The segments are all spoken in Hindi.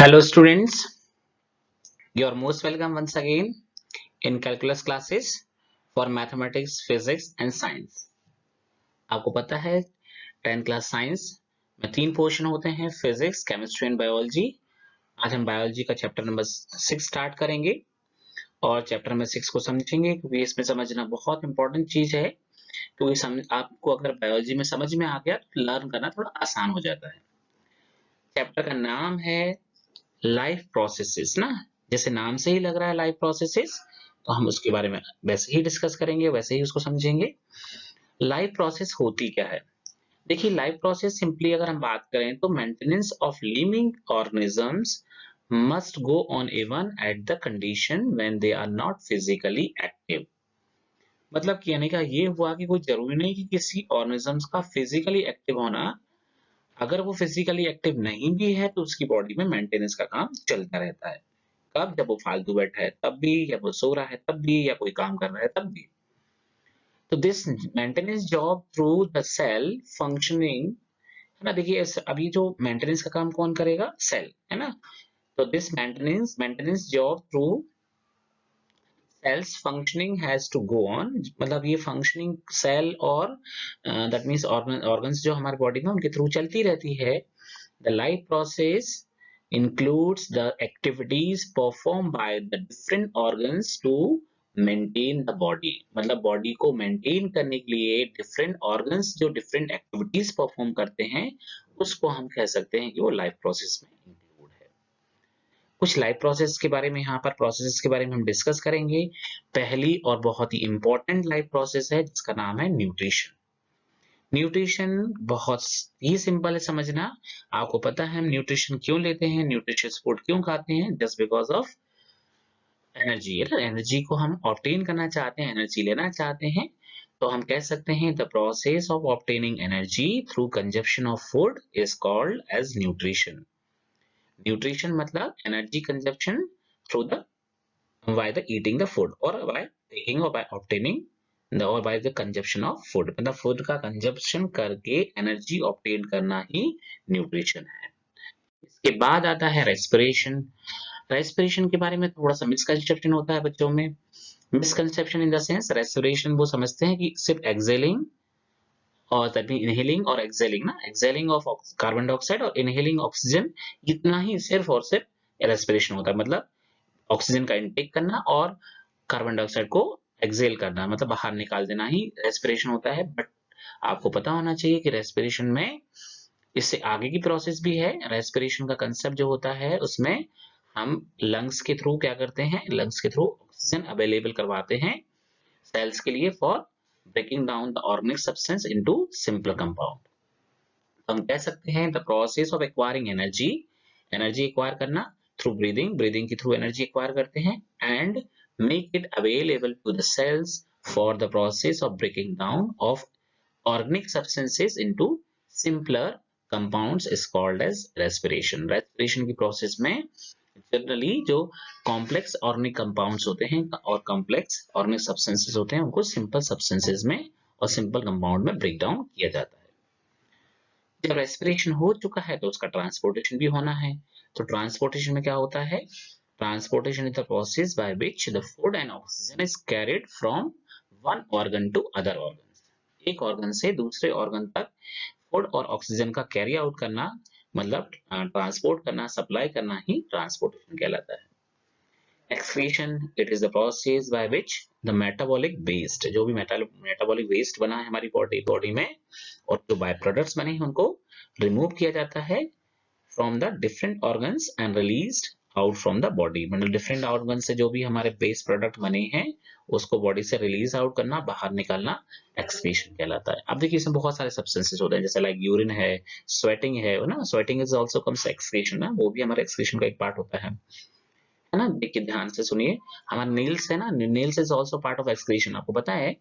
Hello students, you are most welcome once again in calculus classes for mathematics, physics and science. आपको पता है 10th क्लास साइंस में 3 पोर्शन होते हैं, फिजिक्स, केमिस्ट्री एंड बायोलॉजी। आज हम बायोलॉजी का चैप्टर नंबर 6 स्टार्ट करेंगे और चैप्टर नंबर 6 को समझेंगे क्योंकि इसमें समझना बहुत इंपॉर्टेंट चीज है। क्योंकि आपको अगर बायोलॉजी में समझ में आ गया तो लर्न करना थोड़ा आसान हो जाता है। चैप्टर का नाम है लाइफ प्रोसेसेस ना, जैसे नाम से ही लग रहा है लाइफ प्रोसेसेस, तो हम उसके बारे में वैसे ही डिस्कस करेंगे, वैसे ही उसको समझेंगे। लाइफ प्रोसेस होती क्या है? देखिए, लाइफ प्रोसेस सिंपली अगर हम बात करें तो maintenance of living organisms must go on even at the condition when they are not physically active. मतलब कहने का ये हुआ कि कोई जरूरी नहीं कि किसी ऑर्गेनिजम्स का फिजिकली एक्टिव होना, अगर वो फिजिकली एक्टिव नहीं भी है तो उसकी बॉडी में मेंटेनेंस का काम चलता रहता है। कब? जब वो फालतू बैठा है तब भी, या वो सो रहा है तब भी, या कोई काम कर रहा है तब भी। तो this maintenance job through the cell functioning है ना। देखिए अभी जो मेंटेनेंस का काम कौन करेगा? सेल, है ना। तो this maintenance job through cells functioning has to go on. मतलब ये फंक्शनिंग सेल और दैट मींस ऑर्गन्स जो हमारी बॉडी में उनके थ्रू चलती रहती है। The life process includes the activities performed by the different organs to maintain the body। मतलब बॉडी को मेंटेन करने के लिए डिफरेंट ऑर्गन्स जो डिफरेंट एक्टिविटीज परफॉर्म करते हैं, उसको हम कह सकते हैं कि वो लाइफ प्रोसेस में इंक्लूड है। कुछ लाइफ प्रोसेस के बारे में, यहाँ पर प्रोसेस के बारे में हम डिस्कस करेंगे। पहली और बहुत ही इंपॉर्टेंट लाइफ प्रोसेस है जिसका नाम है न्यूट्रिशन। न्यूट्रिशन बहुत ही सिंपल है समझना। आपको पता है हम न्यूट्रिशन क्यों लेते हैं, न्यूट्रिशियस फूड क्यों खाते हैं? Just because of energy. Energy को हम ऑब्टेन करना चाहते हैं, एनर्जी लेना चाहते हैं, तो हम कह सकते हैं the process of obtaining energy through consumption of food is called as nutrition. Nutrition मतलब energy consumption through the by the eating the food और बाय टेकिंग और बाय ऑब्टेनिंग और by the consumption of food. मतलब फूड का कंजप्शन करके एनर्जी ऑब्टेन करना ही न्यूट्रिशन है। इसके बाद आता है रेस्पिरेशन। रेस्पिरेशन के बारे में थोड़ा सा मिसकंसेप्शन होता है बच्चों में। Misconception in the sense, respiration वो समझते हैं कि सिर्फ एक्सेलिंग और तभी इनहेलिंग और एक्सेलिंग ना, एक्सेलिंग ऑफ कार्बन डाइऑक्साइड और इनहेलिंग ऑक्सीजन, इतना ही सिर्फ और सिर्फ रेस्पिरेशन होता है। मतलब ऑक्सीजन का इनटेक करना और कार्बन डाइऑक्साइड को एक्सेल करना, मतलब बाहर निकाल देना ही रेस्पिरेशन होता है। बट आपको पता होना चाहिए कि रेस्पिरेशन में इससे आगे की प्रोसेस भी है। रेस्पिरेशन का कंसेप्ट जो होता है उसमें हम लंग्स के थ्रू क्या करते हैं, लंग्स के थ्रू ऑक्सीजन अवेलेबल करवाते हैं सेल्स के लिए for breaking down the organic substance into simple compound. हम कह सकते हैं the process of acquiring energy, energy acquire करना थ्रू ब्रीदिंग, ब्रीदिंग के थ्रू एनर्जी एक्वायर करते हैं and make it available to the cells for the process of breaking down of organic substances into simpler compounds is called as respiration। respiration की प्रोसेस में जनरली जो कॉम्प्लेक्स ऑर्गेनिक कंपाउंड्स होते हैं और कॉम्प्लेक्स ऑर्गेनिक सब्सटेंसेस होते हैं उनको सिंपल सब्सटेंसेस में और सिंपल कंपाउंड में ब्रेक डाउन किया जाता है। जब रेस्पिरेशन हो चुका है तो उसका ट्रांसपोर्टेशन भी होना है। तो ट्रांसपोर्टेशन में क्या होता है? Transportation is the process by which the food and oxygen is carried from one organ to other organ. एक ऑर्गन से दूसरे ऑर्गन तक फूड और ऑक्सीजन का कैरी आउट करना, मतलब ट्रांसपोर्ट करना, सप्लाई करना ही ट्रांसपोर्टेशन कहलाता है। Excretion, it is the process by which the metabolic waste, जो भी मेटाबॉलिक वेस्ट बना है हमारी बॉडी में और जो बाय प्रोडक्ट्स बने हैं उनको रिमूव किया जाता है from the different organs and released out from the body. मतलब डिफरेंट ऑर्गन से जो भी हमारे बेस प्रोडक्ट बने हैं उसको बॉडी से रिलीज आउट करना, बाहर निकालना एक्सक्रीशन कहलाता है। अब देखिए इसमें बहुत सारे सब्सटेंसेस होते हैं जैसे लाइक यूरिन है, स्वेटिंग है ना, sweating is also comes excretion ना, वो भी हमारे एक्सक्रीशन का एक पार्ट होता है ना। देखिए ध्यान से सुनिए, हमारे नेल्स है ना, nails is also part of excretion, आपको पता है,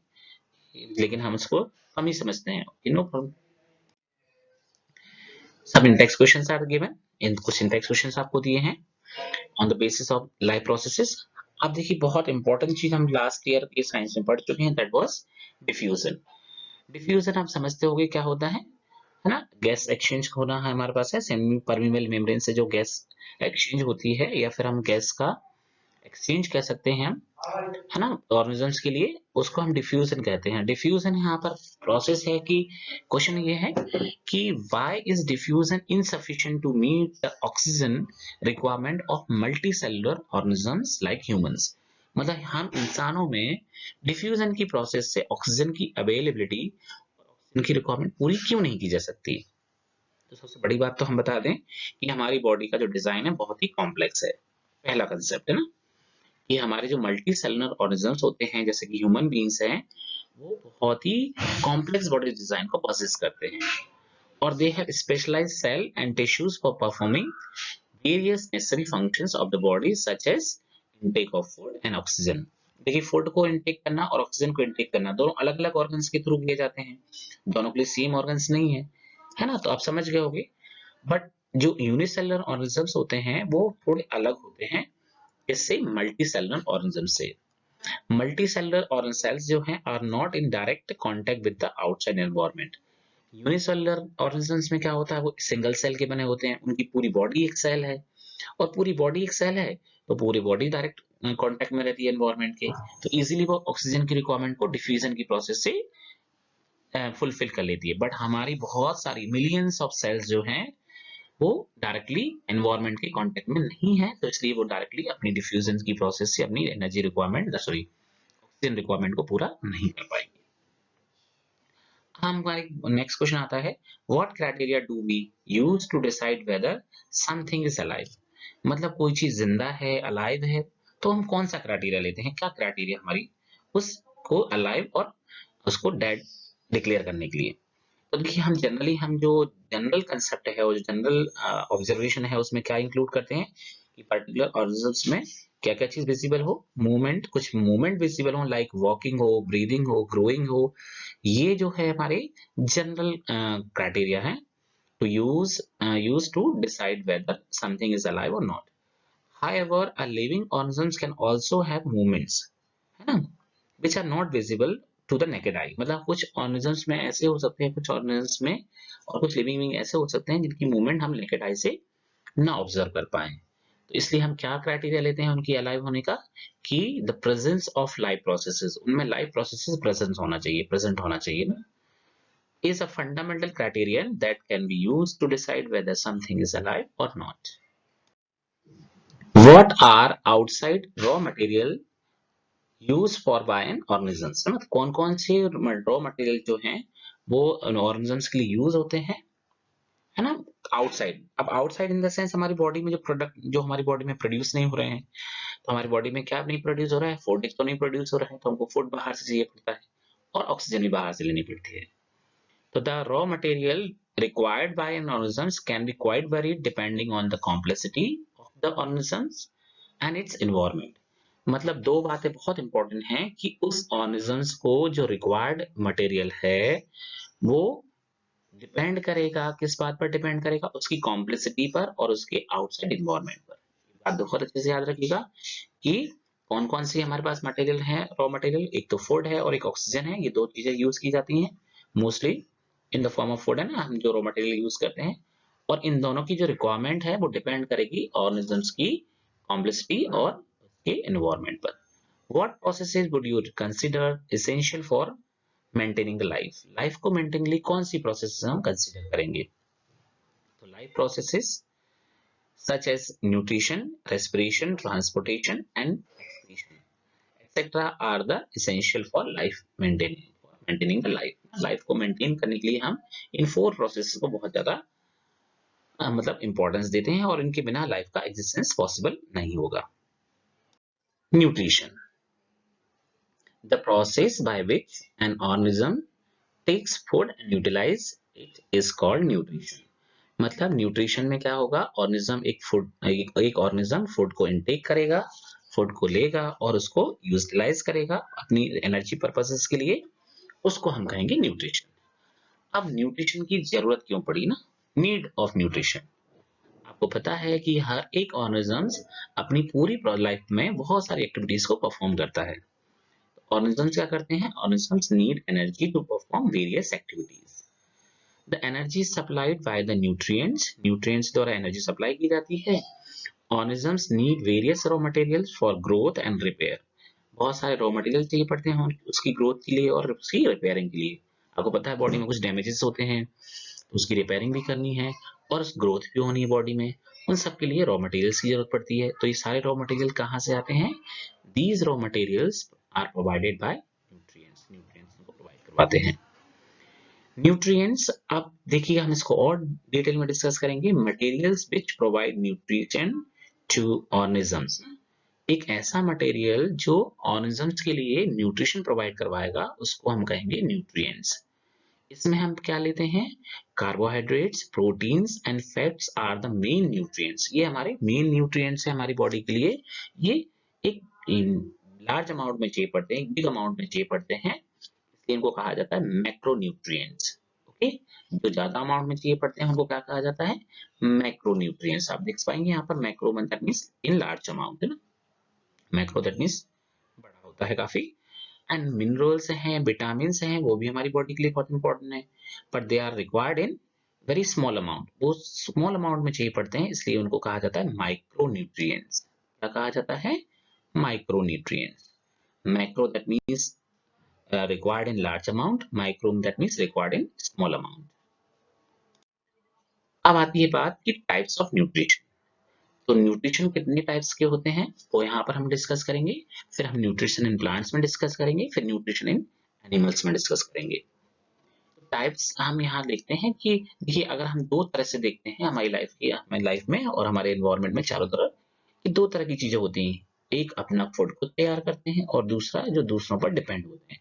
लेकिन हम उसको कम ही समझते हैं। यू नो, सब इंटेक्स क्वेश्चंस आर गिवन, इन कुछ इंटेक्स क्वेश्चंस आपको दिए हैं on the basis of life processes. अब देखिए बहुत इंपॉर्टेंट चीज हम लास्ट ईयर के साइंस में पढ़ चुके हैं, दैट वाज डिफ्यूजन। डिफ्यूजन आप समझते होंगे क्या होता है? है ना, गैस एक्सचेंज होना है हमारे पास है, सेमी परमेबल मेम्ब्रेन से जो गैस एक्सचेंज होती है, या फिर हम गैस का एक्सचेंज कह सकते हैं हम, है ना, ऑर्गेनिजम्स के लिए, उसको हम डिफ्यूजन कहते हैं। डिफ्यूजन यहाँ पर प्रोसेस है कि क्वेश्चन ये है कि why is diffusion insufficient to meet the oxygen requirement of multicellular organisms like humans. मतलब हम इंसानों में डिफ्यूजन की प्रोसेस से ऑक्सीजन की अवेलेबिलिटी, ऑक्सीजन की रिक्वायरमेंट पूरी क्यों नहीं की जा सकती। तो सबसे बड़ी बात तो हम बता दें कि हमारी बॉडी का जो डिजाइन है बहुत ही कॉम्प्लेक्स है। पहला कंसेप्ट है ना, कि हमारे जो मल्टी सेलुलर ऑर्गेनिजम्स होते हैं जैसे कि ह्यूमन बींग्स हैं, वो बहुत ही कॉम्प्लेक्स बॉडी डिजाइन को पोसेस करते हैं, और they have specialised cell and tissues for performing various necessary functions of the body such as intake of food and oxygen. देखिए, फूड को इनटेक करना और ऑक्सीजन को इनटेक करना दोनों अलग अलग ऑर्गन्स के थ्रू किए जाते हैं, दोनों के लिए सेम ऑर्गन्स नहीं है ना, तो आप समझ गए होंगे। बट जो यूनिसेलुलर ऑर्गेनिजम्स होते हैं वो थोड़े अलग होते हैं इससे मल्टी सेलुलर ऑर्गेनिज्म से। मल्टी सेलुलर ऑर्गन सेल्स जो हैं are not in direct contact with the outside environment. Unicellular organisms में क्या होता है, वो सिंगल सेल के बने होते हैं, उनकी पूरी बॉडी एक सेल है, और पूरी बॉडी एक सेल है तो पूरी बॉडी डायरेक्ट कॉन्टेक्ट में रहती है एनवायरनमेंट के, तो इजीली वो ऑक्सीजन की रिक्वायरमेंट को डिफ्यूजन की प्रोसेस से फुलफिल कर लेती है। बट हमारी बहुत सारी मिलियंस ऑफ सेल्स जो हैं वो डायरेक्टली एनवायरनमेंट के कांटेक्ट में नहीं है, तो इसलिए वो डायरेक्टली अपनी डिफ्यूजन की प्रोसेस से अपनी energy requirement, sorry oxygen requirement को पूरा नहीं कर पाएंगे। हमारे नेक्स्ट क्वेश्चन आता है, what criteria do we use to decide whether something is alive. मतलब कोई चीज जिंदा है, अलाइव है, तो हम कौन सा क्राइटेरिया लेते हैं, क्या क्राइटेरिया हमारी उसको अलाइव और उसको डेड डिक्लेयर करने के लिए। तो देखिए, हम जो जनरल कंसेप्ट है और जो जनरल ऑब्जर्वेशन है उसमें क्या इंक्लूड करते हैं कि पर्टिकुलर ऑर्गेनिजम्स में क्या क्या चीज विजिबल हो, मूवमेंट, कुछ मूवमेंट विजिबल हो लाइक वॉकिंग हो, ब्रीदिंग हो, ग्रोइंग हो, ये जो है हमारे जनरल क्राइटेरिया है to use to decide whether something is alive और not. However, a living organisms can also have movements, है ना, which are not visible to the naked eye। मतलब कुछ ऑर्गेनिजम्स में ऐसे हो सकते हैं, कुछ ऑर्गेनिजम्स में और कुछ लिविंग बीइंग ऐसे हो सकते हैं जिनकी मूवमेंट हम नेकेड आई से ना ऑब्जर्व कर पाए। तो इसलिए हम क्या क्राइटेरिया लेते हैं उनकी अलाइव होने का, कि the presence of life processes, उनमें लाइफ प्रोसेसेस प्रेजेंट होना चाहिए ना, is a fundamental criterion that can be used to decide whether something is alive or not। What are outside raw material use for by an organisms, मतलब कौन कौन से रॉ मटेरियल जो हैं वो ऑर्गेनिजम्स के लिए यूज होते हैं, है ना, आउटसाइड। अब आउटसाइड इन द सेंस हमारी बॉडी में जो प्रोडक्ट जो हमारी बॉडी में प्रोड्यूस नहीं हो रहे हैं, तो हमारी बॉडी में क्या नहीं प्रोड्यूस हो रहा है, फूड तो नहीं प्रोड्यूस हो रहा है, तो हमको फूड बाहर से चाहिए पड़ता है और ऑक्सीजन भी बाहर से लेनी पड़ती है। तो the raw material required by an organisms can be quite varied depending on the complexity of the organisms and its environment। मतलब दो बातें बहुत इंपॉर्टेंट हैं कि उस ऑर्गेनिजम्स को जो रिक्वायर्ड मटेरियल है वो डिपेंड करेगा, किस बात पर डिपेंड करेगा, उसकी कॉम्प्लेक्सिटी पर और उसके आउटसाइड इन्वायरमेंट पर। बात बहुत अच्छे से याद रखिएगा कि कौन कौन सी हमारे पास मटेरियल है, रॉ मटेरियल, एक तो फूड है और एक ऑक्सीजन है, ये दो चीजें यूज की जाती हैं mostly in the form of food, है ना, हम जो रॉ मटेरियल यूज करते हैं, और इन दोनों की जो रिक्वायरमेंट है वो डिपेंड करेगी ऑर्गेनिजम्स की कॉम्प्लेक्सिटी और उसके एनवायरमेंट पर। What processes would you consider essential for maintaining the life? Life को मेंटेन के लिए कौन सी प्रोसेस हम कंसिडर करेंगे। तो life processes such as nutrition, respiration, transportation and excretion etc are the essential for life maintaining the life। Life को मेंटेन करने के लिए हम इन फोर प्रोसेस को बहुत ज्यादा मतलब इंपॉर्टेंस देते हैं और इनके बिना लाइफ का एग्जिस्टेंस पॉसिबल नहीं होगा। Nutrition, the process by which an organism takes food and utilize it is called nutrition। मतलब न्यूट्रिशन में क्या होगा, ऑर्गेनिज्म एक ऑर्गेनिज्म फूड को इनटेक करेगा, फूड को लेगा और उसको यूटिलाइज करेगा अपनी एनर्जी पर्पसेस के लिए, उसको हम कहेंगे न्यूट्रिशन। अब न्यूट्रिशन की जरूरत क्यों पड़ी ना, नीड ऑफ न्यूट्रिशन। आपको पता है कि हर एक ऑर्गेनिज्म अपनी पूरी लाइफ में बहुत सारी एक्टिविटीज को परफॉर्म करता है। ऑर्गेनिजम्स क्या करते हैं, organisms need energy to perform various activities. The energy supplied by the nutrients द्वारा एनर्जी सप्लाई की जाती है। Organisms need various raw materials for growth and repair. बहुत सारे रॉ मटेरियल चाहिए पड़ते हैं उसकी ग्रोथ के लिए और उसकी रिपेयरिंग के लिए। आपको पता है बॉडी में कुछ डैमेजेस होते हैं तो उसकी रिपेयरिंग भी करनी है और ग्रोथ भी होनी है बॉडी में, उन सब के लिए रॉ मटेरियल्स की जरूरत पड़ती है। तो ये सारे रॉ मटेरियल कहाँ से आते हैं? These raw materials are provided by nutrients को प्रोवाइड करवाते हैं। न्यूट्रिएंट्स, अब देखिए हम इसको और डिटेल में डिस्कस करेंगे। Materials which provide nutrition to organisms, एक ऐसा मटेरियल जो ऑर्गेनिजम्स के लिए न्यूट्रिशन प्रोवाइड करवाएगा उसको हम कहेंगे न्यूट्रिएंट्स। इसमें हम क्या लेते हैं? Carbohydrates, proteins and fats are the main nutrients. ये हमारे मेन न्यूट्रिएंट्स है हमारी बॉडी के लिए। ये एक लार्ज अमाउंट में चाहिए पड़ते हैं, एक बिग अमाउंट में चाहिए पड़ते हैं, इसलिए इनको कहा जाता है मैक्रोन्यूट्रिएंट्स। ओके, जो ज्यादा अमाउंट में चाहिए पड़ते हैं उनको क्या कहा जाता है? मैक्रोन्यूट्रिएंट्स। आप देख पाएंगे यहाँ पर macro that means in large amount, है ना। मैक्रो दैट मींस बड़ा होता है काफी। एंड मिनरल्स हैं, विटामिन हैं, वो भी हमारी बॉडी के लिए बहुत इंपॉर्टेंट है, but they are required in very small amount. वो स्मॉल अमाउंट में चाहिए पड़ते हैं, इसलिए उनको कहा जाता है माइक्रोन्यूट्रिएंट्स। क्या कहा जाता है? Micronutrients. Macro that means required in large amount, micro that means required in small amount. अब आती है बात कि टाइप्स ऑफ न्यूट्रिशन। तो न्यूट्रिशन कितने टाइप्स के होते हैं वो यहाँ पर हम डिस्कस करेंगे। फिर हम न्यूट्रिशन इन प्लांट्स में डिस्कस करेंगे, फिर न्यूट्रिशन इन एनिमल्स में डिस्कस करेंगे। टाइप्स हम यहाँ देखते हैं कि देखिए अगर हम दो तरह से देखते हैं हमारी लाइफ में और हमारे एनवायरमेंट में चारों तरफ, कि दो तरह की चीजें होती हैं। एक अपना फूड खुद तैयार करते हैं और दूसरा जो दूसरों पर डिपेंड होते हैं।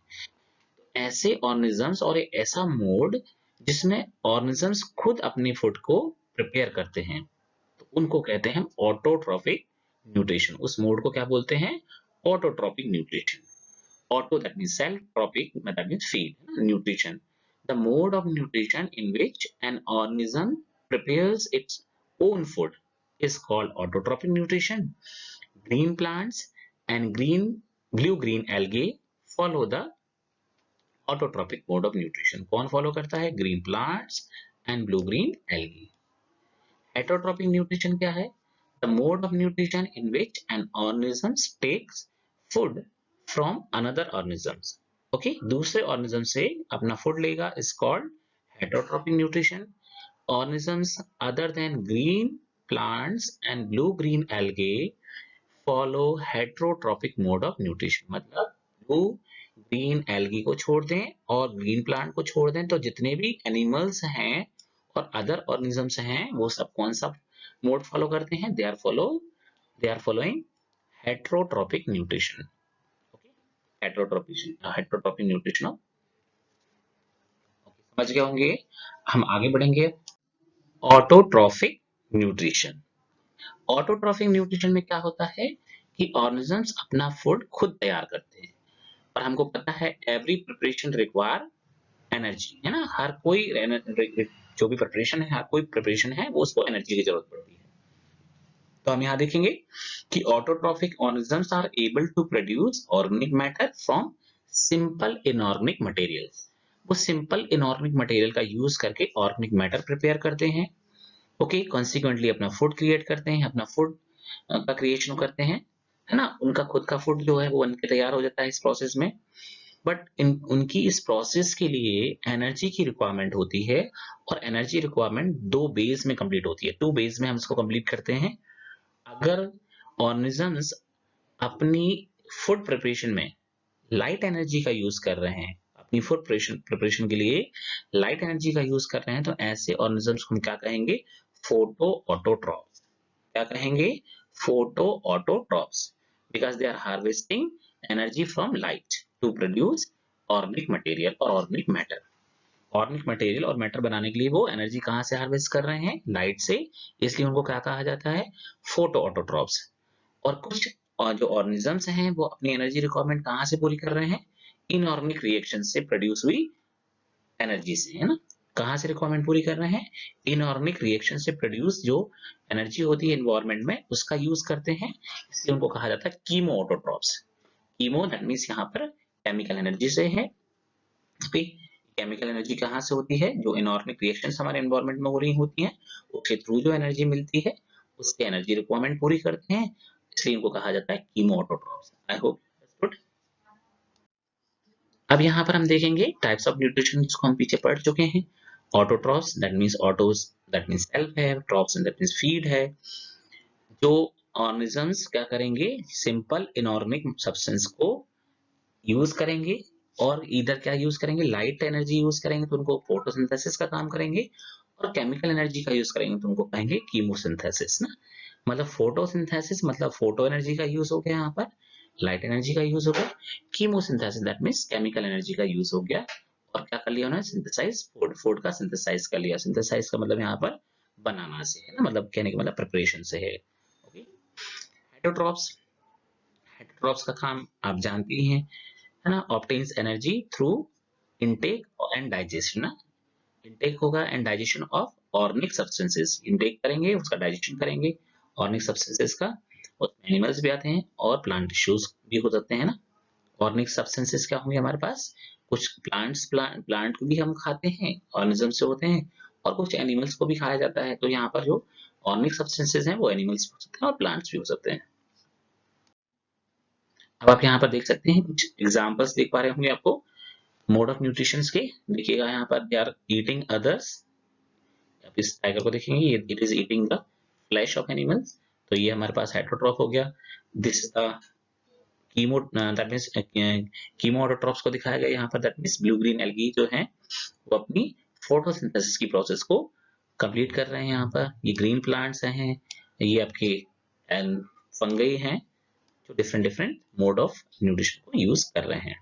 ऐसे ऑर्गेनिजम्स और एक ऐसा मोड जिसमें ऑर्गेनिजम्स खुद अपनी फूड को प्रिपेयर करते हैं, तो उनको कहते हैं ऑटोट्रॉफिक न्यूट्रिशन। उस मोड को क्या बोलते हैं? Autotrophic nutrition. Auto that means self, tropic that means feed, nutrition. The mode of nutrition in which an organism prepares its own food is called autotrophic nutrition. Green plants and blue-green algae follow the autotrophic mode of nutrition. कौन फॉलो करता है? Green plants and blue green algae. Heterotrophic nutrition क्या है? The mode of nutrition in which an organism takes food from another organisms. Okay, दूसरे ऑर्गेनिज्म से अपना फूड लेगा is called heterotrophic nutrition. Organisms other than green plants and blue green algae follow heterotrophic mode of nutrition. मतलब ब्लू ग्रीन एल्गी को छोड़ दें और ग्रीन प्लांट को छोड़ दें तो जितने भी एनिमल्स हैं और अदर ऑर्गेनिजम्स हैं वो सब कौन सा मोड फॉलो करते हैं? They are following heterotrophic nutrition. Okay, heterotrophic nutrition. समझ गए होंगे। हम आगे बढ़ेंगे। Autotrophic nutrition. ऑटोट्रॉफिक न्यूट्रिशन में क्या होता है कि ऑर्गेनिजम्स अपना फूड खुद तैयार करते हैं, और हमको पता है एवरी प्रिपरेशन रिक्वायर एनर्जी, है ना। हर कोई जो भी प्रिपरेशन है, हर कोई प्रिपरेशन है वो उसको एनर्जी की जरूरत पड़ती है। तो हम यहाँ देखेंगे कि autotrophic organisms are able to produce organic matter from simple inorganic materials. वो सिंपल इनऑर्गेनिक मटेरियल का यूज करके ऑर्गेनिक मैटर प्रिपेयर करते हैं। ओके, कॉन्सिक्वेंटली अपना फूड क्रिएट करते हैं, अपना फूड का क्रिएशन करते हैं, है ना। उनका खुद का फूड जो है वो बन के तैयार हो जाता है इस प्रोसेस में। बट उनकी इस प्रोसेस के लिए एनर्जी की रिक्वायरमेंट होती है, और एनर्जी रिक्वायरमेंट दो बेस में कंप्लीट होती है। टू बेस में हम इसको कंप्लीट करते हैं। अगर ऑर्गेनिजम्स अपनी फूड प्रिपरेशन में लाइट एनर्जी का यूज कर रहे हैं, अपनी फूड प्रिपरेशन के लिए लाइट एनर्जी का यूज कर रहे हैं, तो ऐसे ऑर्गेनिजम्स को हम क्या कहेंगे? Photoautotrophs. क्या कहेंगे? Photoautotrophs, because they are harvesting energy from light to produce organic material और ऑर्गेनिक मैटर। ऑर्गेनिक मटेरियल और मैटर बनाने के लिए वो एनर्जी कहाँ से हार्वेस्ट कर रहे हैं? लाइट से। इसलिए उनको क्या कहा जाता है? Photo autotrophs. और कुछ जो ऑर्गेनिजम्स हैं वो अपनी एनर्जी रिक्वायरमेंट कहाँ से पूरी कर रहे हैं? इनऑर्गेनिक रिएक्शन से प्रोड्यूस हुई एनर्जी से, है ना। कहाँ से रिक्वायरमेंट पूरी कर रहे हैं? इनऑर्गेनिक रिएक्शन से प्रोड्यूस जो एनर्जी होती है एनवायरमेंट में उसका यूज करते हैं, इसलिए उनको कहा जाता है chemo autotrophs. Chemo that means यहाँ पर केमिकल एनर्जी से है। केमिकल एनर्जी कहाँ से होती है? जो इनऑर्गेनिक रिएक्शंस हमारे एनवायरनमेंट में हो रही होती हैं, उसके थ्रू जो एनर्जी मिलती है, उसके एनर्जी रिक्वायरमेंट पूरी करते हैं, इसलिए इनको कहा जाता है कीमोऑटोट्रॉफ्स। I hope good. अब यहाँ पर हम देखेंगे टाइप्स ऑफ न्यूट्रिशन जिसको हम पीछे पढ़ चुके हैं। Autotrophs that means autos that means self है, ट्रॉफ्स दैट मीन्स फीड है। जो ऑर्गेनिजम्स क्या करेंगे? सिंपल इनऑर्गेनिक सब्सटेंस को यूज करेंगे और इधर क्या यूज करेंगे? लाइट एनर्जी यूज करेंगे तो उनको फोटोसिंथेसिस का काम करेंगे, और केमिकल एनर्जी का यूज करेंगे तो उनको कहेंगे कीमोसिंथेसिस ना। मतलब फोटोसिंथेसिस मतलब फोटो एनर्जी का यूज हो गया, यहाँ पर लाइट एनर्जी का यूज हो गया। Chemosynthesis that means chemical energy का यूज हो गया, और क्या कर लिया उन्होंने? सिंथेसाइज, फूड का सिंथेसाइज कर लिया। सिंथेसाइज का मतलब यहाँ पर बनाना से है ना, मतलब कहने का मतलब प्रिपरेशन से है। ओके। हेटरोट्रॉप्स, हेटरोट्रॉप्स का काम आप जानते ही हैं, है ना। Obtains energy through intake and digestion ना। इनटेक होगा and digestion of organic substances, intake करेंगे उसका डाइजेशन करेंगे ऑर्गेनिक सब्सटेंसेस का। और एनिमल्स भी आते हैं और प्लांट टिश्यूज भी हो सकते हैं ना। ऑर्गेनिक सब्सटेंसेस क्या होंगे हमारे पास? कुछ प्लांट को भी हम खाते हैं, ऑर्गेनिज्म से होते हैं, और कुछ एनिमल्स को भी खाया जाता है। तो यहाँ पर जो ऑर्गेनिक सब्सटेंसेस हैं वो एनिमल्स भी हो सकते हैं और प्लांट्स भी हो सकते हैं। अब आप यहाँ पर देख सकते हैं, कुछ एग्जांपल्स देख पा रहे होंगे आपको मोड ऑफ न्यूट्रिशन के। देखिएगा यहाँ पर दे आर ईटिंग अदर्स। आप इस टाइगर को देखेंगे, ये it is eating the flash of animals, तो ये हमारे पास हेटरोट्रॉफ हो गया। This is the chemo that means chemo autotrophs को दिखाया गया यहाँ पर, that means blue green algae जो है वो अपनी फोटोसिंथेसिस की प्रोसेस को कंप्लीट कर रहे हैं। यहाँ पर ये ग्रीन प्लांट्स हैं, ये आपके फंगई हैं जो different different mode of nutrition को यूज कर रहे हैं।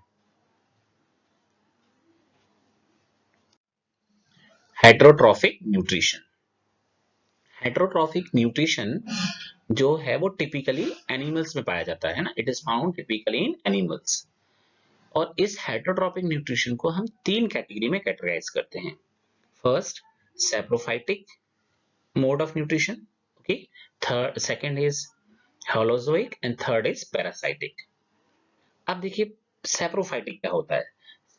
हेटरोट्रॉफिक न्यूट्रिशन, हेटरोट्रॉफिक न्यूट्रिशन जो है वो टिपिकली एनिमल्स में पाया जाता है ना, it is found typically in animals. और इस हेटरोट्रॉपिक न्यूट्रिशन को हम तीन कैटेगरी में कैटेगराइज करते हैं। First, saprophytic mode of nutrition, okay. Third, second is holozoic and third is parasitic. अब देखिए सैप्रोफाइटिक क्या होता है।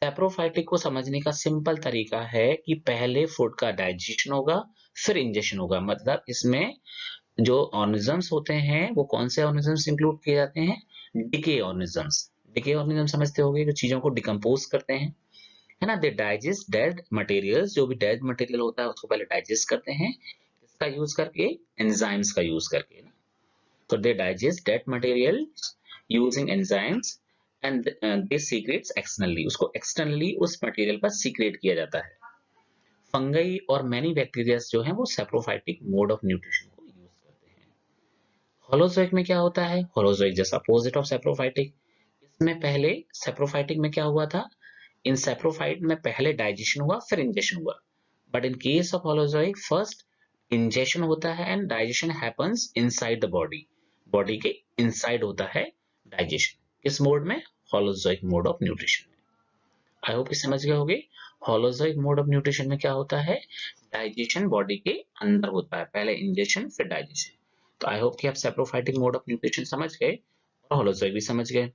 सैप्रोफाइटिक को समझने का सिंपल तरीका है कि पहले फूड का डाइजेशन होगा, फिर इंजेशन होगा। मतलब इसमें जो ऑर्गेनिजम्स होते हैं वो कौन से ऑर्गेनिजम्स इंक्लूड किए जाते हैं? Decay organisms. डिके ऑर्गेनिज्म समझते होंगे, जो चीजों को डिकम्पोज करते हैं, है ना। दे डाइजेस्ट डेड मटेरियल्स, जो भी डेड मटेरियल होता है उसको पहले डाइजेस्ट करते हैं, इसका यूज करके, एंजाइम्स का यूज करके ना। तो they digest dead material using enzymes and they secrets externally, उसको एक्सटर्नली उस मटेरियल पर सीक्रेट किया जाता है। फंगई और मैनी बैक्टीरिया जो है वो सैप्रोफाइटिक मोड ऑफ न्यूट्रिशन को यूज करते हैं। होलोजोइक में क्या होता है? Holozoic just opposite of saprophytic. इसमें पहले सैप्रोफाइटिक में क्या हुआ था? इन सैप्रोफाइट में पहले डाइजेशन हुआ फिर इंजेशन हुआ, but in case of holozoic first ingestion होता है and digestion happens inside the body, body के इनसाइड होता है डाइजेशन। किस मोड में? होलोजोइक मोड ऑफ न्यूट्रिशन में। आई होप कि समझ गए होंगे। होलोजोइक मोड ऑफ न्यूट्रिशन में क्या होता है? डाइजेशन बॉडी के अंदर होता है, पहले इंजेशन फिर डाइजेशन। तो आई होप कि आप सैप्रोफाइटिक मोड ऑफ न्यूट्रिशन समझ गए और होलोजोइक भी समझ गए।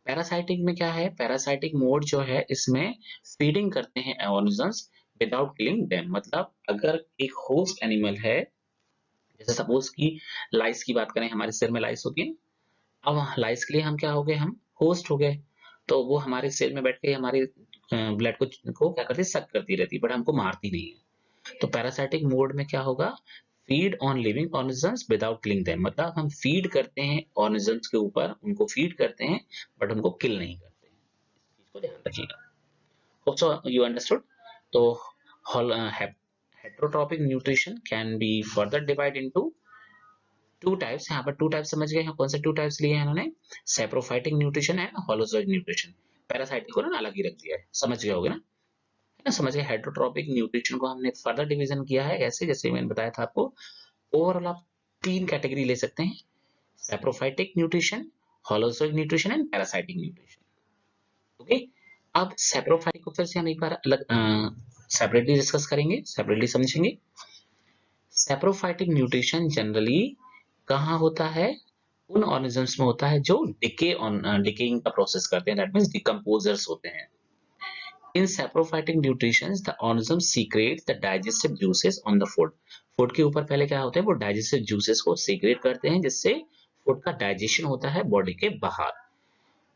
पैरासाइटिक में क्या है? पैरासाइटिक मोड जो है इसमें फीडिंग करते हैं ऑर्गेनिजम्स विदाउट किलिंग देम। मतलब अगर एक होस्ट एनिमल है, जैसे सपोज कि लाइस की बात करें, हमारे सिर में लाइस होती है। अब लाइस के लिए हम क्या हो गए? हम होस्ट हो गए। तो वो हमारे सेल में बैठ के हमारे ब्लड को क्या करती है? सक करती रहती है, बट हमको मारती नहीं है। तो पैरासाइटिक मोड में क्या होगा? Feed on living organisms without killing them. मतलब हम फीड करते हैं ऑर्गेनिजम्स के ऊपर, उनको फीड करते हैं बट उनको किल नहीं करते हैं। इस चीज को ध्यान रखिएगा। Hope so you understood. तो heterotrophic nutrition can be further divide into two types. यहाँ पर टू टाइप्स समझ गए हैं। कौन से टू टाइप्स लिए हैं इन्होंने? Saprophytic nutrition and holozoic nutrition. Parasitic को ना अलग ही रख दिया है, समझ गए होगे ना, है ना। समझ गए। हेटरोट्रॉपिक न्यूट्रिशन को हमने फर्दर डिवीजन किया है ऐसे, जैसे मैंने बताया था आपको। ओवरऑल आप तीन कैटेगरी ले सकते हैं: saprophytic nutrition, holozoic nutrition and parasitic nutrition. Okay. अब सैप्रोफाइटिक को फिर से हम एक बार अलग सेपरेटली डिस्कस करेंगे, सेपरेटली समझेंगे। सैप्रोफाइटिक न्यूट्रिशन जनरली कहाँ होता है? उन ऑर्गेनिजम्स में होता है जो डिकेइंग का प्रोसेस करते हैं, दैट मींस डिकम्पोजर्स होते हैं। In saprophytic nutrition, the organism secretes the digestive juices on the food. Food के ऊपर पहले क्या होता है, वो डाइजेस्टिव जूसेस को सीक्रेट करते हैं, जिससे फूड का डाइजेशन होता है बॉडी के बाहर.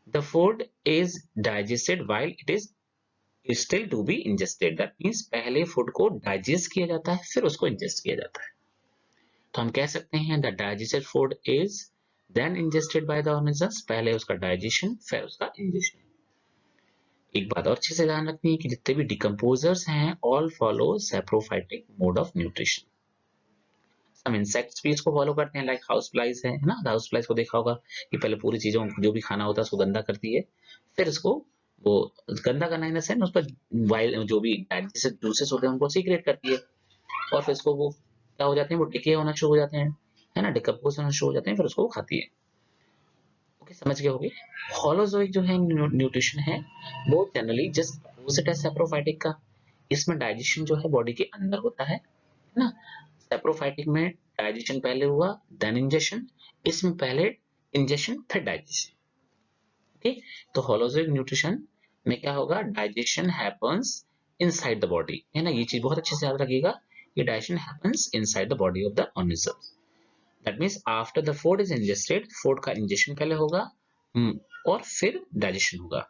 The food is digested while it is still to be ingested. That means पहले फूड को डाइजेस्ट किया जाता है, फिर उसको इंजेस्ट किया जाता है. तो हम कह सकते हैं the digested food is then ingested by the organisms. पहले उसका डाइजेशन, फिर उसका इंजेशन. एक बात और अच्छे से ध्यान रखनी है कि जितने भी डिकम्पोजर्स हैं all follow saprophytic mode of nutrition. Some insects भी इसको फॉलो करते हैं, लाइक हाउस फ्लाइज है ना. हाउस फ्लाइज को देखा होगा कि पहले पूरी चीजों जो भी खाना होता है उसको गंदा करती है, फिर इसको वो गंदा करना इन सेंस उस पर वाइल्ड जो भी डाइजेस्टिव जूसेस होते हैं उनको सीक्रेट करती है, और फिर इसको वो क्या हो जाते हैं, वो डिके होना शुरू हो जाते हैं, है ना, डिकम्पोज होना शुरू हो जाते हैं, फिर उसको वो खाती है. ओके, समझ गए होगे. होलोजोइक जो है न्यूट्रिशन है वो जनरली जस्ट अपोजिट है सैप्रोफाइटिक का. इसमें डाइजेशन जो है बॉडी के अंदर होता है ना. सैप्रोफाइटिक में डाइजेशन पहले हुआ देन इंजेशन, इसमें पहले इंजेशन फिर डाइजेशन. ओके, तो होलोजोइक न्यूट्रिशन में क्या होगा, digestion happens inside the body, है ना. ये चीज बहुत अच्छे से याद रखिएगा, ये digestion happens inside the body of the organism. That means after the food is ingested, food का इंजेशन पहले होगा और फिर डाइजेशन होगा.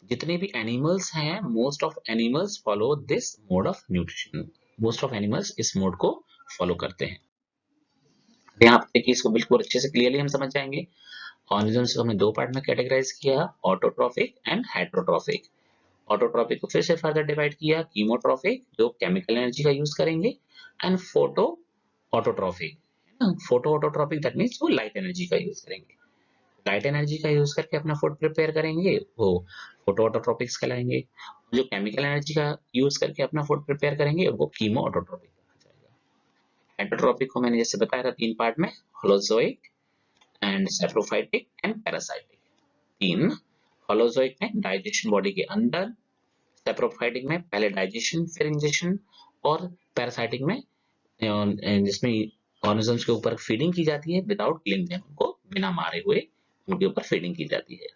जितने भी एनिमल्स हैं, most of animals follow this mode of nutrition. Most of animals इस मोड को फॉलो करते हैं. यहाँ पे देखिए, इसको बिल्कुल अच्छे से क्लियरली हम समझ जाएंगे. ऑर्गेनिजम्स को हमने दो पार्ट में कैटेगराइज किया, ऑटोट्रॉफिक एंड हेटेरोट्रॉफिक. ऑटोट्रॉफिक को फिर से फर्दर डिवाइड किया, कीमोट्रॉफिक जो केमिकल एनर्जी का यूज करेंगे, and photo autotrophic. Photo autotrophic that means वो लाइट एनर्जी का यूज करेंगे. लाइट एनर्जी का यूज करके अपना फूड प्रिपेयर करेंगे, वो फोटो ऑटोट्रॉपिक्स कहलाएंगे. जो केमिकल एनर्जी का यूज करके अपना फूड प्रिपेयर करेंगे वो कीमो ऑटोट्रॉपिक कहा जाएगा. हेटेरोट्रॉपिक को मैंने जैसे बताया था तीन पार्ट में, holozoic and saprophytic and parasitic. तीन, होलोजोइक में डाइजेशन बॉडी के अंदर, सैप्रोफाइटिक में पहले डाइजेशन फिर इंजेशन, और पैरासाइटिक में जिसमें ऑर्गेनिजम्स के ऊपर फीडिंग की जाती है विदाउट किलिंग देम, उनको बिना मारे हुए उनके ऊपर फीडिंग की जाती है.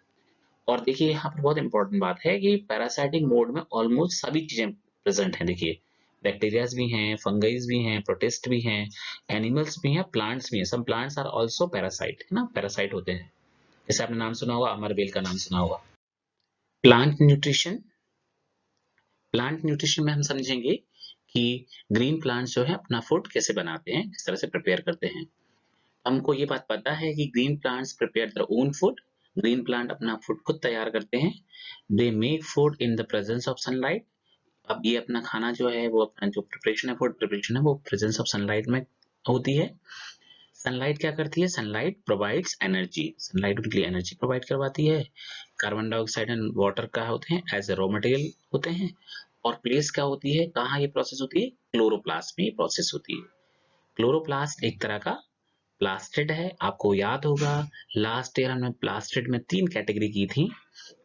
और देखिए यहाँ पर बहुत इंपॉर्टेंट बात है कि पैरासाइटिक मोड में ऑलमोस्ट सभी चीजें प्रेजेंट हैं. देखिए, बैक्टीरियाज भी हैं, फंगस भी हैं, प्रोटिस्ट भी हैं, एनिमल्स भी हैं, प्लांट्स भी हैं. Some plants are also parasite, है ना, पैरासाइट होते हैं. जैसे आपने नाम सुना होगा, अमरबेल का नाम सुना होगा. Plant nutrition. प्लांट न्यूट्रिशन में हम समझेंगे कि ग्रीन प्लांट्स जो है अपना फूड कैसे बनाते हैं, किस तरह से प्रिपेयर करते हैं. हमको ये बात पता है कि green plants prepare their own food. Green plant अपना फूड खुद तैयार करते हैं. They make food in the presence of sunlight. अब ये अपना खाना जो है, वो अपना जो प्रिपरेशन है, फूड प्रिपरेशन है, वो प्रेजेंस ऑफ सनलाइट में होती है. सनलाइट क्या करती है, सनलाइट प्रोवाइड्स एनर्जी. सनलाइट उनके लिए एनर्जी प्रोवाइड करवाती है. कार्बन डाइऑक्साइड एंड वाटर क्या होते हैं, एज ए रॉ मटेरियल होते हैं. और प्लेस क्या होती है, कहाँ ये प्रोसेस होती है, क्लोरोप्लास्ट में ये प्रोसेस होती है. क्लोरोप्लास्ट एक तरह का प्लास्टिड है. आपको याद होगा लास्ट ईयर हमने प्लास्टिड में तीन कैटेगरी की थी.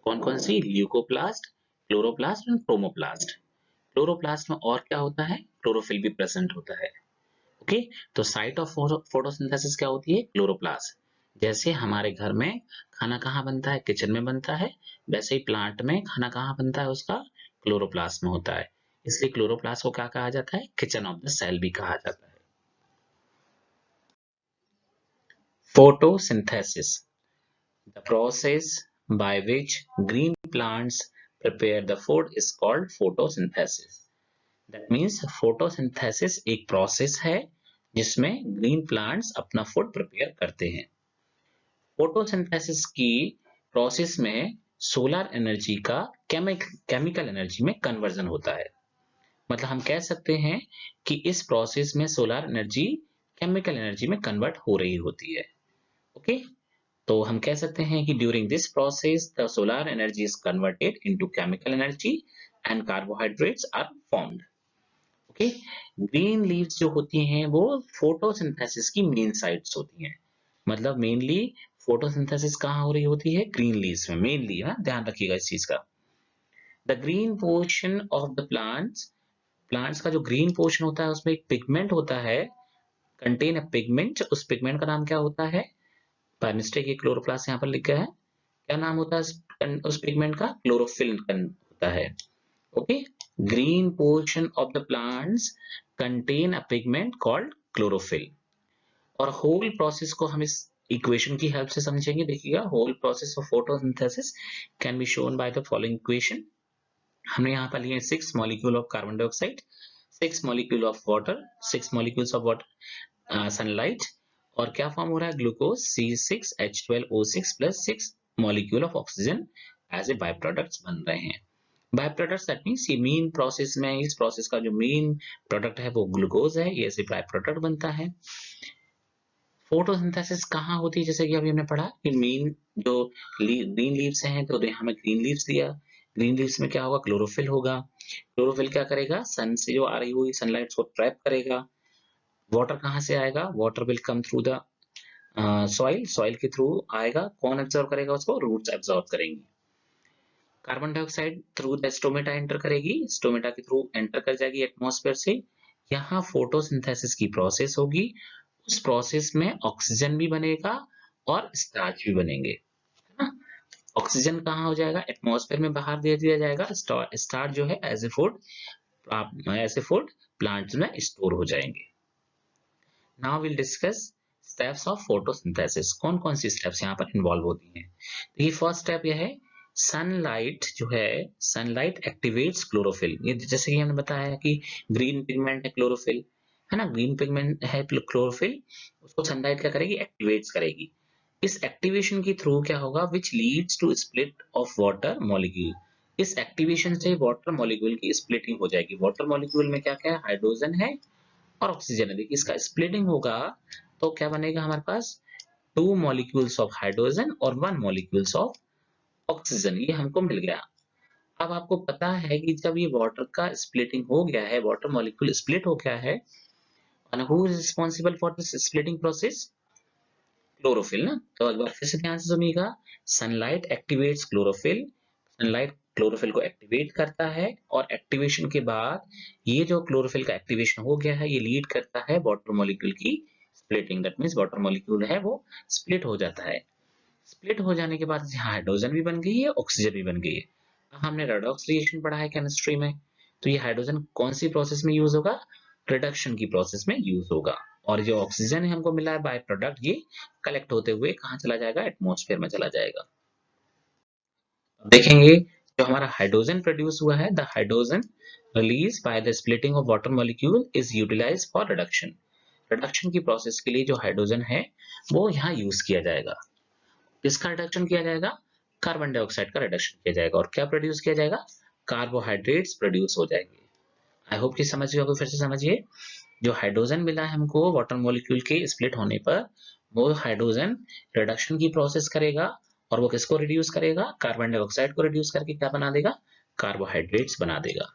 कौन कौन सी, leucoplast, chloroplast and chromoplast. Chloroplast में और क्या होता है, क्लोरोफिल भी प्रेजेंट होता है. ओके, तो साइट ऑफ फोटोसिंथेसिस क्या होती है, क्लोरोप्लास्ट. जैसे हमारे घर में खाना कहाँ बनता है, किचन में बनता है, वैसे ही प्लांट में खाना कहाँ बनता है, उसका क्लोरोप्लास्ट में होता है. इसलिए क्लोरोप्लास्ट को क्या कहा जाता है, किचन ऑफ द सेल भी कहा जाता है. Photosynthesis, the process by which green plants prepare the food is called photosynthesis. That means photosynthesis एक process है जिसमें green plants अपना food prepare करते हैं. Photosynthesis की process में solar energy का chemical energy में conversion होता है. मतलब हम कह सकते हैं कि इस process में solar energy chemical energy में convert हो रही होती है. ओके, तो हम कह सकते हैं कि during this process the solar energy is converted into chemical energy and carbohydrates are formed. Okay, green leaves जो होती हैं वो फोटोसिंथेसिस की मेन साइट्स होती हैं. मतलब मेनली फोटोसिंथेसिस कहाँ हो रही होती है, ग्रीन लीव्स में मेनली. ध्यान रखिएगा इस चीज का. The green portion of the plants का जो ग्रीन पोर्शन होता है उसमें एक पिगमेंट होता है, कंटेन अ पिगमेंट. उस पिगमेंट का नाम क्या होता है, बाय मिस्टेक ये क्लोरोप्लास्ट यहाँ पर लिखा है, क्या नाम होता है उस पिगमेंट का, क्लोरोफिल होता है. Okay, green portion of the plants contain a pigment called chlorophyll. और होल प्रोसेस को हम इस इक्वेशन की हेल्प से समझेंगे. देखिएगा, whole process of photosynthesis can be shown by the following equation. हमने यहाँ पर लिए 6 molecule of carbon dioxide, 6 molecule of water, 6 molecules of water sunlight, और क्या फॉर्म हो रहा है, glucose C6H12O6 plus 6 molecule of oxygen as a by products बन रहे हैं. बाय प्रोडक्ट्स दैट मींस ये मेन प्रोसेस में, इस प्रोसेस का जो मेन प्रोडक्ट है वो ग्लूकोज है, ये ऐसे बाय प्रोडक्ट बनता है. फोटोसिंथेसिस कहाँ होती है, जैसे कि अभी हमने पढ़ा कि मेन जो ग्रीन लीव्स हैं, तो यहाँ में ग्रीन लीव्स दिया. ग्रीन लीव्स में क्या होगा, क्लोरोफिल होगा. क्लोरोफिल क्या करेगा, सन से जो आ रही हुई सनलाइट को ट्रैप करेगा. वाटर कहाँ से आएगा, water will come through the soil, soil के थ्रू आएगा. कौन एब्जॉर्ब करेगा उसको, रूट्स एब्जॉर्ब करेंगी. Carbon dioxide through the stomata enter करेगी, स्टोमेटा के थ्रू एंटर कर जाएगी एटमॉस्फेयर से. यहाँ फोटोसिंथेसिस की प्रोसेस होगी. उस प्रोसेस में ऑक्सीजन भी बनेगा और स्टार्च भी बनेंगे, है ना. ऑक्सीजन कहाँ हो जाएगा, एटमॉस्फेयर में बाहर दे दिया जाएगा. स्टार्च जो है एज ए फूड प्लांट्स में स्टोर हो जाएंगे. Now will discuss steps of photosynthesis. कौन कौन सी स्टेप्स यहाँ पर इन्वॉल्व होती हैं. तो ये फर्स्ट स्टेप यह है, सनलाइट जो है, सनलाइट एक्टिवेट्स क्लोरोफिल. ये जैसे कि हमने बताया कि ग्रीन पिगमेंट है क्लोरोफिल, है ना, ग्रीन पिगमेंट है क्लोरोफिल, उसको सनलाइट क्या करेगी, एक्टिवेट्स करेगी. इस एक्टिवेशन के थ्रू क्या होगा, which leads to split of water molecule. इस एक्टिवेशन से वाटर मॉलिक्यूल की स्प्लिटिंग हो जाएगी. वाटर मॉलिक्यूल में क्या क्या है, हाइड्रोजन है और ऑक्सीजन है. देखिए, इसका स्प्लिटिंग होगा तो क्या बनेगा हमारे पास, 2 मॉलिक्यूल्स ऑफ हाइड्रोजन और 1 मॉलिक्यूल्स ऑफ ऑक्सीजन. ये हमको मिल गया. अब आपको पता है कि जब ये वाटर का स्प्लिटिंग हो गया है, वाटर मॉलिक्यूल स्प्लिट हो गया है, and who is responsible for this splitting process, chlorophyll ना. तो एक बार फिर से ध्यान से सुनिएगा, sunlight activates chlorophyll, sunlight chlorophyll को एक्टिवेट करता है, और एक्टिवेशन के बाद ये जो क्लोरोफिल का एक्टिवेशन हो गया है, ये लीड करता है वाटर मॉलिक्यूल की splitting. That means water molecule है वो स्प्लिट हो जाता है. स्प्लिट हो जाने के बाद यहाँ हाइड्रोजन भी बन गई है, ऑक्सीजन भी बन गई है. हमने रेडॉक्स रिएक्शन पढ़ा है केमिस्ट्री में, तो ये हाइड्रोजन कौन सी प्रोसेस में यूज होगा, रिडक्शन की प्रोसेस में यूज होगा. और जो ऑक्सीजन है हमको मिला है बाय प्रोडक्ट, ये कलेक्ट होते हुए कहाँ चला जाएगा, एटमॉस्फेयर में चला जाएगा. देखेंगे, जो हमारा हाइड्रोजन प्रोड्यूस हुआ है, the hydrogen release by the splitting of water molecule is utilized for reduction. Reduction की प्रोसेस के लिए जो हाइड्रोजन है वो यहाँ यूज किया जाएगा. किसका रिडक्शन किया जाएगा, कार्बन डाइऑक्साइड का रिडक्शन किया जाएगा. और क्या प्रोड्यूस किया जाएगा, कार्बोहाइड्रेट्स प्रोड्यूस हो जाएंगे. आई होप कि समझ गए. फिर से समझिए, जो हाइड्रोजन मिला है हमको वाटर मॉलिक्यूल के स्प्लिट होने पर, वो हाइड्रोजन रिडक्शन की प्रोसेस करेगा, और वो किसको रिड्यूस करेगा, कार्बन डाइऑक्साइड को रिड्यूस करके क्या बना देगा, कार्बोहाइड्रेट्स बना देगा.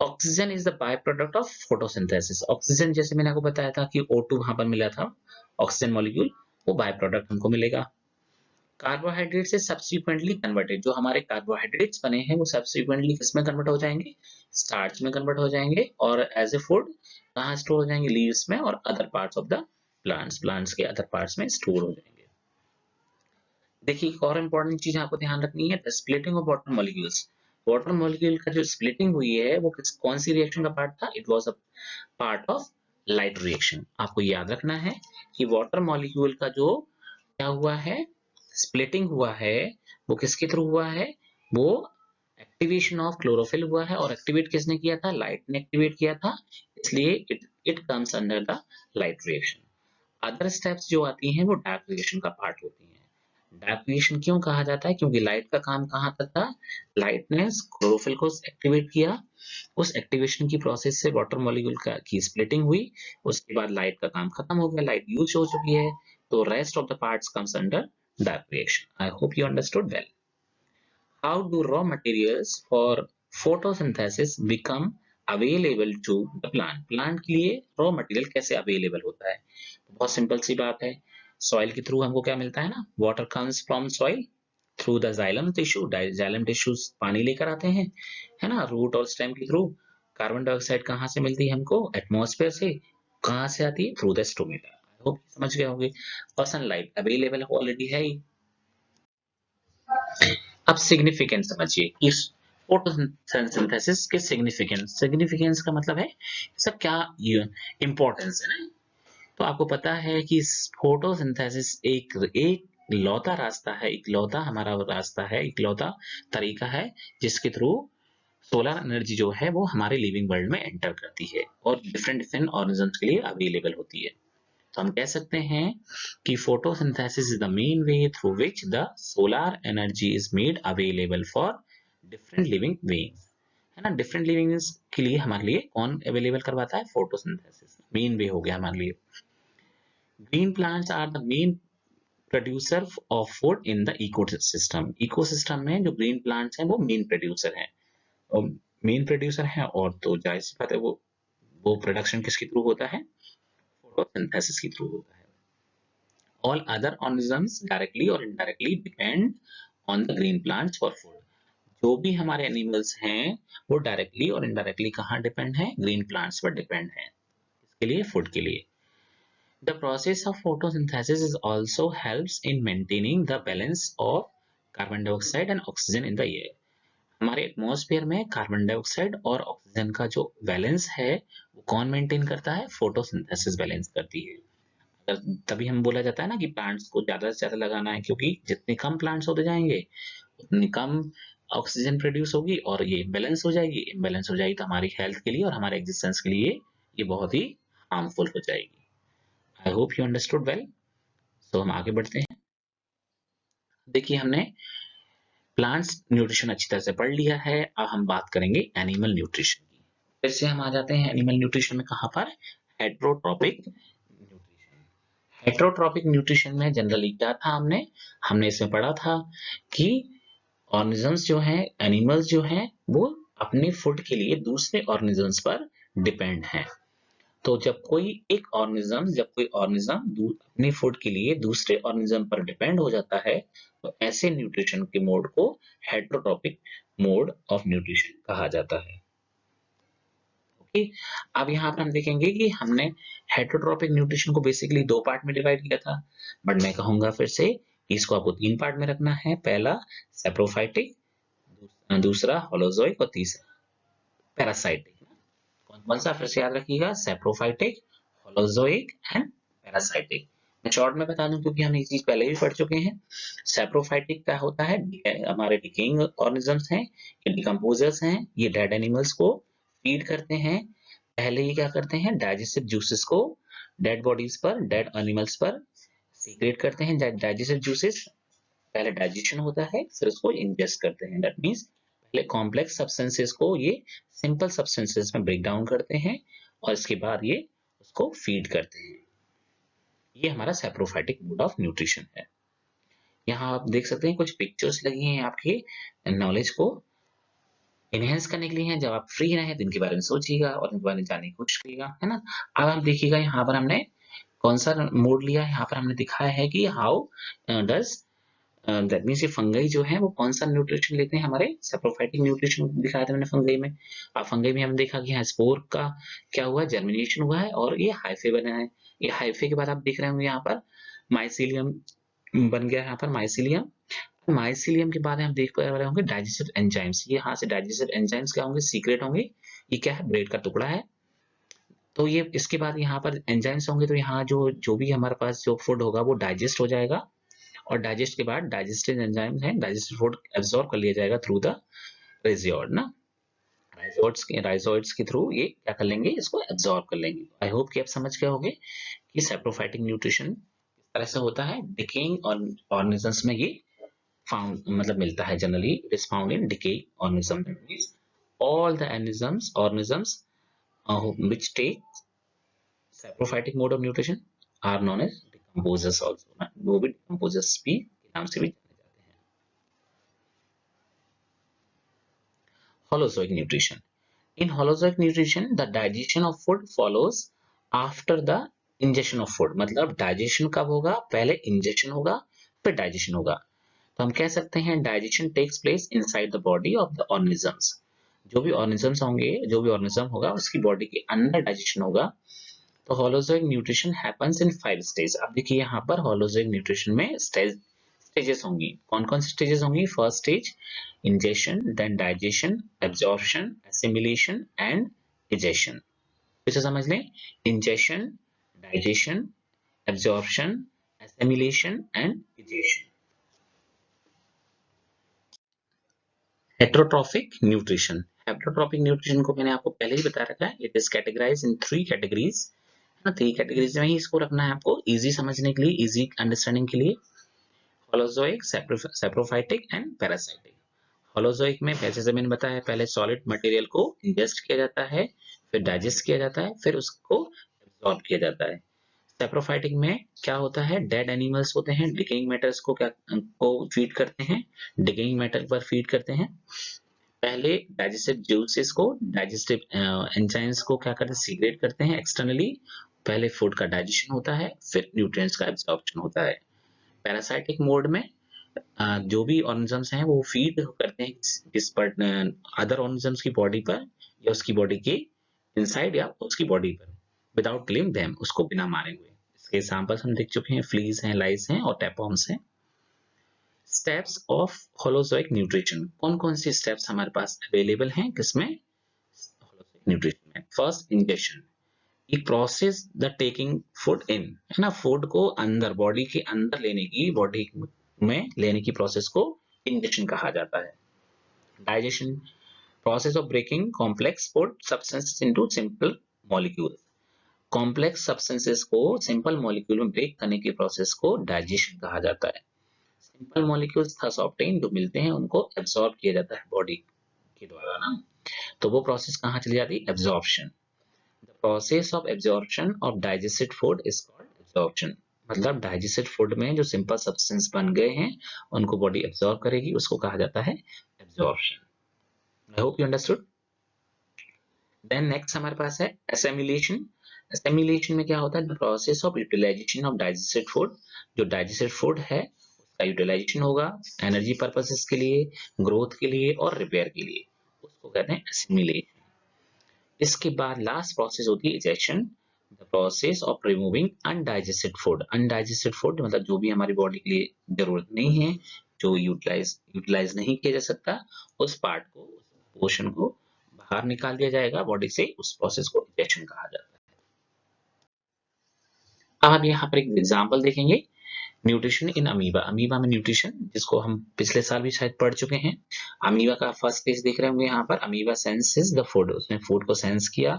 Oxygen is the by product of photosynthesis. Oxygen जैसे मैंने आपको बताया था कि O2 वहां पर मिला था, ऑक्सीजन मॉलिक्यूल, वो बाय प्रोडक्ट हमको मिलेगा. कार्बोहाइड्रेट से सब्सिक्वेंटली कन्वर्टेड, जो हमारे कार्बोहाइड्रेट्स बने हैं वो सब्सिक्वेंटली किसमें कन्वर्ट हो जाएंगे, स्टार्च में कन्वर्ट हो जाएंगे, और एज ए फूड कहाँ स्टोर हो जाएंगे, लीव्स में और other parts of the plants के अदर पार्ट्स में स्टोर हो जाएंगे. देखिए, एक और इंपॉर्टेंट चीज आपको ध्यान रखनी है, splitting of water molecules. Water molecule का जो स्प्लिटिंग हुई है वो कौन सी रिएक्शन का पार्ट था, it was a part of light reaction. आपको याद रखना है कि वाटर मॉलिक्यूल का जो क्या हुआ है, स्प्लिटिंग हुआ है, वो किसके थ्रू हुआ है, वो एक्टिवेशन ऑफ क्लोरोफिल हुआ है. और एक्टिवेट किसने किया था, लाइट ने एक्टिवेट किया था, इसलिए it comes under the light reaction. Other steps जो आती हैं वो डार्क रिएक्शन का पार्ट होती हैं. डार्क रिएक्शन क्यों कहा जाता है, क्योंकि लाइट का काम कहाँ तक था, लाइट ने क्लोरोफिल को एक्टिवेट किया, उस एक्टिवेशन की प्रोसेस से वाटर मॉलिक्यूल की स्प्लिटिंग हुई, उसके बाद लाइट का काम खत्म हो गया, लाइट यूज हो चुकी है, तो rest of the parts comes under dark reaction. I hope you understood well. How do raw materials for photosynthesis become available to the plant? Plant के लिए raw material कैसे available होता है, बहुत सिंपल सी बात है. सॉइल के थ्रू हमको क्या मिलता है ना, water comes from soil through the xylem tissue. xylem tissues पानी लेकर आते हैं, है ना, रूट और स्टेम के थ्रू. कार्बन डाइऑक्साइड कहाँ से मिलती है हमको, एटमॉस्फेयर से. कहाँ से आती है, थ्रू द स्टोमेटा. होप समझ गए होंगे. और सनलाइट अवेलेबल ऑलरेडी है ही. अब सिग्निफिकेंस समझिए, इस फोटोसिंथेसिस के सिग्निफिकेंस का मतलब है इसका क्या इंपॉर्टेंस है ना। तो आपको पता है कि फोटोसिंथेसिस एक लौता रास्ता है, इकलौता हमारा रास्ता है, इकलौता तरीका है जिसके थ्रू सोलर एनर्जी जो है वो हमारे लिविंग वर्ल्ड में एंटर करती है और डिफरेंट डिफरेंट ऑर्गेनिजम्स के लिए अवेलेबल होती है। तो हम कह सकते हैं कि photosynthesis is the main way through which the solar energy is made available for different living beings, है ना। डिफरेंट लिविंग के लिए हमारे लिए कौन अवेलेबल करवाता है? फोटोसिंथेसिस मेन वे हो गया हमारे लिए। Green plants are the main producer of food in the ecosystem. Ecosystem में जो ग्रीन प्लांट्स हैं वो मेन प्रोड्यूसर हैं, और मेन प्रोड्यूसर हैं, और तो जाहिर सी बात है वो प्रोडक्शन किसके थ्रू होता है? फोटोसिंथेसिस के थ्रू होता है। All other organisms directly or indirectly depend on the green plants for food. जो भी हमारे एनिमल्स हैं वो डायरेक्टली और इनडायरेक्टली कहाँ डिपेंड है? ग्रीन प्लांट्स पर डिपेंड है। इसके लिए, फूड के लिए। The process of photosynthesis is also helps in maintaining the balance of carbon dioxide and oxygen in the air. हमारे एटमॉस्फेयर में कार्बन डाइऑक्साइड और ऑक्सीजन का जो बैलेंस है वो कौन मेंटेन करता है? फोटोसिंथेसिस बैलेंस करती है। तभी हम बोला जाता है ना कि प्लांट्स को ज्यादा से ज्यादा लगाना है, क्योंकि जितने कम प्लांट्स होते जाएंगे उतनी कम ऑक्सीजन प्रोड्यूस होगी और ये बैलेंस हो जाएगी। इम्बैलेंस हो जाएगी तो हमारी हेल्थ के लिए और हमारे एग्जिस्टेंस के लिए ये बहुत ही हार्मफुल हो जाएगी। I hope you understood well. So हम आगे बढ़ते हैं। देखिए, हमने प्लांट्स न्यूट्रिशन अच्छी तरह से पढ़ लिया है। अब हम बात करेंगे एनिमल न्यूट्रिशन की। फिर से हम आ जाते हैं एनिमल न्यूट्रिशन में। कहाँ पर? Heterotrophic nutrition. हेट्रोट्रॉपिक न्यूट्रिशन में जनरली क्या था? हमने इसमें पढ़ा था कि ऑर्गेनिजम्स जो हैं, एनिमल्स जो हैं, वो अपने फूड के लिए दूसरे ऑर्गेनिजम्स पर डिपेंड हैं। तो जब कोई ऑर्गेनिज्म अपने फूड के लिए दूसरे ऑर्गेनिज्म पर डिपेंड हो जाता है तो ऐसे न्यूट्रिशन के मोड को हेट्रोट्रॉपिक मोड ऑफ न्यूट्रिशन कहा जाता है। ओके, अब यहाँ पर हम देखेंगे कि हमने हेट्रोट्रॉपिक न्यूट्रिशन को बेसिकली दो पार्ट में डिवाइड किया था, बट मैं कहूंगा फिर से इसको आपको तीन पार्ट में रखना है। पहला सेप्रोफाइटिक, दूसरा होलोजोइक और तीसरा पैरासाइटिक। कौन कौन सा? फिर से याद रखिएगा, सेप्रोफाइटिक, होलोजोइक एंड पैरासाइटिक। मैं शॉर्ट में बता दूं क्योंकि हम ये चीज पहले भी पढ़ चुके हैं। सेप्रोफाइटिक क्या होता है? हमारे डिकेइंग ऑर्गेनिजम्स हैं, ये डिकम्पोजर्स हैं, ये डेड एनिमल्स को फीड करते हैं। पहले ये क्या करते हैं? डाइजेस्टिव जूसेस को डेड बॉडीज पर, डेड एनिमल्स पर सीक्रेट करते हैं। डाइजेस्टिव जूसेस पहले डाइजेशन होता है, फिर उसको इंजेस्ट करते हैं। दैट मींस पहले कॉम्प्लेक्स सब्सटेंसेस को ये सिंपल सब्सटेंसेस में ब्रेक डाउन करते हैं और इसके बाद ये उसको फीड करते हैं। ये हमारा सेप्रोफाइटिक मोड ऑफ न्यूट्रिशन है। यहाँ आप देख सकते हैं कुछ पिक्चर्स लगी हैं आपके नॉलेज को इनहेंस करने के लिए हैं। जब आप फ्री रहें तो इनके बारे में सोचिएगा और इनके बारे में जानने की कोशिश करिएगा, है ना। अब आप देखिएगा यहाँ पर हमने कौन सा मोड लिया है। यहाँ पर हमने दिखाया है कि हाउ डज दैट मीन्स ये फंगई जो है वो कौन सा न्यूट्रिशन लेते हैं? हमारे सेप्रोफाइटिक न्यूट्रिशन दिखाया था मैंने फंगई में। फंगई में हमने देखा कि यहाँ स्पोर का क्या हुआ, जर्मिनेशन हुआ है और ये हाइफे बना है। ये हाइफे के बाद आप देख रहे होंगे यहाँ पर माइसीलियम बन गया है। यहाँ पर माइसीलियम के बाद हम देख पा रहे होंगे डाइजेस्टिव एंजाइम्स। ये यहाँ से डाइजेस्टिव एंजाइम्स क्या होंगे? सीक्रेट होंगे। ये क्या है? ब्रेड का टुकड़ा है। तो ये इसके बाद यहाँ पर एंजाइम्स होंगे तो यहाँ जो जो भी हमारे पास जो फूड होगा वो डाइजेस्ट हो जाएगा और डाइजेस्ट के बाद डाइजेस्टिव एंजाइम्स हैं, डाइजेस्टिव फूड एब्जॉर्ब कर लिया जाएगा थ्रू द रेजियोड ना। राइजोइड्स के थ्रू ये क्या कर लेंगे? इसको एब्जॉर्ब कर लेंगे। आई होप कि आप समझ गए होंगे कि सेप्रोफाइटिक न्यूट्रिशन किस तरह से होता है। डिकेइंग ऑर्गेनिजम्स में ये फाउंड मतलब मिलता है। Generally it is found in decaying organism. That means all the organisms which take saprophytic mode of nutrition are known as decomposers also ना। वो भी decomposers भी नाम से भी जाने जाते हैं। Holozoic nutrition. In holozoic nutrition, the digestion of food follows after the ingestion of food. मतलब digestion कब होगा? पहले ingestion होगा फिर digestion होगा। तो हम कह सकते हैं digestion takes place inside the body of the organisms. जो भी organisms होंगे, जो भी organism होगा उसकी body के अंदर digestion होगा। तो holozoic nutrition happens in 5 stage. अब देखिए यहाँ पर होलोजोइक न्यूट्रिशन में स्टेजेस होंगी। कौन कौन सी स्टेजेस होंगी? First stage ingestion, then digestion, absorption, assimilation and digestion. इसे समझ लें, ingestion, digestion, absorption, assimilation and digestion. Heterotrophic nutrition, heterotrophic nutrition को मैंने आपको पहले ही बता रखा है. It is categorize in 3 categories. ना 3 कैटेगरीज में ही इसको रखना है आपको, इजी समझने के लिए, इजी अंडरस्टैंडिंग के लिए. Holozoic, saprophytic and parasitic. Holozoic में जैसे मैंने बताया पहले सॉलिड मटेरियल को इंजेस्ट किया जाता है, फिर डाइजेस्ट किया जाता है, फिर उसको एब्जॉर्ब किया जाता है. सैप्रोफाइटिक में क्या होता है, डेड एनिमल्स होते हैं, डिकेइंग मैटर्स को फीड करते हैं, डिकेइंग मैटर पर फीड करते हैं. पहले डाइजेस्टिव ज्यूसेस को, डाइजेस्टिव एंजाइम्स को क्या करते हैं, सीक्रेट करते हैं एक्सटर्नली. पहले फूड का डाइजेशन होता है, फिर न्यूट्रिएंट्स का एब्जॉर्प्शन होता है. पैरासाइटिक मोड में जो भी ऑर्गेनिजम्स हैं वो फीड करते हैं इस पर अदर ऑर्गेनिजम्स की बॉडी पर या उसकी बॉडी के इनसाइड या उसकी बॉडी पर, विदाउट किलिंग देम, उसको बिना मारे हुए. इसके एग्जांपल्स हम देख चुके हैं, फ्लीज हैं, लाइस हैं और टैपवर्म्स हैं. स्टेप्स ऑफ होलोजोइक न्यूट्रिशन, कौन कौन सी स्टेप्स हमारे पास अवेलेबल हैं किसमें, होलोजोइक न्यूट्रिशन में. First, ingestion. ये process the taking food in, है ना, फूड को अंदर, बॉडी के अंदर लेने की, बॉडी में लेने की प्रोसेस को इंजेक्शन कहा जाता है. Digestion, process of breaking complex food substances into simple molecule. Complex substances को सिंपल मॉलिक्यूल में ब्रेक करने की प्रोसेस को डाइजेशन कहा जाता है. सिंपल मॉलिक्यूल्स थस ऑब्टेन, जो मिलते हैं उनको एब्सॉर्ब किया जाता है बॉडी के द्वारा ना, तो वो प्रोसेस कहाँ चली जाती है, absorption. The process of absorption of digested food is called absorption. मतलब डाइजेस्टेड फूड में जो सिंपल सब्सटेंस बन गए हैं उनको बॉडी एब्जॉर्ब करेगी, उसको कहा जाता है absorption. I hope you understood. Then next हमारे पास है एसिमिलेशन. एसिमिलेशन में क्या होता है, the process of utilization of digested food. जो डाइजेस्टेड फूड है उसका यूटिलाइजेशन होगा एनर्जी पर्पसेस के लिए, ग्रोथ के लिए और रिपेयर के लिए, उसको कहते हैं एसिमिलेशन. इसके बाद लास्ट प्रोसेस होती है ejection, the process of removing undigested food. Undigested food मतलब जो भी हमारी बॉडी के लिए जरूरत नहीं है, जो यूटिलाइज नहीं किया जा सकता, उस पार्ट को, उस पोर्शन को बाहर निकाल दिया जाएगा बॉडी से, उस प्रोसेस को इजेक्शन कहा जाता है. अब यहाँ पर एक एग्जांपल देखेंगे, न्यूट्रिशन इन अमीबा. अमीबा में न्यूट्रिशन, जिसको हम पिछले साल भी शायद पढ़ चुके हैं. अमीबा का फर्स्ट स्टेज देख रहे होंगे यहाँ पर, अमीबा सेंसेस द फूड. उसने फूड को सेंस किया,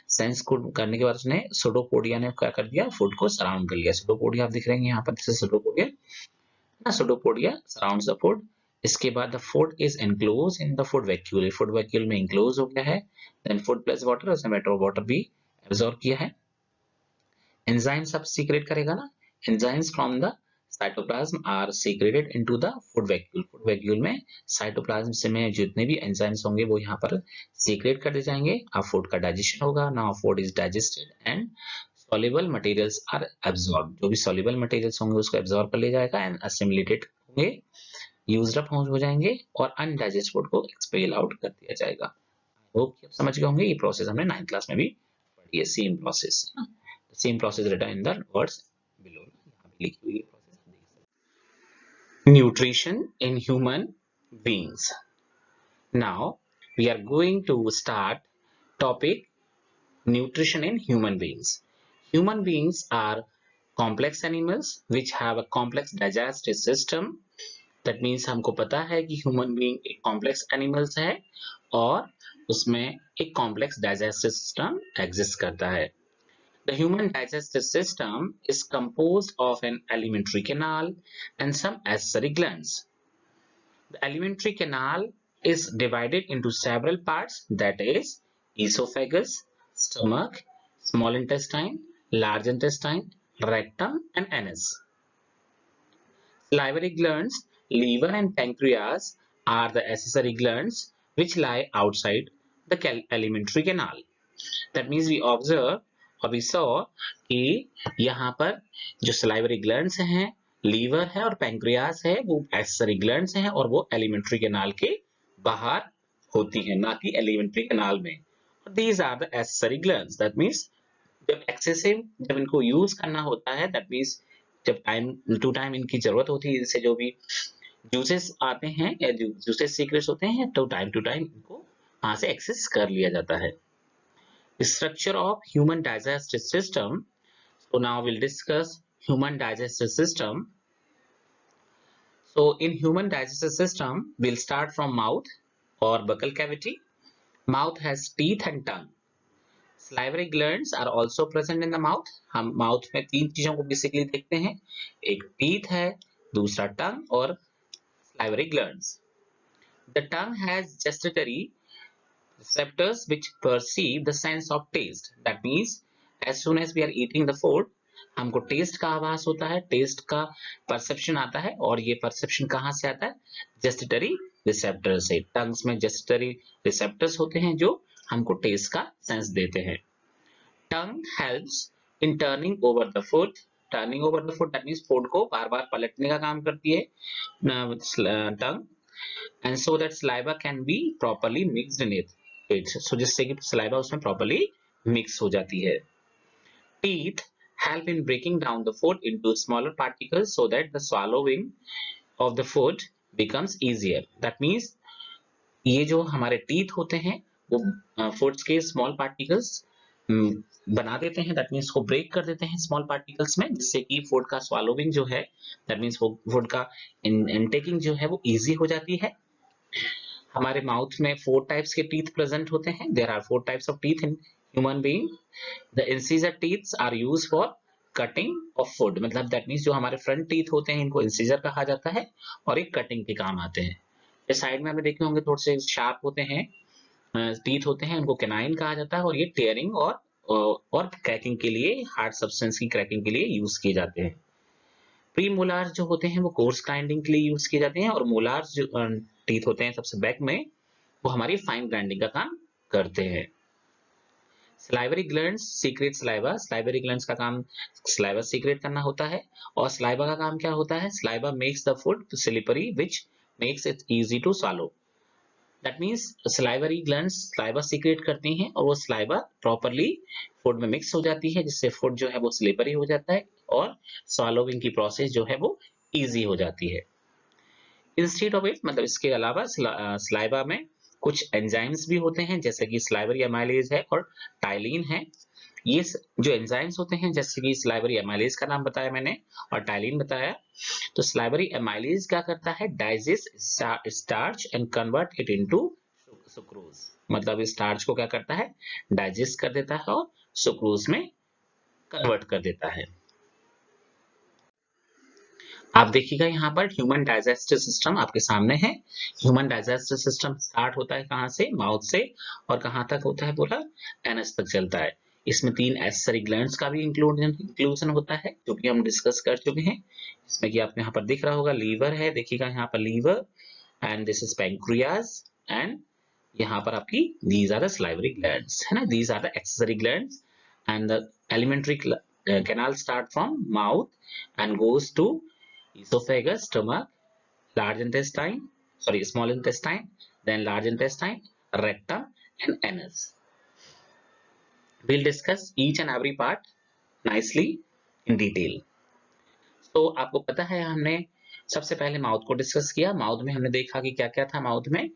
सेंस को करने के बाद उसने सुडोपोडिया ने क्या कर दिया, फूड को सराउंड कर लिया. सुडोपोडिया आप दिख रहे हैं यहाँ पर, दिस इज सुडोपोडिया ना, सुडोपोडिया सराउंड्स द फूड. इसके बाद the food is enclose in the food vacuole. Food vacuole में एनक्लोज हो गया है. देन फूड प्लस वाटर, उसने वाटर भी एब्जॉर्ब किया है. एंजाइम सब सीक्रेट करेगा ना, enzymes from the cytoplasm are secreted into the food vacuole. Food vacuole में साइटोप्लाज्म से में जितने भी एंजाइम्स होंगे वो यहाँ पर सीक्रेट कर दिए जाएंगे. अब फूड का डाइजेशन होगा. Now food is digested and soluble materials are absorb. जो भी सॉल्युबल मटेरियल्स होंगे उसको एब्जॉर्ब कर लिया जाएगा एंड असिमिलेटेड होंगे, यूज्ड अप हो जाएंगे और अनडाइजेस्ट फूड को एक्सपेल आउट कर दिया जाएगा. आई होप आप समझ गए होंगे. ये प्रोसेस हमने 9th क्लास में भी पढ़ी है, सेम प्रोसेस है ना. Same process written in the words below, यहाँ पे लिखी हुई है process. Nutrition in human beings. Now we are going to start topic nutrition in human beings. Human beings are complex animals which have a complex digestive system. That means हमको पता है कि human being एक complex animals है और उसमें एक complex digestive system exist करता है. The human digestive system is composed of an alimentary canal and some accessory glands. The alimentary canal is divided into several parts, that is esophagus, stomach, small intestine, large intestine, rectum and anus. Salivary glands, liver and pancreas are the accessory glands which lie outside the alimentary canal. That means we observe और we saw कि यहाँ पर जो salivary glands हैं, लीवर है और पैंक्रियास है, वो accessory glands हैं और वो alimentary canal के बाहर होती है, ना कि alimentary canal में. These are the accessory glands. That means जब excessive, जब इनको यूज करना होता है, that means जब टाइम टू टाइम इनकी जरूरत होती है, जैसे जो भी जूसेस आते हैं या जूसेस सीक्रेट्स होते हैं तो टाइम टू टाइम इनको वहां से एक्सेस कर लिया जाता है। Structure of human digestive system, so now we'll discuss human digestive system. So in human digestive system we'll start from mouth or buccal cavity. Mouth has teeth and tongue. Salivary glands are also present in the mouth. हम माउथ में तीन चीजों को बेसिकली देखते हैं, एक टीथ है, दूसरा टंग और salivary glands. The tongue has gustatory receptors which perceive the sense of taste. That means as soon as we are eating the food, हमको टेस्ट का आभास होता है, टेस्ट का परसेप्शन आता है, और ये परसेप्शन कहाँ से आता है? जस्टिटरी रिसेप्टर से। टंग्स में जस्टिटरी रिसेप्टर्स होते हैं जो हमको टेस्ट का सेंस देते हैं। Tongue helps in turning over the food. Turning over the food that means food को बार बार पलटने का काम करती है टंग, and so that saliva can be properly mixed in it. So जिससे कि saliva उसमें properly mix हो जाती है। Teeth help in breaking down the food into smaller particles so that the swallowing of the food becomes easier. That means ये जो हमारे teeth होते हैं वो foods के small particles बना देते हैं, that means को break कर देते हैं small particles में, जिससे कि food का swallowing जो है, that means food का intaking जो है वो easy हो जाती है। हमारे माउथ में 4 टाइप्स के टीथ प्रेजेंट होते हैं। There are 4 types of teeth in human being. The incisor teeths are used for cutting of food, मतलब दैट मींस जो हमारे फ्रंट टीथ होते हैं इनको इंसीजर कहा जाता है और एक कटिंग के काम आते हैं। ये साइड में हमें देखे होंगे थोड़े से शार्प होते हैं टीथ होते हैं, उनको कैनाइन कहा जाता है और ये टेयरिंग और क्रैकिंग के लिए, हार्ड सब्सटेंस की क्रैकिंग के लिए यूज किए जाते हैं। प्री मोलार जो होते हैं वो कोर्स ग्राइंडिंग के लिए यूज किए जाते हैं, और मोलार जो टीथ होते हैं सबसे बैक में, वो हमारी फाइन ग्राइंडिंग का काम करते हैं। Salivary glands secret saliva. Salivary glands का काम सलाइवा सीक्रेट करना होता है, और सलाइवा का काम क्या होता है? Saliva makes the food slippery which makes it easy to swallow. That means salivary glands saliva secrete करती हैं और वो सलाइवा प्रॉपर्ली फूड में मिक्स हो जाती है, जिससे फूड जो है वो स्लिपरी हो जाता है और स्वॉलोइंग की प्रोसेस जो है वो इजी हो जाती है। इंस्टेड ऑफ इट, मतलब इसके अलावा सलाइवा में कुछ एंजाइम्स भी होते हैं, जैसे कि सलाइवरी एमाइलेज है और टाइलिन है। ये जो एंजाइम्स होते हैं, जैसे कि सलाइवरी एमाइलेज का नाम बताया मैंने और टाइलिन बताया, तो सलाइवरी एमाइलेज क्या करता है? Digest starch and convert it into sucrose, मतलब स्टार्च को क्या करता है? डाइजेस्ट कर देता है और सुक्रोज में कन्वर्ट कर देता है। आप देखिएगा यहाँ पर ह्यूमन डाइजेस्टिव सिस्टम आपके सामने है। ह्यूमन डाइजेस्टिव सिस्टम स्टार्ट होता है कहाँ से? माउथ से, और कहाँ तक होता है बोला? एनस तक चलता है। इसमें 3 एसेसरी ग्लैंड्स का भी इंक्लूजन होता है, जो कि हम डिस्कस कर चुके हैं। इसमें कि आपको यहाँ पर दिख रहा होगा लीवर है, देखिएगा यहाँ पर liver, and this is pancreas, and यहाँ पर आपकी these are the salivary glands, है ना, these are the accessory glands, and the alimentary canal start from mouth and goes to esophagus, stomach, large intestine, sorry, small intestine, then large intestine, rectum, and anus. We'll discuss each and every part nicely in detail. So आपको पता है हमने सबसे पहले माउथ को डिस्कस किया। माउथ में हमने देखा कि क्या क्या था माउथ में,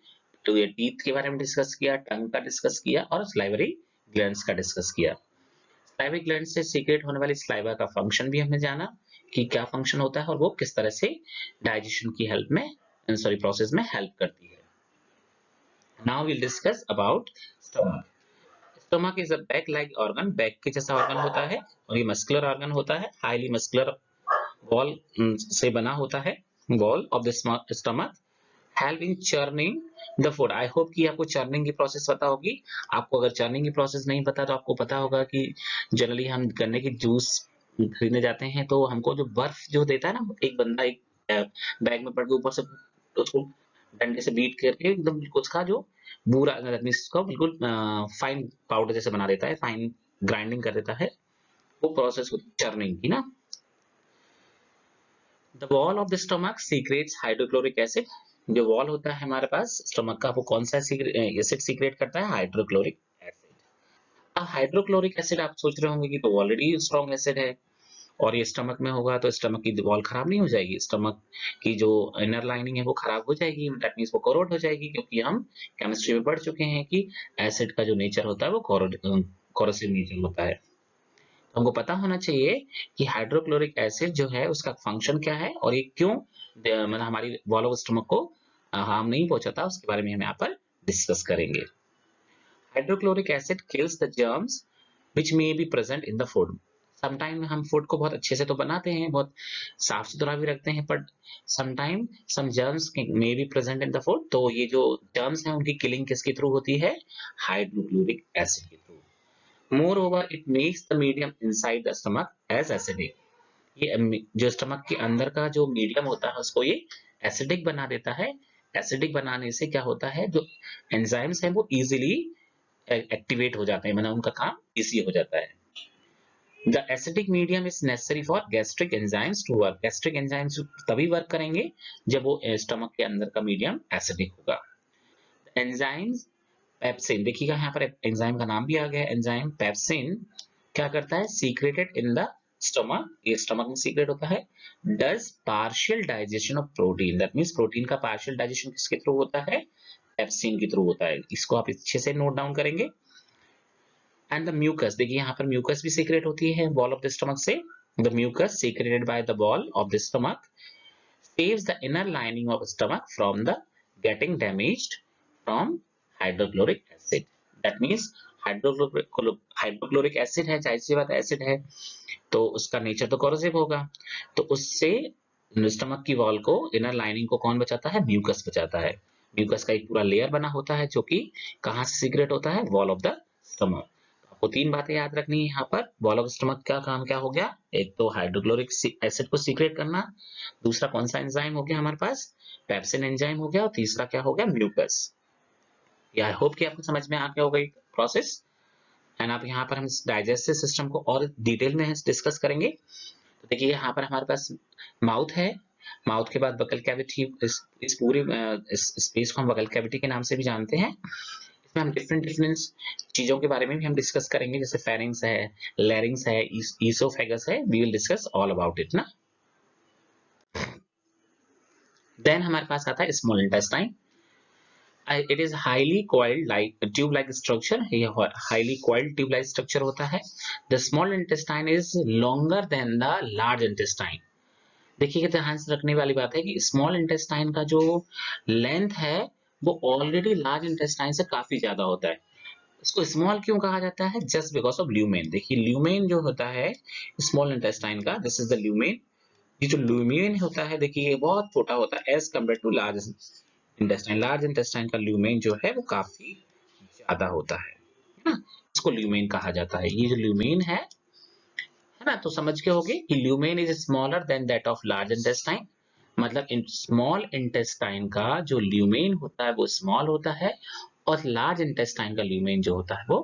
तो ये टीथ के बारे में डिस्कस किया, टंग का डिस्कस किया और सलाइवरी ग्लैंड्स का डिस्कस किया। सलाइवरी ग्लैंड से सीक्रेट होने वाली सलाइवा का फंक्शन भी हमने जाना कि क्या फंक्शन होता है और वो किस तरह से डाइजेशन की हेल्प में, सॉरी, प्रोसेस में हेल्प करती है। Now will discuss about stomach. Stomach is a back like organ, back के जैसा ऑर्गन होता है और ये मस्कुलर ऑर्गन होता है, हाईली मस्कुलर वॉल से बना होता है, wall of the stomach, help in churning the food. I hope कि आपको चर्निंग की प्रोसेस पता होगी। आपको अगर चर्निंग की प्रोसेस नहीं पता तो आपको पता होगा कि जनरली हम गन्ने की जूस खरीदने जाते हैं तो हमको जो बर्फ जो देता है ना, एक बंदा एक बैग में पड़ के ऊपर से उसको डंडे से बीट करके एकदम उसका जो बूरा उसको बिल्कुल फाइन पाउडर जैसे बना देता है, फाइन ग्राइंडिंग कर देता है, वो प्रोसेस होती है चर्निंग की ना। The wall of the stomach secrets hydrochloric acid. जो वॉल होता है हमारे पास स्टमक का, वो कौन सा एसिड सीक्रेट करता है? Hydrochloric acid. अब हाइड्रोक्लोरिक एसिड आप सोच रहे होंगे कि तो ऑलरेडी स्ट्रॉन्ग एसिड है, और ये स्टमक में होगा तो स्टमक की वॉल खराब नहीं हो जाएगी, स्टमक की जो इनर लाइनिंग है वो खराब हो जाएगी, दैट मीन्स वो कोरोड हो जाएगी, क्योंकि हम केमिस्ट्री में पढ़ चुके हैं कि एसिड का जो नेचर होता है वो कोरोसिव नेचर होता है। तो हमको पता होना चाहिए कि हाइड्रोक्लोरिक एसिड जो है उसका फंक्शन क्या है और ये क्यों मतलब हमारी वॉल ऑफ स्टमक को हार्म नहीं पहुंचाता, उसके बारे में हम यहाँ पर डिस्कस करेंगे। Hydrochloric acid kills the germs which may be present in the food. Sometime हम फूड को बहुत अच्छे से तो बनाते हैं, बहुत साफ सुथरा भी रखते हैं, but sometime some germs may be present in the food, तो ये जो जर्म्स हैं उनकी किलिंग किसके थ्रू होती है? हाइड्रोक्लोरिक एसिड के through. Moreover, it makes the medium inside the stomach as acidic. ये जो स्टमक के अंदर का जो मीडियम होता है उसको ये एसिडिक बना देता है। एसिडिक बनाने से क्या होता है, जो एंजाइम्स हैं वो इजीली एक्टिवेट हो जाते हैं, मतलब उनका काम इजी हो जाता है। The acidic medium is necessary for gastric enzymes to work. Gastric enzymes तभी वर्क करेंगे जब वो स्टमक के अंदर का मीडियम एसिडिक होगा। एंजाइम्स पेप्सिन, देखिएगा यहाँ पर एंजाइम का नाम भी आ गया है, एंजाइम पेप्सिन क्या करता है? सीक्रेटेड इन द स्टमक, ये स्टमक में सीक्रेट होता है। Does partial digestion of protein, that means protein का पार्शियल डाइजेशन किसके थ्रू होता है? पेप्सिन के थ्रू होता है। इसको आप अच्छे से नोट डाउन करेंगे। एंड द म्यूकस, देखिए यहाँ पर म्यूकस भी सीक्रेट होती है वॉल ऑफ द स्टमक से। The mucus secreted by the wall of the stomach saves the inner lining of stomach from the getting damaged from hydrochloric acid. That means hydrochloric acid है, जाहिर सी बात एसिड है तो उसका नेचर तो कोरोसिव होगा, तो उससे स्टमक की वॉल को, इनर लाइनिंग को कौन बचाता है? म्यूकस बचाता है। म्यूकस का एक पूरा लेयर बना होता है जो कि कहाँ से सीक्रेट होता है? Wall of the stomach. आपको तीन बातें याद रखनी है यहाँ पर। वॉल ऑफ स्टमक का काम क्या हो गया? एक तो हाइड्रोक्लोरिक एसिड को सीक्रेट करना, दूसरा कौन सा एंजाइम हो गया हमारे पास? पेप्सिन एंजाइम हो गया, और तीसरा क्या हो गया? म्यूकस। आई होप कि आपको समझ में आ गया होगा प्रोसेस। एंड आप यहाँ पर हम डाइजेस्टिव सिस्टम को और डिटेल में डिस्कस करेंगे। तो देखिए यहाँ पर हमारे पास माउथ है, माउथ के बाद बकल कैविटी, इस पूरी स्पेस को हम बकल कैविटी के नाम से भी जानते हैं। इसमें हम डिफरेंट चीजों के बारे में भी हम डिस्कस करेंगे, जैसे फेरिंग्स है, लैरिंग्स है, ईसोफेगस है, we will discuss all about it ना। देन हमारे पास आता है small intestine. It is highly coiled like tube like structure, ये highly coiled tube like structure होता है। The small intestine is longer than the large intestine. देखिए ध्यान से रखने वाली बात है कि स्मॉल इंटेस्टाइन का जो लेंथ है वो ऑलरेडी लार्ज इंटेस्टाइन से काफी ज्यादा होता है। इसको स्मॉल क्यों कहा जाता है? Just because of lumen. देखिए ल्यूमेन जो होता है स्मॉल इंटेस्टाइन का, दिस इज द ल्यूमेन। ये जो ल्यूमेन होता है देखिए ये बहुत छोटा होता है as compare to large intestine. Large intestine का ल्यूमेन जो है वो काफी ज्यादा होता है ना, इसको ल्यूमेन कहा जाता है। ये जो ल्यूमेन है ना, तो समझ के होगे कि lumen is smaller than that of large intestine. मतलब स्मॉल इंटेस्टाइन का जो ल्यूमेन होता है वो स्मॉल होता है, और लार्ज इंटेस्टाइन का ल्यूमेन जो होता है वो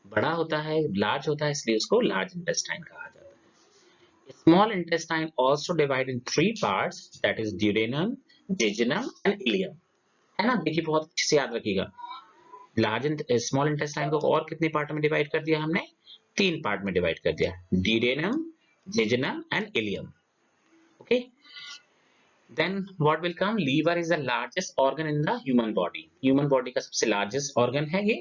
बड़ा होता है, लार्ज होता है, इसलिए उसको लार्ज इंटेस्टाइन कहा जाता है। Small intestine also divide in three parts, that is duodenum, jejunum and ileum, है ना। देखिए बहुत अच्छे से याद रखिएगा, लार्ज स्मॉल इंटेस्टाइन को और कितने पार्ट में डिवाइड कर दिया हमने? तीन पार्ट में डिवाइड कर दिया, duodenum, jejunum and ileum. Okay, then what will come? Liver is the largest organ in the human body. Human body का सबसे largest organ है ये,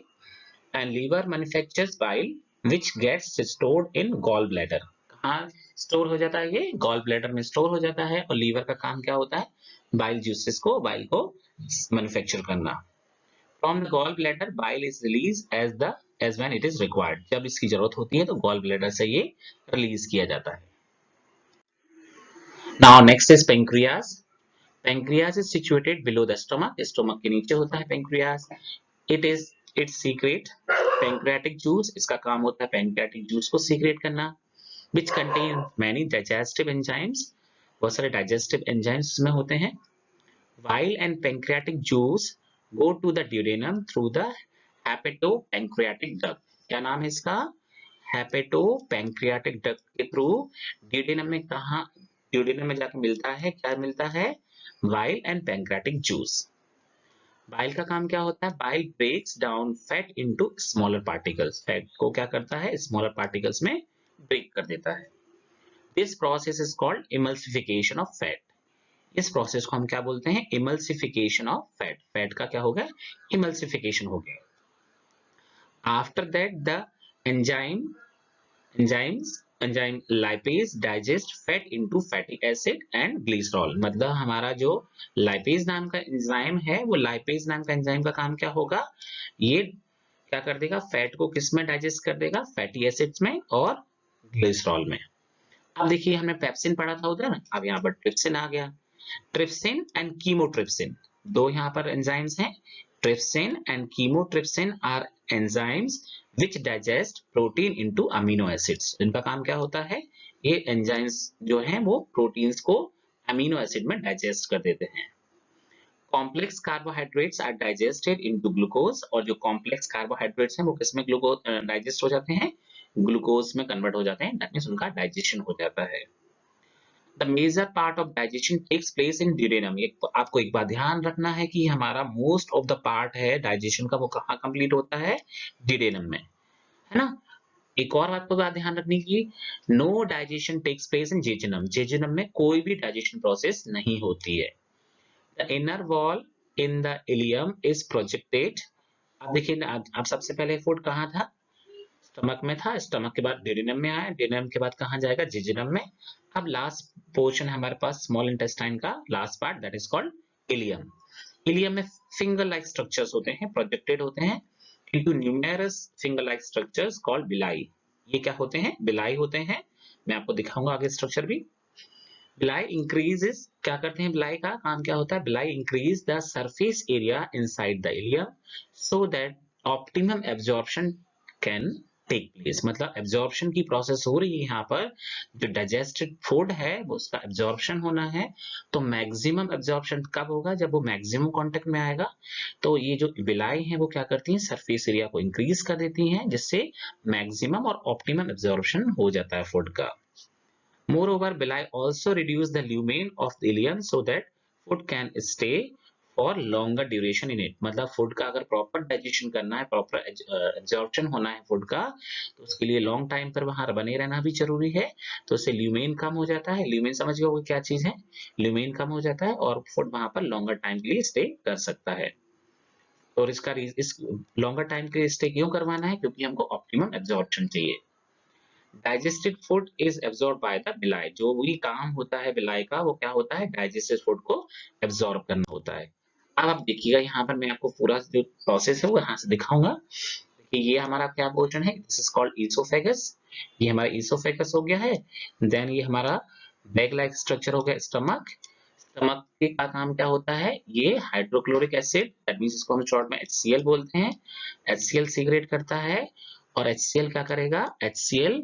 and liver manufactures bile which gets stored in gallbladder. कहाँ स्टोर हो जाता है? ये गॉल ब्लैडर में स्टोर हो जाता है। और लीवर का काम क्या होता है? बाइल जूसेस को, बाइल को मैन्युफैक्चर करना। From the gall bladder bile is release as when it is required. जब इसकी जरूरत होती है तो गॉल ब्लैडर से ये रिलीज किया जाता है। Now next is pancreas. Pancreas is situated below the stomach, stomach के नीचे होता है pancreas. It secret pancreatic juice, इसका काम होता है पेंक्रियाटिक जूस को सीक्रेट करना। which contain many digestive enzymes, बहुत सारे digestive enzymes इसमें होते हैं। Bile and pancreatic juice go to the duodenum through the hepatopancreatic duct. क्या नाम है इसका? हेपेटोपैंक्रियाटिक डक्ट के थ्रू ड्यूडेनम में, कहा ड्यूडेनम में जाकर मिलता है, क्या मिलता है? Bile and pancreatic juice. Bile का काम क्या होता है? Bile breaks down fat into smaller particles, fat को क्या करता है? स्मॉलर पार्टिकल्स में ब्रेक कर देता है। This process is called emulsification of fat. इस प्रोसेस को हम क्या बोलते हैं? Emulsification of fat. फैट का क्या हो गया? इमल्सिफिकेशन हो गया। After that the enzyme enzyme lipase digest fat into fatty acid and glycerol. मतलब हमारा जो लाइपेज नाम का एंजाइम है, वो लाइपेज नाम का एंजाइम का काम क्या होगा? ये क्या कर देगा? फैट को किस में डाइजेस्ट कर देगा? फैटी एसिड्स में और ग्लिसरॉल में। अब देखिए हमने पेप्सिन पढ़ा था उधर, अब यहाँ पर ट्रिप्सिन आ गया। ट्रिप्सिन एंड कीमोट्रिप्सिन, दो यहाँ पर एंजाइम्स हैं। Trypsin and chymotrypsin are enzymes which digest protein into amino acids. इनका काम क्या होता है? ये एंजाइम्स जो हैं वो प्रोटीन्स को अमीनो एसिड में डाइजेस्ट कर देते हैं। Complex carbohydrates are digested into glucose, और जो कॉम्प्लेक्स कार्बोहाइड्रेट्स हैं वो किसमें ग्लूकोज डाइजेस्ट हो जाते हैं? ग्लूकोज में कन्वर्ट हो जाते हैं। दैट मींस उनका डाइजेशन हो जाता है। The major part of digestion takes place in duodenum. आपको एक बात ध्यान रखना है कि हमारा मोस्ट ऑफ द पार्ट है डाइजेशन का, वो कहाँ कंप्लीट होता है? ड्यूडेनम में, है ना। एक और बात को बात ध्यान रखने की, no digestion takes place in jejunum. Jejunum में कोई भी डाइजेशन प्रोसेस नहीं होती है। The inner wall in the ileum is projected. अब देखिए अब सबसे पहले फूड कहाँ था? स्टमक में था। स्टमक के बाद ड्यूडेनम में आया। ड्यूडेनम के बाद कहाँ जाएगा? जेजुनम में। अब लास्ट पोर्शन है हमारे पास स्मॉल इंटेस्टाइन का last part, that is called ileum. Ileum में फिंगर लाइक स्ट्रक्चर्स होते हैं, प्रोजेक्टेड होते हैं into numerous finger-like structures called villi। ये क्या होते हैं? villi होते हैं। मैं आपको दिखाऊंगा आगे स्ट्रक्चर भी। villi increases, क्या करते हैं? villi का काम क्या होता है? villi increase the surface area inside the ileum so that optimum absorption can take place। मतलब एब्जॉर्प्शन की प्रोसेस हो रही है यहाँ पर। जो डाइजेस्टेड फूड है वो उसका एब्जॉर्प्शन होना है। तो मैक्सिमम एब्जॉर्प्शन कब होगा? जब वो मैक्सिमम कांटेक्ट में आएगा। तो ये जो विलाई हैं वो क्या करती हैं? सरफेस एरिया को इंक्रीज कर देती हैं, जिससे मैक्सिमम और ऑप्टिमम एब्जॉर्प्शन हो जाता है फूड का। Moreover, villi also reduce the lumen of the ileum so that food can stay for longer duration in it। मतलब फूड का अगर प्रॉपर डाइजेशन करना है, प्रॉपर एब्जॉर्प्शन होना है फूड का, तो उसके लिए लॉन्ग टाइम पर वहां बने रहना भी जरूरी है। तो उससे ल्यूमेन कम हो जाता है। ल्यूमेन समझ गए वो क्या चीज है? ल्यूमेन कम हो जाता है और फूड वहां पर लॉन्गर टाइम के लिए स्टे कर सकता है। और इस लॉन्गर टाइम के लिए स्टे क्यों करवाना है? क्योंकि हमको ऑप्टिमम एब्जॉर्प्शन चाहिए। Digested food is absorb by the बिलाई। जो भी काम होता है बिलाई का, वो क्या होता है? डाइजेस्टेड फूड को एब्जॉर्ब करना होता है। अब आप देखिएगा यहाँ पर मैं आपको पूरा जो प्रोसेस है वो यहाँ से दिखाऊंगा। देखिए ये हमारा क्या पोर्शन है? This is called oesophagus. ये हमारा ईसोफेगस हो गया है। देन ये हमारा बैग लाइक स्ट्रक्चर हो गया स्टमक। स्टमक के का काम क्या होता है? ये हाइड्रोक्लोरिक एसिड, दैट मींस इसको हम शॉर्ट में HCl बोलते हैं। HCl सीक्रेट करता है। और HCl क्या करेगा? HCl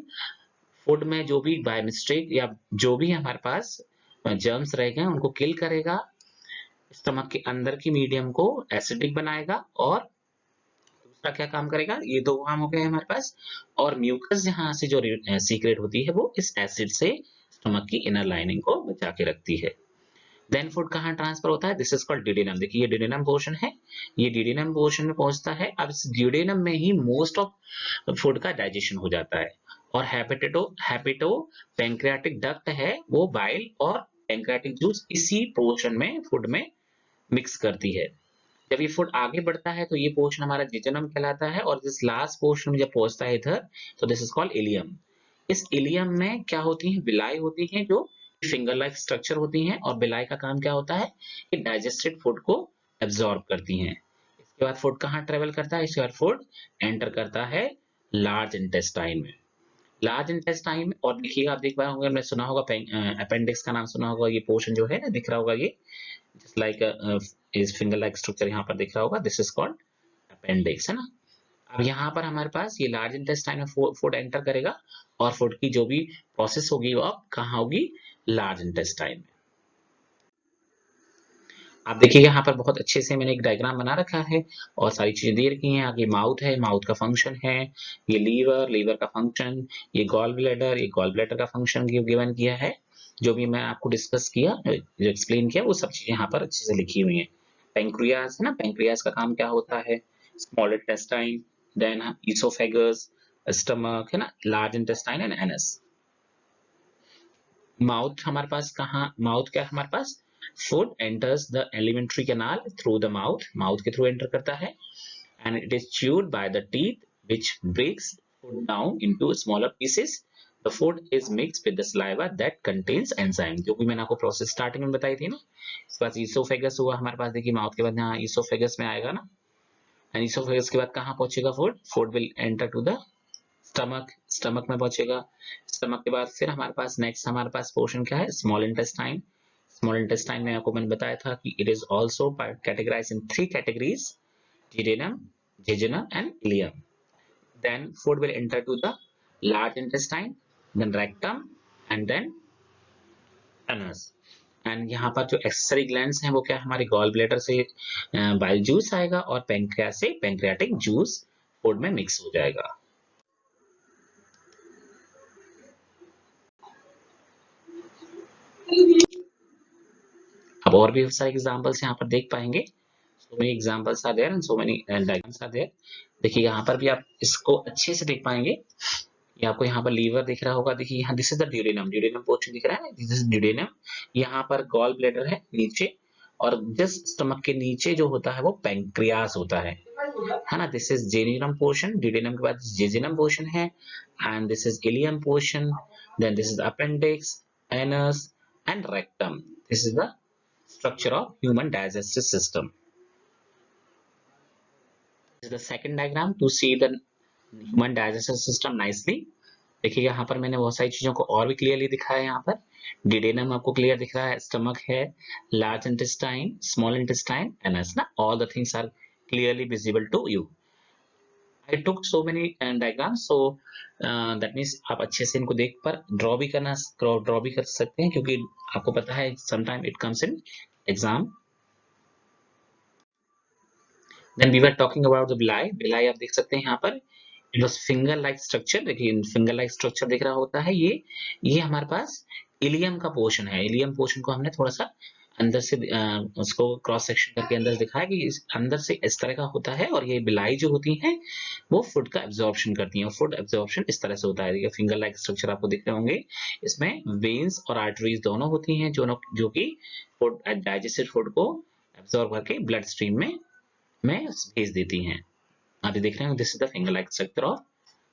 फूड में जो भी बाय मिस्टेक या जो भी हमारे पास जर्म्स रह गए उनको किल करेगा। स्टमक के अंदर की मीडियम को एसिडिक बनाएगा। और दूसरा क्या काम करेगा? ये दो काम हो गए हमारे पास। और म्यूकस जहां से जो सीक्रेट होती है वो इस एसिड से स्टमक की इनर लाइनिंग को बचा के रखती है। देन फूड कहाँ ट्रांसफर होता है? This is called duodenum. देखिए ये ड्यूडेनम पोर्शन है। ये ड्यूडेनम पोर्शन में पहुंचता है। अब इस ड्यूडेनम में ही मोस्ट ऑफ फूड का डाइजेशन हो जाता है। और हेपेटो पैंक्रियाटिक डक्ट है, वो बाइल और पैंक्रियाटिक जूस इसी पोर्शन में फूड में मिक्स करती है। जब ये फूड आगे बढ़ता है तो ये पोर्शन हमारा जेजुनम कहलाता है। और जिस लास्ट पोर्शन में जब पहुंचता है इधर, तो दिस इज कॉल्ड इलियम। इस इलियम में क्या होती है? विलाई होती है, जो फिंगर लाइक स्ट्रक्चर होती हैं। और विलाई का काम क्या होता है? कि डाइजेस्टेड फूड को एब्जॉर्ब करती हैं। इसके बाद फूड कहाँ ट्रेवल करता है? इसके बाद फूड एंटर करता है लार्ज इंटेस्टाइन में। लार्ज इंटेस्टाइन में, और देखिएगा आप देख पाए होंगे, हमने सुना होगा अपेंडिक्स का नाम सुना होगा। ये पोर्शन जो है ना दिख रहा होगा, ये just like is finger like structure यहाँ पर दिख रहा होगा। दिस इज कॉल्ड अपेंडिक्स, है ना। अब यहाँ पर हमारे पास ये लार्ज इंटेस्टाइन में फूड एंटर करेगा। और फूड की जो भी प्रोसेस होगी वो अब कहाँ होगी? लार्ज इंटेस्टाइन में। आप देखिएगा यहाँ पर बहुत अच्छे से मैंने एक डायग्राम बना रखा है और सारी चीजें दे रखी हैं। आगे माउथ है, माउथ का फंक्शन है। ये लीवर का फंक्शन। ये गॉल ब्लैडर का फंक्शन गिवन किया है। जो भी मैं आपको डिस्कस किया, जो एक्सप्लेन किया, वो सब चीजें यहाँ पर अच्छे से लिखी हुई है। पेंक्रियाज है ना, पेंक्रियाज का काम क्या होता है? Small intestine, then oesophagus, stomach, है ना, large intestine and anus. Mouth हमारे पास कहाँ, माउथ क्या है हमारे पास, food enters the alimentary canal through the mouth, mouth के थ्रू एंटर करता है, and it is chewed by the teeth which breaks food down into smaller pieces. The food is mixed with the saliva that contains enzyme, जो भी मैंने आपको प्रोसेस स्टार्टिंग में बताई थी ना। इसके बाद ईसोफेगस हुआ हमारे पास, देखिए माउथ के बाद यहाँ ईसोफेगस में आएगा ना, एंड ईसोफेगस के बाद कहाँ पहुंचेगा food, food will enter to the stomach, stomach में पहुंचेगा। स्टमक के बाद फिर हमारे पास नेक्स्ट हमारे पास पोर्शन क्या है, स्मॉल इंटेस्टाइन। स्मॉल इंटेस्टाइन में आपको मैंने बताया था कि it is also categorize in 3 categories, duodenum, jejunum and ileum. Then food will enter to the large intestine, then rectum and then anus. And यहाँ पर जो एक्सेसरी ग्लैंड्स हैं वो क्या, हमारी गॉल ब्लैडर से बाइल जूस आएगा और पैंक्रियास से पैंक्रियाटिक जूस फूड में मिक्स हो जाएगा। अब और भी सारे एग्जांपल्स यहाँ पर देख पाएंगे, so many examples are there and so many diagrams are there। देखिए यहाँ पर भी आप इसको अच्छे से देख पाएंगे, ये आपको यहाँ पर लीवर दिख रहा होगा, देखिए यहाँ this is the duodenum, duodenum portion दिख रहा है, दिस इज ड्यूडेनम। यहाँ पर गॉल ब्लैडर है नीचे, और जस्ट स्टमक के नीचे जो होता है वो पैंक्रियास होता है ना। This is jejunum portion, duodenum के बाद जेजुनम पोर्शन है, and this is ileum portion, then this is appendix, anus and rectum. This is the structure of human digestive system. This is the second diagram to see the human digestive system nicely। देखिए यहाँ पर मैंने बहुत सारी चीजों को और भी क्लियरली दिखाया है। यहाँ पर डिडेनम आपको क्लियर दिख रहा है, स्टमक है, large intestine, small intestine, anus ना, all the things are clearly visible to you. I took so many diagram, so that means आप अच्छे से इनको देख पर ड्रॉ भी कर सकते हैं, क्योंकि आपको पता है sometime it comes in exam. Then we were talking about the villi। villi आप देख सकते हैं यहाँ पर, it was finger like structure. देखिए फिंगर लाइक स्ट्रक्चर दिख रहा होता है, ये हमारे पास इलियम का पोर्शन है। इलियम पोर्शन को हमने थोड़ा सा अंदर से उसको क्रॉस सेक्शन करके अंदर दिखाया कि अंदर से इस तरह का होता है, और ये बिलाई जो होती है वो फूड का एब्जॉर्प्शन करती है, और फूड एब्जॉर्प्शन इस तरह से होता है। फिंगर लाइक स्ट्रक्चर आपको दिख रहे होंगे, इसमें वेन्स और आर्टरीज दोनों होती हैं जो कि फूड डाइजेस्टेड फूड को एब्जॉर्ब करके ब्लड स्ट्रीम में भेज देती हैं। आप देख रहे हैं, this is the finger like structure of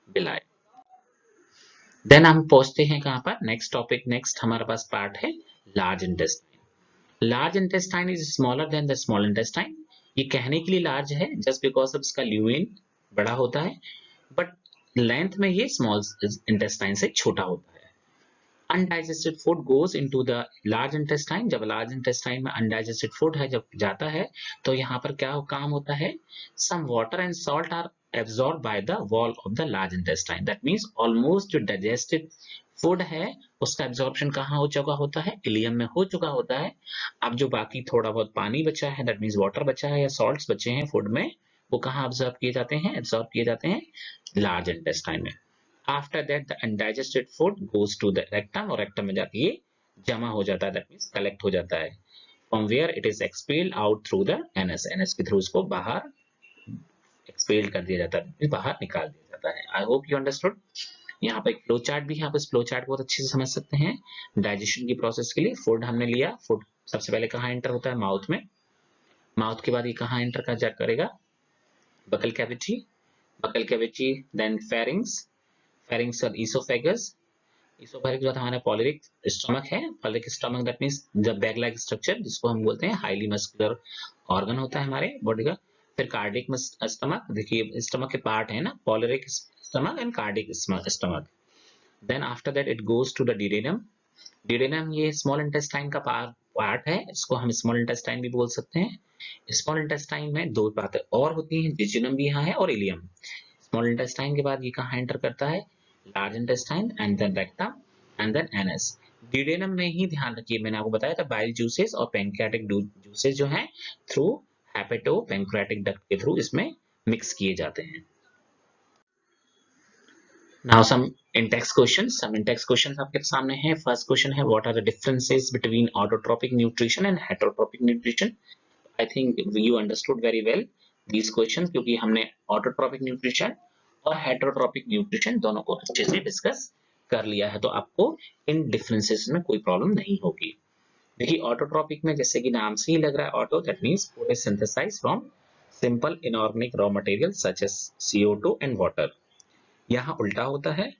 बिलाई। देन हम पहुंचते हैं कहां पर, नेक्स्ट टॉपिक, नेक्स्ट हमारे पास पार्ट है large intestine. Large intestine is smaller than the small intestine. ये कहने के लिए लार्ज है जस्ट बिकॉज ऑफ इसका ल्यूमेन बड़ा होता है, बट लेंथ में ये स्मॉल इंटेस्टाइन से छोटा होता है। Undigested food goes into the large intestine. जब लार्ज इंटेस्टाइन में अनडाइजेस्टेड फूड है जब जाता है, तो यहाँ पर क्या काम होता है, some water and salt are absorb by the wall of the large intestine. That means almost जो डाइजेस्टेड फूड है उसका एब्जॉर्प्शन कहाँ हो चुका होता है, इलियम में हो चुका होता है। अब जो बाकी थोड़ा बहुत पानी बचा है, दैट मीन्स वाटर बचा है या सॉल्ट्स बचे हैं फूड में, वो कहाँ ऑब्जॉर्ब किए जाते हैं, एब्जॉर्ब किए जाते हैं लार्ज इंटेस्टाइन में। After that the undigested food goes to the rectum, और rectum में जाके ये जमा हो जाता है, that means collect हो जाता है, from where it is expelled out through the anus। anus के थ्रू इसको बाहर expelled कर दिया जाता है, बाहर निकाल दिया जाता है। I hope you understood। यहाँ पर एक फ्लो चार्ट भी है, आप इस फ्लो चार्ट को बहुत अच्छे से समझ सकते हैं। डाइजेशन की प्रोसेस के लिए फूड हमने लिया, फूड सबसे पहले कहाँ एंटर होता है, माउथ में। माउथ के बाद ये कहाँ एंटर करेगा, buccal cavity, then pharynx, pharynx और ईसोफेगस। ईसोफेगस के बाद हमारा पॉलिरिक स्टमक है। Pyloric stomach that means the bag like structure, जिसको हम बोलते हैं हाईली मस्कुलर ऑर्गन होता है हमारे बॉडी का। फिर कार्डिक स्टमक, देखिए स्टमक के पार्ट है ना, pyloric stomach and cardiac stomach. Then after that it goes to the duodenum. Duodenum ये स्मॉल इंटेस्टाइन का पार्ट है, इसको हम स्मॉल इंटेस्टाइन भी बोल सकते हैं। स्मॉल इंटेस्टाइन में दो बातें और होती हैं, जेजुनम भी यहाँ है और इलियम। स्मॉल इंटेस्टाइन के बाद ये कहाँ एंटर करता है, large intestine and then rectum and then anus. Duodenum में ही ध्यान रखिए, मैंने आपको बताया था बाइल जूसेस और पैंक्रियाटिक जूसेस जो हैं थ्रू हेपेटो पैंक्रियाटिक डक्ट के थ्रू इसमें मिक्स किए जाते हैं। Now some in-text questions आपके सामने हैं। फर्स्ट क्वेश्चन है, what are the differences between autotrophic nutrition and heterotrophic nutrition? I think you understood very well these questions, क्योंकि हमने autotrophic nutrition और heterotrophic nutrition दोनों को अच्छे से डिस्कस कर लिया है तो आपको इन डिफरेंसेस में कोई प्रॉब्लम नहीं होगी। देखिए ऑटोट्रॉपिक में जैसे कि नाम से ही लग रहा है auto, that means food is synthesized from simple inorganic raw material such as CO2 and water. यहाँ उल्टा होता है,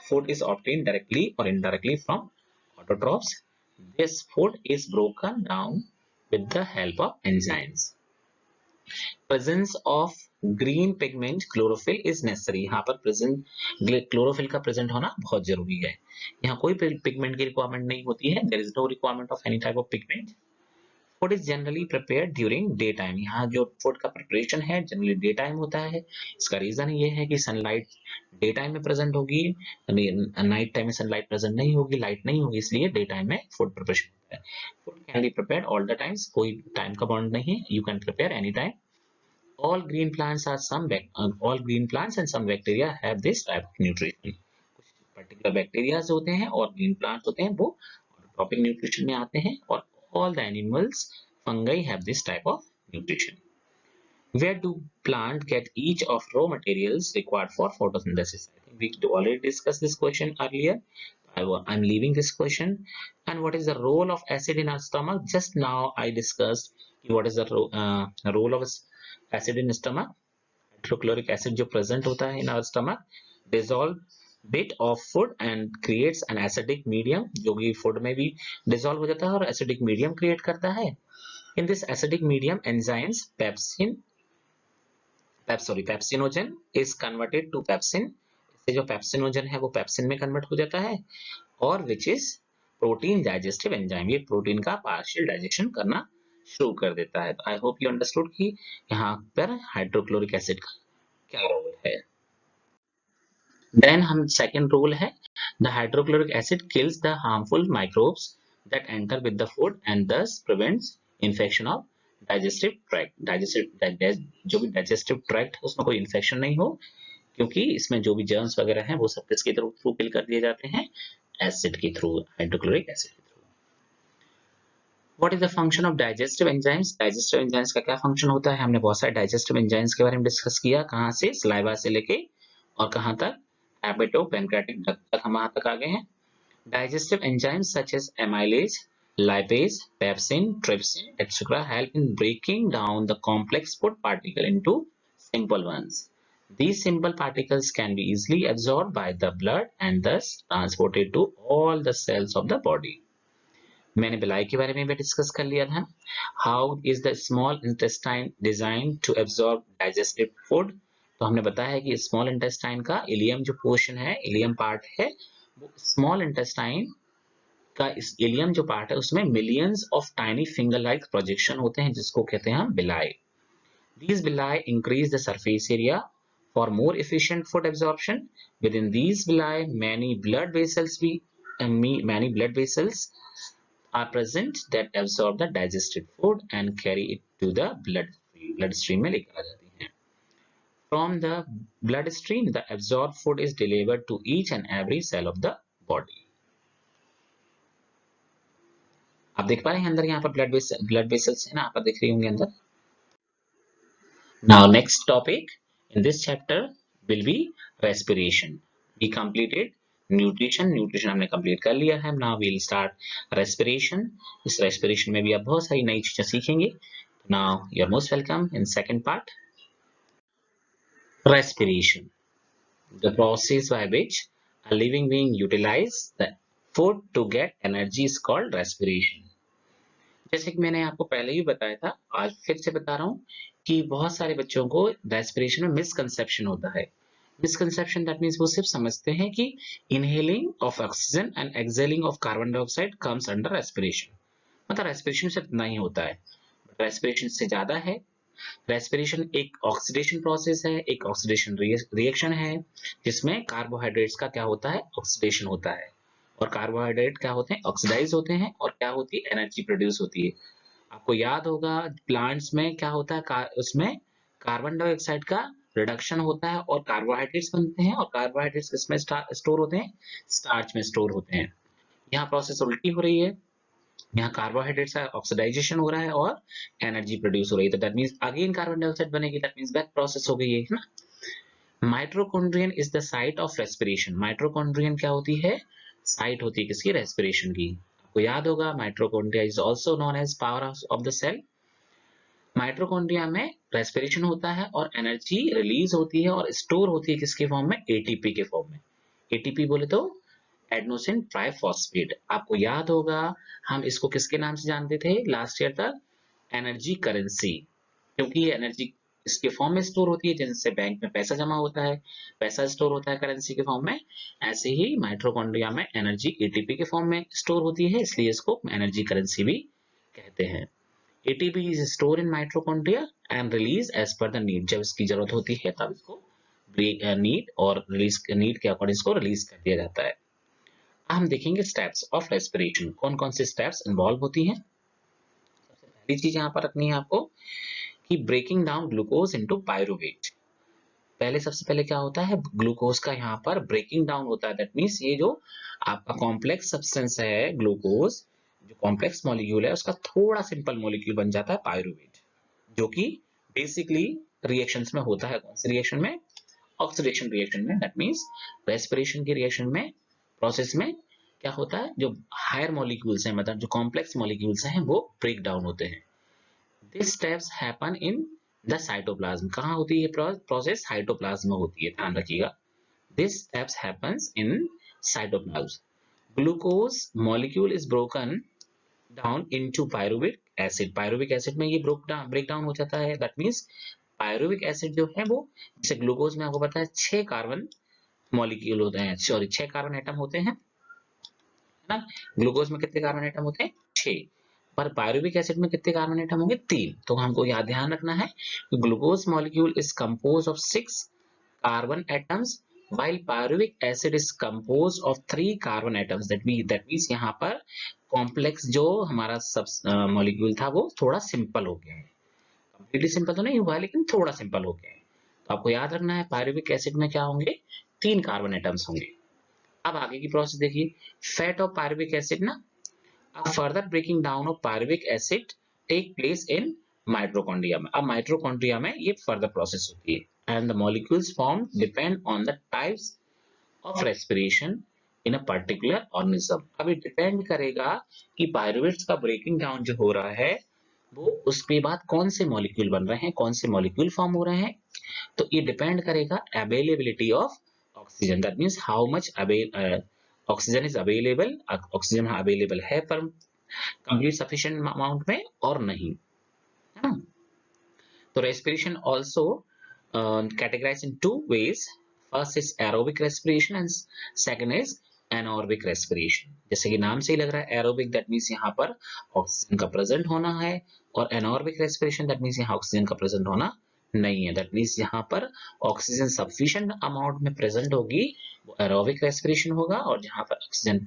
food is obtained directly or indirectly from autotrophs. This food is broken down with the help of enzymes. Presence of green pigment chlorophyll is necessary. यहाँ पर present chlorophyll का present होना बहुत जरूरी है। यहाँ कोई pigment की requirement नहीं होती है। There is no requirement of any type of pigment. Food is generally prepared during day time. यहाँ जो फूड का प्रिपरेशन है जनरली डे टाइम होता है। इसका रीजन ये है कि सनलाइट डे टाइम में प्रेजेंट होगी, नाइट टाइम में सनलाइट प्रेजेंट नहीं होगी, लाइट नहीं होगी, इसलिए डे टाइम में फूड प्रिपरेशन होता है। Food can be prepared all the times, कोई टाइम का बॉन्ड नहीं है, you can prepare any time. all green plants are some all green plants and some bacteria have this type of nutrition. कुछ particular bacteria होते हैं और green plants होते हैं वो ट्रॉपिक न्यूट्रिशन में आते हैं, और all the animals fungi have this type of nutrition. Where do plant get each of raw materials required for photosynthesis? I think we already discussed this question earlier. I'm leaving this question. And what is the role of acid in our stomach? Just now I discussed what is the role of acid in stomach. Hydrochloric acid जो present होता है in our stomach dissolve bit of food and creates an acidic medium, जो कि food में भी dissolve हो जाता है और acidic medium create करता है. In this acidic medium, enzymes pepsinogen is converted to pepsin. इससे जो pepsinogen है वो pepsin में convert हो जाता है, और which is protein digestive enzyme, ये प्रोटीन का partial digestion करना शुरू कर देता है. आई होप यू अंडरस्टूड कि यहाँ पर हाइड्रोक्लोरिक एसिड का क्या रोल है. देन हम सेकेंड रोल है, the hydrochloric acid kills the harmful microbes that enter with the food and thus prevents infection of digestive tract. जो भी डाइजेस्टिव ट्रैक्ट है उसमें कोई इन्फेक्शन नहीं हो, क्योंकि इसमें जो भी जर्म्स वगैरह हैं वो सब किसके थ्रू किल कर दिए जाते हैं, एसिड के थ्रू, हाइड्रोक्लोरिक एसिड के through. What is the function of digestive enzymes? Digestive enzymes का क्या फंक्शन होता है? हमने बहुत सारे digestive enzymes के बारे में डिस्कस किया, कहाँ से, saliva से लेके और कहाँ तक, हेपेटोपैनक्रेटिक डक्ट तक हम वहां तक आ गए हैं. Digestive enzymes such as amylase, lipase, pepsin, trypsin, etc. help in breaking down the complex food particle into simple ones. These simple particles can be easily absorbed by the blood and thus transported to all the cells of the body. मैंने बिलाई के बारे में भी डिस्कस कर लिया था. How is the small intestine design to absorb digestive food. तो हमने बताया कि स्मॉल इंटेस्टाइन का इलियम जो पोर्शन है, इलियम पार्ट है, वो स्मॉल इंटेस्टाइन का इस इलियम जो पार्ट है उसमें millions of tiny finger like projection होते हैं, जिसको कहते हैं हम बिलाई. दीज बिलाई increase the surface area for more efficient food absorption. With in these बिलाई many blood vessels are present that absorb the digested food and carry it to the bloodstream में लेकर आ जाती हैं. From the bloodstream, the absorbed food is delivered to each and every cell of the body. आप देख पा रहे हैं अंदर यहाँ पर blood vessels है ना, आप देख रही होंगे अंदर. Now next topic in this chapter will be respiration. We completed nutrition हमने कंप्लीट कर लिया है. Now we will start respiration. इस रेस्पिरेशन में भी आप बहुत सारी नई चीजें सीखेंगे. Now you are most welcome in second part. Respiration, the process by which a living being utilize the food to get energy is called respiration. जैसे कि मैंने आपको पहले ही बताया था, आज फिर से बता रहा हूँ कि बहुत सारे बच्चों को रेस्पिरेशन में मिसकंसेप्शन होता है. मिसकंसेप्शन दैट मीन्स वो सिर्फ समझते हैं कि inhaling of oxygen and exhaling of carbon dioxide comes under respiration. मतलब रेस्पिरेशन सिर्फ इतना ही होता है, बट रेस्पिरेशन से ज्यादा है. रेस्पिरेशन एक ऑक्सीडेशन प्रोसेस है, एक ऑक्सीडेशन रिएक्शन है, जिसमें कार्बोहाइड्रेट्स का क्या होता है, ऑक्सीडेशन होता है, और कार्बोहाइड्रेट क्या होते हैं, ऑक्सीडाइज होते हैं, और क्या होती है, एनर्जी प्रोड्यूस होती है. आपको याद होगा प्लांट्स में क्या होता है, उसमें कार्बन डाइऑक्साइड का रिडक्शन होता है और कार्बोहाइड्रेट्स बनते हैं, और कार्बोहाइड्रेट्स किसमें स्टोर होते हैं, स्टार्च में स्टोर होते हैं. यहाँ प्रोसेस उल्टी हो रही है, यहाँ कार्बोहाइड्रेट्स का ऑक्सीडाइजेशन हो रहा है और एनर्जी प्रोड्यूस हो रही है. तो that means again carbon dioxide बनेगी, दैट मींस बैक प्रोसेस हो गई है ना. Mitochondrion is the site of respiration. Mitochondrion क्या होती है? साइट होती है किसकी? रेस्पिरेशन की। आपको याद होगा mitochondria is also known as power of the cell. Mitochondria में रेस्पिरेशन होता है और एनर्जी रिलीज होती है और स्टोर होती है किसके फॉर्म में? एटीपी के फॉर्म में। एटीपी बोले तो एडेनोसिन ट्राइफॉस्फेट। आपको याद होगा हम इसको किसके नाम से जानते थे लास्ट ईयर तक? एनर्जी करेंसी, क्योंकि ये एनर्जी इसके फॉर्म में स्टोर होती है, जिनसे बैंक में पैसा जमा होता है, पैसा स्टोर होता है करेंसी के फॉर्म में। ऐसे ही माइटोकॉन्ड्रिया में एनर्जी एटीपी के फॉर्म में स्टोर होती है, इसलिए इसको एनर्जी करेंसी भी कहते हैं। ATP is stored in mitochondria and release as per the need। जब इसकी जरूरत होती है तब इसको नीड और रिलीज नीड के अकॉर्डिंग इसको रिलीज कर दिया जाता है। हम देखेंगे स्टेप्स ऑफ रेस्पिरेशन, कौन कौन से स्टेप्स इन्वॉल्व होती हैं। सबसे पहली चीज यहाँ पर रखनी है आपको कि breaking down glucose into pyruvate. पहले सबसे पहले क्या होता है? ग्लूकोज का यहाँ पर ब्रेकिंग डाउन होता है। दैट मीन्स ये जो आपका कॉम्प्लेक्स सब्सटेंस है ग्लूकोज, जो कॉम्प्लेक्स मॉलिक्यूल है उसका थोड़ा सिंपल मॉलिक्यूल बन जाता है पायरुवेट, जो कि बेसिकली रिएक्शंस में होता है। कौन से रिएक्शन में? ऑक्सीडेशन रिएक्शन में। दैट मीन्स रेस्पिरेशन के रिएक्शन में, प्रोसेस में क्या होता है? जो हायर मॉलिक्यूल्स हैं, मतलब जो कॉम्प्लेक्स मॉलिक्यूल्स हैं, वो ब्रेक डाउन होते हैं। This steps happen in the cytoplasm. कहाँ होती है प्रोसेस? साइटोप्लाज्म में होती है, ध्यान रखिएगा। This steps happens in cytoplasm. Glucose molecule is broken down into pyruvic acid. Pyruvic acid में ये ब्रेक डाउन हो जाता है। दैट मीन्स पायरुविक एसिड जो है वो, जैसे ग्लूकोज में आपको पता है 6 कार्बन मॉलिक्यूल होते हैं, सॉरी 6 कार्बन एटम होते हैं, है ना? ग्लूकोज में कितने कार्बन एटम होते हैं? 6। पर पायरुविक एसिड में कितने कार्बन एटम होंगे? 3। तो हमको याद ध्यान रखना है कि glucose molecule is compose of 6 carbon atoms while pyruvic acid is composed of 3 carbon atoms। that means यहाँ पर कॉम्प्लेक्स जो हमारा सब मॉलिक्यूल था वो थोड़ा सिंपल हो गया है। कंप्लीटली सिंपल तो नहीं हुआ है, लेकिन थोड़ा सिंपल हो गया है। तो आपको याद रखना है पायरुविक एसिड में क्या होंगे? 3 कार्बन एटम्स होंगे। अब आगे की प्रोसेस देखिए। फैट ऑफ पायरुविक एसिड ना, अब further breaking down of pyruvic acid take place in mitochondria में। अब माइटोकॉन्ड्रिया में ये फर्दर प्रोसेस होती है and the molecules form depend on the types of respiration in a particular organism. अब ये डिपेंड करेगा कि पायरुवेट्स का ब्रेकिंग डाउन जो हो रहा है वो उसके बाद कौन से मॉलिक्यूल बन रहे हैं, कौन से मॉलिक्यूल फॉर्म हो रहे हैं। तो ये डिपेंड करेगा availability of oxygen. That means how much oxygen is available. Oxygen available है पर कंप्लीट सफिशिएंट अमाउंट में और नहीं, है ना? तो respiration also categorized in 2 ways। First is aerobic respiration and second is anaerobic respiration। जैसे कि नाम से ही लग रहा है aerobic, that means यहाँ पर ऑक्सीजन का प्रेजेंट होना है, और anaerobic respiration that means यहाँ ऑक्सीजन का प्रेजेंट होना नहीं है। that means यहाँ पर ऑक्सीजन सफिशिएंट अमाउंट में प्रेजेंट होगी वो एरोबिक रेस्पिरेशन होगा, और जहाँ पर ऑक्सीजन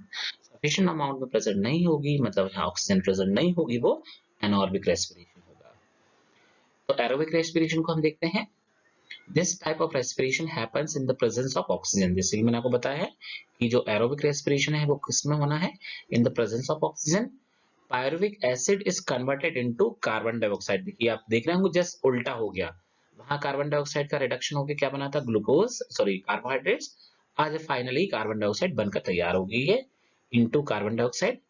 सफिशिएंट अमाउंट में प्रेजेंट नहीं होगी, मतलब यहाँ ऑक्सीजन प्रेजेंट नहीं होगी, वो एनारोबिक रेस्पिरेशन होगा। तो एरोबिक रेस्पिरेशन को हम देखते हैं। This type of respiration happens in the presence of oxygen। जैसे कि मैंने आपको बताया है कि जो एरोबिक रेस्पिरेशन है वो किसमें होना है? In the presence of oxygen। Pyruvic acid is converted into carbon dioxide। देखिए आप देख रहे होंगे जस्ट उल्टा हो गया, वहां कार्बन डाइऑक्साइड का रिडक्शन होकर क्या बना था? Glucose, sorry carbohydrates. आज फाइनली कार्बन डाइऑक्साइड बनकर तैयार हो गई है into carbon dioxide.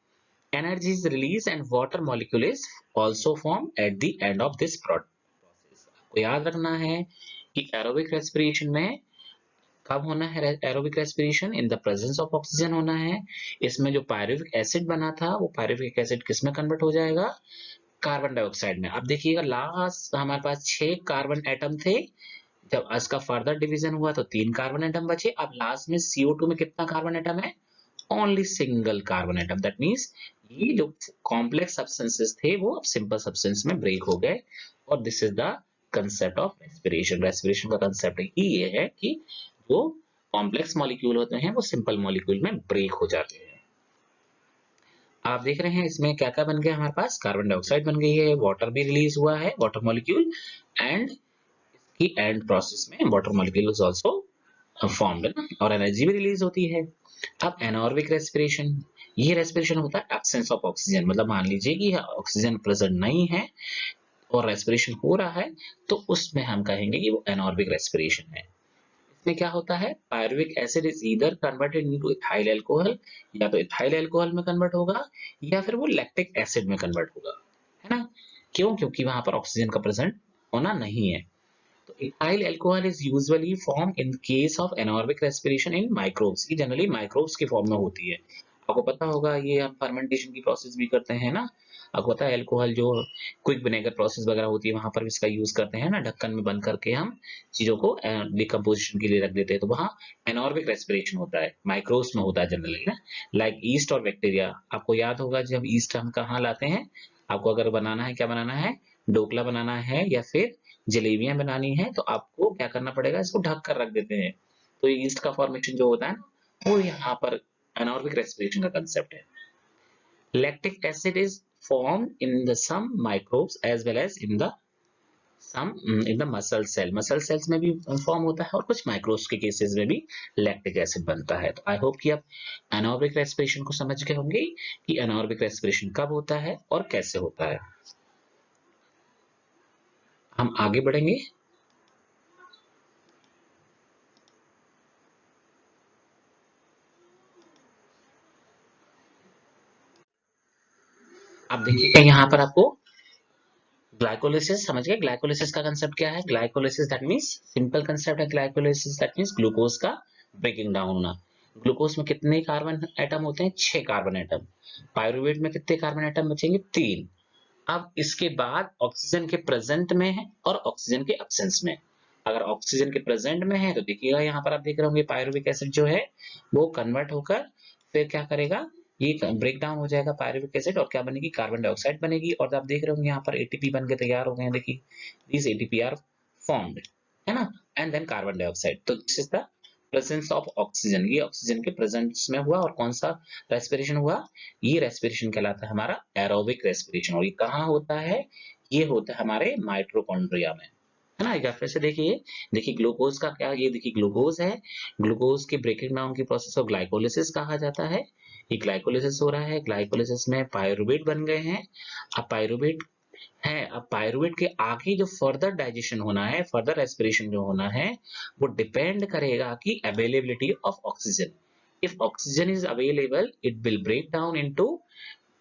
Energy is released and water molecule is also formed at the end of this process। आपको याद रखना है कि एरोबिक रेस्पिरेशन में कब होना है? Aerobic respiration in the presence of oxygen होना है। इसमें जो पायरुविक एसिड बना था वो पायरुविक एसिड किस में कन्वर्ट हो जाएगा? कार्बन डाइऑक्साइड में। अब देखिएगा लास्ट हमारे पास 6 कार्बन एटम थे, जब इसका फर्दर डिवीजन हुआ तो 3 कार्बन एटम बचे। अब लास्ट में CO2 में कितना कार्बन एटम है? Only single carbon atom. That means ये जो कॉम्प्लेक्स सब्सटेंसेस थे वो अब सिंपल सब्सटेंस में ब्रेक हो गए, और this is the concept of respiration. Respiration का कंसेप्ट ही ये है कि जो कॉम्प्लेक्स मॉलिक्यूल होते हैं वो सिंपल मॉलिक्यूल में ब्रेक हो जाते हैं। आप देख रहे हैं इसमें क्या क्या बन गया हमारे पास? कार्बन डाइऑक्साइड बन गई है, वाटर भी रिलीज हुआ है, वाटर मॉलिक्यूल, एंड इसकी एंड प्रोसेस में water molecule is also formed, और एनर्जी भी रिलीज होती है। अब एनारोबिक रेस्पिरेशन, ये रेस्पिरेशन होता है एब्सेंस ऑफ ऑक्सीजन। मतलब मान लीजिए कि ऑक्सीजन प्रेजेंट नहीं है और रेस्पिरेशन हो रहा है, तो उसमें हम कहेंगे कि वो एनारोबिक रेस्पिरेशन है। में क्या होता है, pyruvic acid is either converted into ethyl alcohol, या तो इथाइल अल्कोहल में कन्वर्ट होगा या फिर वो लैक्टिक एसिड में कन्वर्ट होगा, है ना। क्यों? क्योंकि वहां पर ऑक्सीजन का प्रेजेंट होना नहीं है। तो ethyl alcohol is usually form in case of anaerobic respiration in microbes. ये जनरली माइक्रोब्स के फॉर्म में होती है। आपको पता होगा ये हम फर्मेंटेशन की प्रोसेस भी करते हैं ना। आपको पता है अल्कोहल जो क्विक विनेगर प्रोसेस वगैरह होती है वहां पर भी इसका यूज करते हैं ना, ढक्कन में बंद करके हम चीजों को डिकम्पोजिशन के लिए रख देते हैं, तो वहां एनारोबिक रेस्पिरेशन होता है, माइक्रोब्स में होता है जनरली ना। लाइक ईस्ट और बैक्टीरिया, आपको याद होगा जब ईस्ट हम कहाँ लाते हैं, आपको अगर बनाना है, क्या बनाना है, ढोकला बनाना है या फिर जलेबियां बनानी है, तो आपको क्या करना पड़ेगा, इसको ढक कर रख देते हैं। तो ईस्ट का फॉर्मेशन जो होता है ना, वो यहाँ पर एनारोबिक रेस्पिरेशन का कंसेप्ट है। Lactic acid is formed in the some microbes as well as in the some in the muscle cell, muscle cells में भी फॉर्म होता है और कुछ माइक्रोब्स के केसेस में भी लैक्टिक एसिड बनता है। तो आई होप कि आप एनारोबिक रेस्पिरेशन को समझ गए होंगे कि एनारोबिक रेस्पिरेशन कब होता है और कैसे होता है। हम आगे बढ़ेंगे। आप देखिएगा यहाँ पर आपको ग्लाइकोलिसिस समझ गए। ग्लाइकोलिसिस का कंसेप्ट क्या है, glycolysis that means simple concept है, ग्लाइकोलिसिस दैट मींस ग्लूकोज का ब्रेकिंग डाउन होना। ग्लूकोज में कितने कार्बन एटम होते हैं, 6 कार्बन एटम। पायरुवेट में कितने कार्बन एटम बचेंगे, 3। अब इसके बाद ऑक्सीजन के प्रेजेंट में है और ऑक्सीजन के एब्सेंस में। अगर ऑक्सीजन के प्रेजेंट में है तो देखिएगा यहाँ पर आप देख रहे होंगे पायरुविक एसिड जो है वो कन्वर्ट होकर फिर क्या करेगा, ये ब्रेक डाउन हो जाएगा पायरुविक एसिड और क्या बनेगी, कार्बन डाइऑक्साइड बनेगी। और आप देख रहे होंगे यहाँ पर एटीपी बन के तैयार हो गए हैं, देखिए दिस एटीपी आर फॉर्म्ड, है ना, एंड देन कार्बन डाइऑक्साइड। तो this is the presence of oxygen, ये ऑक्सीजन के प्रेजेंस में हुआ। और कौन सा रेस्पिरेशन हुआ, ये रेस्पिरेशन कहलाता है हमारा एरोबिक रेस्पिरेशन। और ये कहाँ होता है, ये होता है हमारे माइटोकॉन्ड्रिया में, है ना। एक बार फिर से देखिए, देखिए ग्लूकोज का क्या, ये देखिए ग्लूकोज है, ग्लूकोज के ब्रेकिंग डाउन की प्रोसेस को ग्लाइकोलिसिस कहा जाता है। ये ग्लाइकोलिसिस हो रहा है, ग्लाइकोलिसिस में पायरुवेट बन गए हैं। अब पायरुवेट है, अब पायरुवेट के आगे जो फर्दर डाइजेशन होना है, फर्दर रेस्पिरेशन जो होना है, वो डिपेंड करेगा कि availability of oxygen. If oxygen is available it will break down into,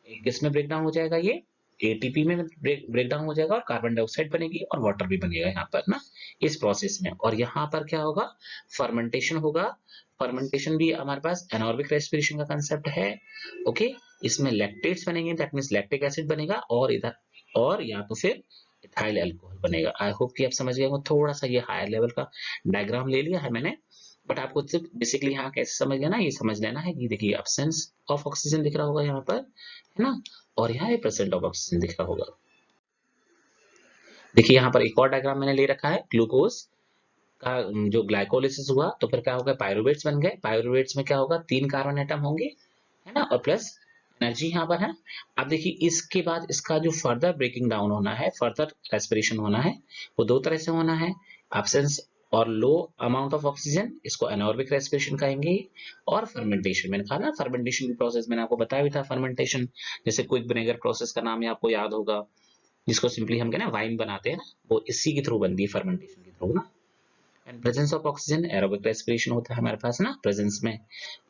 किसमें ब्रेक डाउन हो जाएगा, ये एटीपी में ब्रेक डाउन हो जाएगा और कार्बन डाइऑक्साइड बनेगी और वाटर भी बनेगा यहाँ पर ना, इस प्रोसेस में। और यहाँ पर क्या होगा, फर्मेंटेशन होगा। फर्मेंटेशन भी हमारे पास एनारोबिक रेस्पिरेशन का कंसेप्ट है। ओके, इसमें लैक्टेट्स बनेंगे, दैट मींस लैक्टिक एसिड बनेगा और इधर और या तो फिर इथाइल अल्कोहल बनेगा। आई होप कि आप समझ गए हो। थोड़ा सा ये हायर लेवल का डायग्राम ले लिया है मैंने, बट आपको सिर्फ बेसिकली यहाँ कैसे समझ लेना, ये समझ लेना है कि देखिए एब्सेंस ऑफ ऑक्सीजन दिख रहा होगा यहाँ पर, है ना, और यहाँ ये प्रेजेंट ऑफ ऑक्सीजन दिख रहा होगा। देखिए यहाँ पर एक और डायग्राम मैंने ले रखा है, ग्लूकोज का जो ग्लाइकोलिसिस हुआ तो फिर क्या होगा, पायरुवेट्स बन गए। पायरुवेट्स में क्या होगा, 3 कार्बन एटम होंगे, है ना, और प्लस एनर्जी यहाँ पर है। अब देखिए इसके बाद इसका जो फर्दर ब्रेकिंग डाउन होना है, फर्दर रेस्पिरेशन होना है, वो 2 तरह से होना है, एब्सेंस और लो अमाउंट ऑफ ऑक्सीजन, इसको एनारोबिक रेस्पिरेशन कहेंगे। और फर्मेंटेशन, मैंने कहा ना फर्मेंटेशन की प्रोसेस मैंने आपको बताया भी था, फर्मेंटेशन जैसे क्विक विनेगर प्रोसेस का नाम है आपको याद होगा, जिसको सिंपली हम कहते हैं वाइन बनाते हैं ना, वो इसी के थ्रू बनती है, फर्मेंटेशन के थ्रू ना। And presence of oxygen, aerobic respiration होता है हमारे पास ना प्रेजेंस में।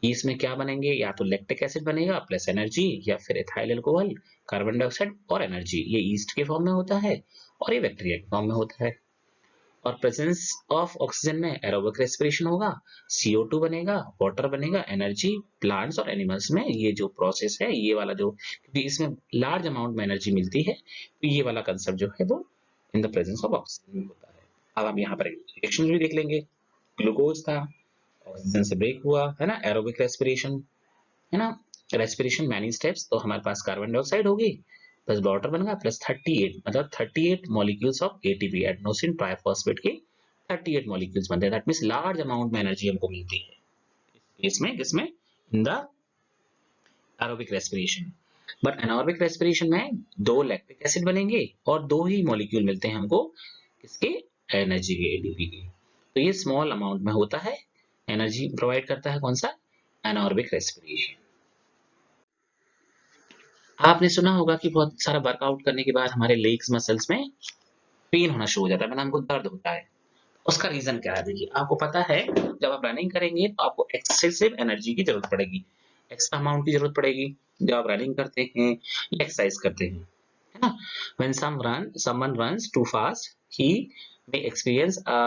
इसमें क्या बनेंगे, या तो लैक्टिक एसिड बनेगा प्लस एनर्जी, या फिर इथाइल अल्कोहल, कार्बन डाइऑक्साइड और एनर्जी। ये ईस्ट के फॉर्म में होता है और ये बैक्टीरिया के फॉर्म में होता है। और प्रेजेंस ऑफ ऑक्सीजन में एरोबिक रेस्पिरेशन होगा, CO2 बनेगा, वाटर बनेगा, एनर्जी। प्लांट्स और एनिमल्स में ये जो प्रोसेस है, ये वाला जो, क्योंकि इसमें लार्ज अमाउंट में एनर्जी मिलती है, तो ये वाला कंसेप्ट जो है वो in the presence of oxygen होता है। अब हम यहाँ पर रिएक्शन भी देख लेंगे। ग्लूकोज था, ऑक्सीजन से ब्रेक हुआ, है ना, एरोबिक रेस्पिरेशन, है ना, रेस्पिरेशन मैनी स्टेप्स, तो हमारे पास कार्बन डाइऑक्साइड होगी प्लस वाटर बन गया प्लस 38, मतलब 38 molecules of ATP, adenosine triphosphate के 38 मॉलिक्यूल्स बनते हैं। दैट मींस लार्ज अमाउंट में एनर्जी हमको मिलती है इसमें, जिसमें in the aerobic respiration. But anaerobic respiration में 2 लैक्टिक एसिड बनेंगे और 2 ही मॉलिक्यूल मिलते हैं हमको, किसके, एनर्जी के, एटीपी के। तो ये स्मॉल अमाउंट में होता है, एनर्जी प्रोवाइड करता है कौन सा, एनारोबिक रेस्पिरेशन। आपने सुना होगा कि बहुत सारा वर्कआउट करने के बाद हमारे लेग्स मसल्स में पेन होना शुरू हो जाता है, मतलब हमको दर्द होता है। उसका रीजन क्या है? देखिए, आपको पता है जब आप रनिंग करेंगे तो आपको एक्सेसिव एनर्जी की जरूरत पड़ेगी, एक्स्ट्रा अमाउंट की जरूरत पड़ेगी जब आप रनिंग करते हैं या एक्सरसाइज करते हैं, है ना? When someone runs too fast, he may experience a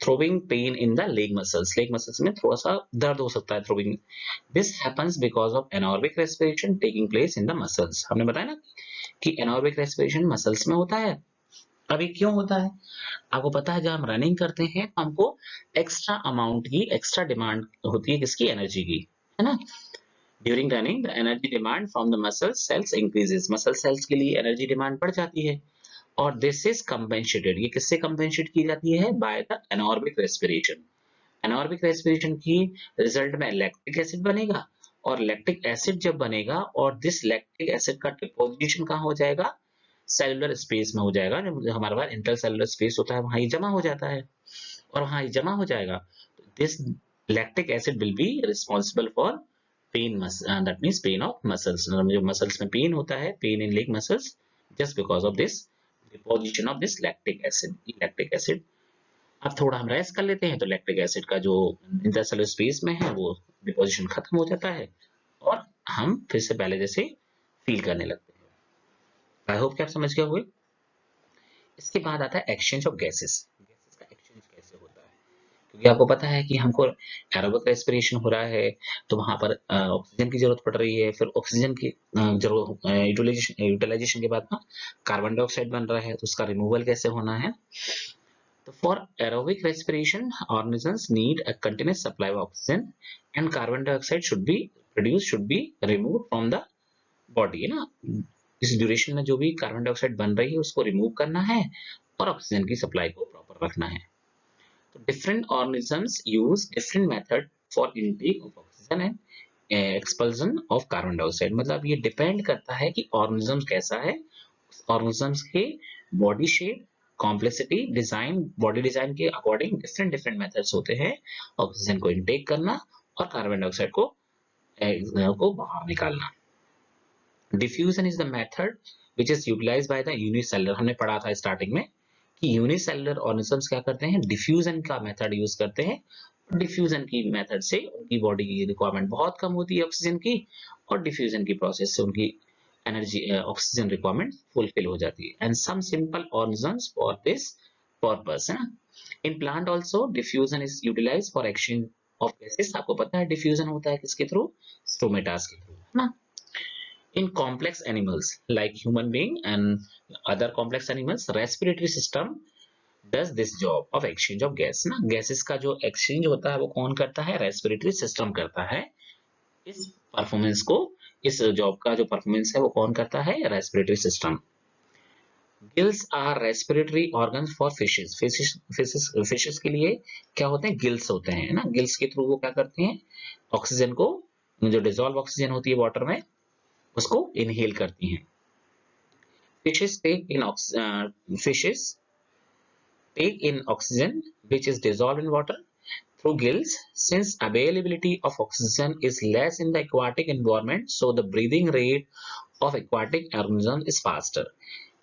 throbbing pain in the leg muscles. Leg muscles में थोड़ा सा दर्द हो सकता है, throbbing. This happens because of anaerobic respiration taking place in the muscles. हमने बताया ना कि anaerobic respiration muscles में होता है। अभी क्यों होता है? आपको पता है जब हम रनिंग करते हैं तो हमको एक्स्ट्रा अमाउंट की एक्स्ट्रा डिमांड होती है, किसकी? एनर्जी की, है ना? During running the energy demand from the muscle cells increases, muscle cells के लिए एनर्जी डिमांड बढ़ जाती है और दिस इज कंपेंसेटेड, ये किससे कंपेंसेट की जाती है? By the anaerobic respiration. Anaerobic respiration की रिजल्ट में लैक्टिक एसिड बनेगा और लैक्टिक एसिड जब बनेगा और दिस लैक्टिक एसिड का डिपोजिशन कहाँ हो जाएगा? सेलुलर स्पेस में हो जाएगा, जो हमारे पास इंटरसेलुलर स्पेस होता है वहां ही जमा हो जाता है और वहां ही जमा हो जाएगा। This lactic acid will be responsible for pain, that means pain of muscles, जो मसल्स में पेन होता है, pain in leg muscles, just because of this deposition of this lactic acid. Lactic acid, अब थोड़ा हम रेस्ट कर लेते हैं तो लैक्टिक एसिड का जो इंटरसेलुलर स्पेस में है वो डिपोजिशन खत्म हो जाता है और हम फिर से पहले जैसे फील करने लगते हैं। आई होप कि आप समझ गए होंगे। इसके बाद आता है एक्सचेंज ऑफ गैसेस। गैसेस का एक्सचेंज कैसे होता है? क्योंकि आपको पता है कि हमको एरोबिक रेस्पिरेशन हो रहा है तो वहां पर ऑक्सीजन की जरूरत पड़ रही है, फिर ऑक्सीजन की जरूरत यूटिलाइजेशन के बाद ना कार्बन डाइऑक्साइड बन रहा है, तो उसका रिमूवल कैसे होना है? तो for aerobic respiration organisms need a continuous supply of oxygen and carbon dioxide should be remove from the body, है ना? इस ड्यूरेशन में जो भी कार्बन डाइऑक्साइड बन रही है उसको रिमूव करना है और ऑक्सीजन की सप्लाई को प्रॉपर रखना है। तो different organisms use different method for intake of oxygen and expulsion of carbon dioxide. मतलब ये डिपेंड करता है कि ऑर्गेनिज्म कैसा है, ऑर्गेनिजम्स के body shape, complexity, design, body design के अकॉर्डिंग डिफरेंट डिफरेंट मेथड्स होते हैं ऑक्सीजन को इनटेक करना और कार्बन डाइऑक्साइड को बाहर निकालना। Diffusion is the method which is utilized by the unicellular. हमने पढ़ा था स्टार्टिंग में कि यूनिसेलुलर ऑर्गेनिजम्स क्या करते हैं? डिफ्यूजन का मेथड यूज करते हैं। डिफ्यूजन की मेथड से उनकी बॉडी की रिक्वायरमेंट बहुत कम होती है ऑक्सीजन की और डिफ्यूजन की प्रोसेस से उनकी एनर्जी ऑक्सीजन रिक्वायरमेंट फुलफिल हो जाती है। And some simple organisms for this purpose, है ना? In plant also diffusion is utilized for exchange of gases. आपको पता है डिफ्यूजन होता है किसके थ्रू? स्टोमेटास के थ्रू, है ना? In complex animals like human being and other complex animals, respiratory system does this job of exchange of gas ना। gases का जो exchange होता है वो कौन करता है? respiratory system करता है। इस परफॉर्मेंस को, इस जॉब का जो परफॉर्मेंस है वो कौन करता है? respiratory system। Gills are respiratory organ for fishes. Fishes के लिए क्या होते हैं? गिल्स होते हैं ना। गिल्स के थ्रू वो क्या करते हैं? ऑक्सीजन को, जो डिजोल्व ऑक्सीजन होती है वाटर में, उसको इनहेल करती हैं। Fishes take in oxygen which is dissolved in water through gills. Since availability of oxygen is less in the aquatic environment, so the breathing rate of aquatic organism is faster.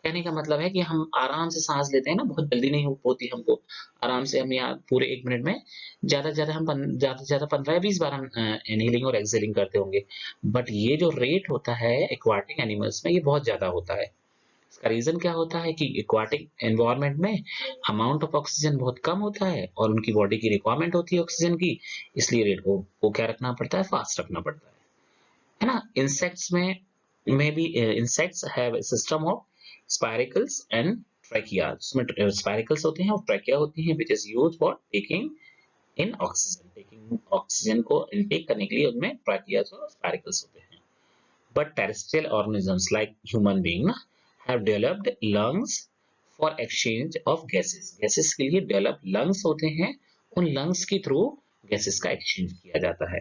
कहने का मतलब है कि हम आराम से सांस लेते हैं ना, बहुत जल्दी नहीं होती हमको। आराम से हम यहाँ पूरे 1 मिनट में ज्यादा से ज्यादा 15 या 20 बार हम इनहेलिंग और एक्सहेलिंग करते होंगे, बट ये जो रेट होता है एक्वाटिक एनिमल्स में ये बहुत ज्यादा होता है। इसका रीजन क्या होता है कि एक्वाटिक एनवायरनमेंट में अमाउंट ऑफ ऑक्सीजन बहुत कम होता है और उनकी बॉडी की रिक्वायरमेंट होती है ऑक्सीजन की, इसलिए रेट को क्या रखना पड़ता है? फास्ट रखना पड़ता है ना? इंसेक्ट्स में भी insects have system of spiracles and trachea. उसमें स्पाइरिकल्स होते हैं और ट्रैकिया होती हैं, which is used for taking in oxygen. Taking oxygen को इनटेक करने के लिए उनमें ट्रैकिया और स्पाइरिकल्स होते हैं। But terrestrial organisms like human being ना have developed lungs for exchange of gases. gases के लिए developed lungs होते हैं, उन lungs के through gases का exchange किया जाता है।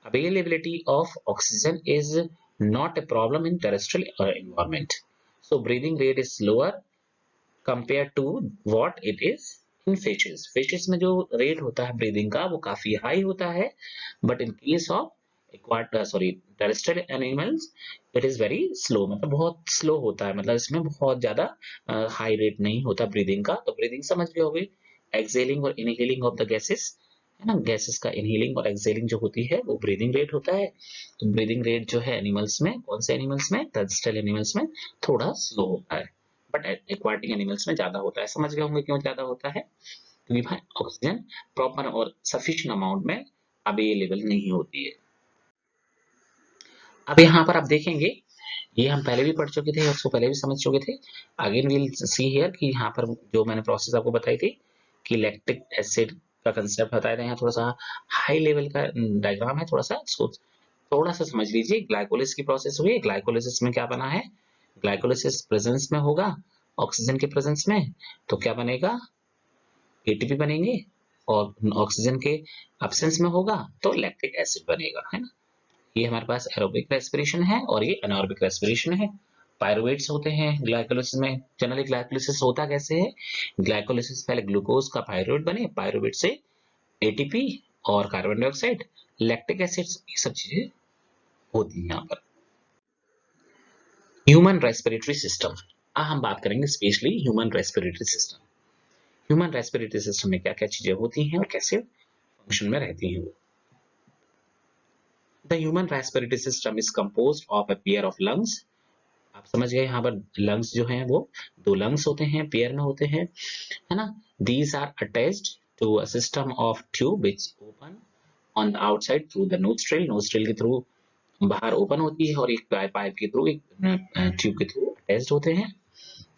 Availability of oxygen is not a problem in terrestrial environment, so breathing rate is lower compared to what it is in fishes. Fishes में जो rate होता है breathing का वो काफी high होता है, but in case of terrestrial animals it is very slow, मतलब बहुत स्लो होता है, मतलब इसमें बहुत ज्यादा हाई रेट नहीं होता ब्रीदिंग का। तो ब्रीदिंग समझ गए होगे। एक्सेलिंग और इनहेलिंग ऑफ द गैसेस, है ना, गैसेस का इनहेलिंग और एक्सेलिंग जो होती है वो ब्रीदिंग रेट होता है। तो ब्रीदिंग रेट जो है एनिमल्स में, कौन से एनिमल्स में, टर्रेस्ट्रियल एनिमल्स में थोड़ा स्लो होता है, बट एक्वाटिक एनिमल्स में ज्यादा होता है। समझ गए होंगे क्यों ज्यादा होता है, क्योंकि भाई ऑक्सीजन प्रॉपर और सफिशिएंट अमाउंट में अवेलेबल नहीं होती है। अब यहाँ पर आप देखेंगे, ये हम पहले भी पढ़ चुके थे, उसको पहले भी समझ चुके थे। अगेन वील सी हियर कि यहाँ पर जो मैंने प्रोसेस आपको बताई थी कि लैक्टिक एसिड का कंसेप्ट बताया था, यहाँ थोड़ा सा हाई लेवल का डायग्राम है, थोड़ा सा इसको थोड़ा सा समझ लीजिए। ग्लाइकोलिसिस की प्रोसेस हुई, ग्लाइकोलिसिस में क्या बना है, ग्लाइकोलिसिस प्रेजेंस में होगा ऑक्सीजन के प्रेजेंस में, तो क्या बनेगा, एटीपी बनेंगे, और ऑक्सीजन के एब्सेंस में होगा तो लैक्टिक एसिड बनेगा, है ना। ये हमारे पास एरोबिक रेस्पिरेशन है और ये एनारोबिक रेस्पिरेशन है। पायरुवेट्स होते हैं ग्लाइकोलिसिस में। जनरली ग्लाइकोलिसिस होता कैसे है, ग्लाइकोलिसिस पहले ग्लूकोज का पायरुवेट बने, पायरुवेट से एटीपी और कार्बन डाइऑक्साइड, लैक्टिक एसिड, ये सब चीजें होती हैं यहाँ पर। ह्यूमन रेस्पिरेटरी सिस्टम, हम बात करेंगे specially human respiratory system. Human respiratory system में क्या क्या चीजें होती हैं और कैसे फंक्शन में रहती हैं वो। The human respiratory system is composed of a pair of lungs. आप समझ गए, यहाँ पर lungs जो हैं वो दो lungs होते हैं, पेयर में होते हैं, है ना। These are attached to a system of tube which open on the outside through the nostril. Nostril के थ्रू बाहर ओपन होती है और एक पाइप के थ्रू, एक ट्यूब के थ्रू अटैच्ड होते हैं।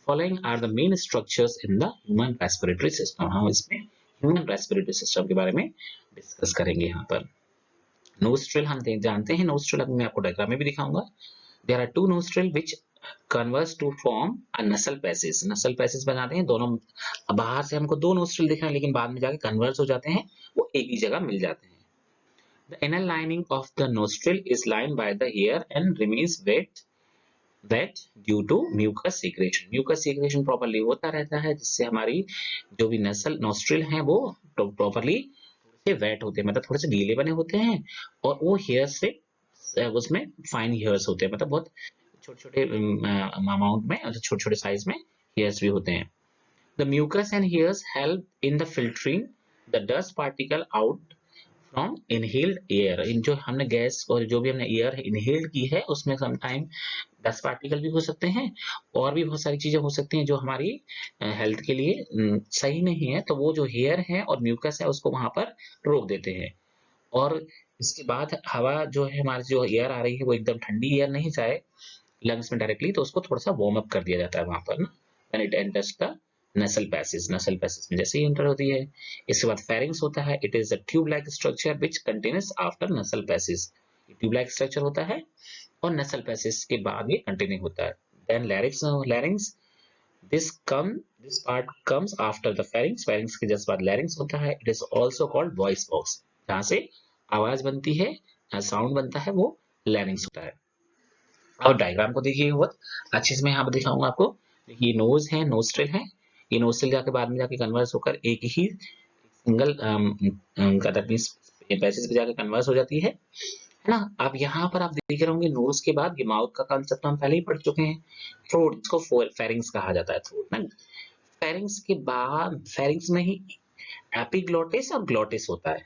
Following are the main structures in the human respiratory system. हम इसमें human respiratory system के बारे में डिस्कस करेंगे यहाँ पर। नोस्ट्रिल हम जानते हैं, नोस्ट्रिल अभी मैं आपको डायग्राम में भी दिखाऊंगा। There are two nostril which converse to form a nasal passage. नसल पैसेज बनाते हैं दोनों, बाहर से हमको दो नोस्ट्रिल दिख रहे हैं लेकिन बाद में जाके कन्वर्स हो जाते हैं, वो एक ही जगह मिल जाते हैं। The inner lining of the nostril is lined by the air and remains wet due to mucus secretion. Mucus secretion properly होता रहता है, जिससे हमारी जो भी नसल नोस्ट्रिल हैं वो प्रॉपर्ली वेट होते हैं, मतलब थोड़े से गीले बने होते हैं, और वो हेयर से उसमें फाइन हेयर्स होते हैं, मतलब बहुत छोटे छोटे अमाउंट में, छोटे छोटे साइज में हेयर्स भी होते हैं। The mucus and hairs help in the filtering the dust particle out from inhaled air. इन जो हमने गैस और जो भी हमने एयर इनहेल की है उसमें समटाइम डस्ट पार्टिकल भी हो सकते हैं और भी बहुत सारी चीजें हो सकती हैं जो हमारी हेल्थ के लिए सही नहीं है, तो वो जो हेयर है और म्यूकस है उसको वहां पर रोक देते हैं। और इसके बाद हवा जो है, हमारी जो एयर आ रही है वो एकदम ठंडी एयर नहीं जाए लंग्स में डायरेक्टली, तो उसको थोड़ा सा वार्म अप कर दिया जाता है वहां पर ना, व्हेन इट एंटर्स द नसल पैसेज। नसल पैसेज में जैसे ही एंटर होती है, इसके बाद फेरिंग्स होता है। It is a tube like structure which continuous after नसल पैसेज। ट्यूब लाइक स्ट्रक्चर होता है और नसल पैसेज के बाद ये कंटिन्यू होता है। Then larynx this part comes after the pharynx. Pharynx के जस्ट बाद लैरिंग्स होता है। It is also called voice box, जहां से आवाज बनती है, साउंड बनता है, वो लैरिंग्स होता है। और डायग्राम को देखिए बहुत अच्छे से मैं यहाँ पर दिखाऊंगा आपको। ये नोज है, नोस्ट्रिल है, ये नोस्ट्रिल जाके बाद में जाके कन्वर्स होकर एक ही सिंगल पैसेज पे जाके कन्वर्स हो जाती है ना। अब यहाँ पर आप देख रहे होंगे नोज के बाद ये माउथ का कंसेप्ट हम पहले ही पढ़ चुके हैं। थ्रोट, इसको फेरिंग्स कहा जाता है, थ्रोट ना। फेरिंग्स के बाद फेरिंग्स में ही एपिग्लोटिस और ग्लोटिस होता है।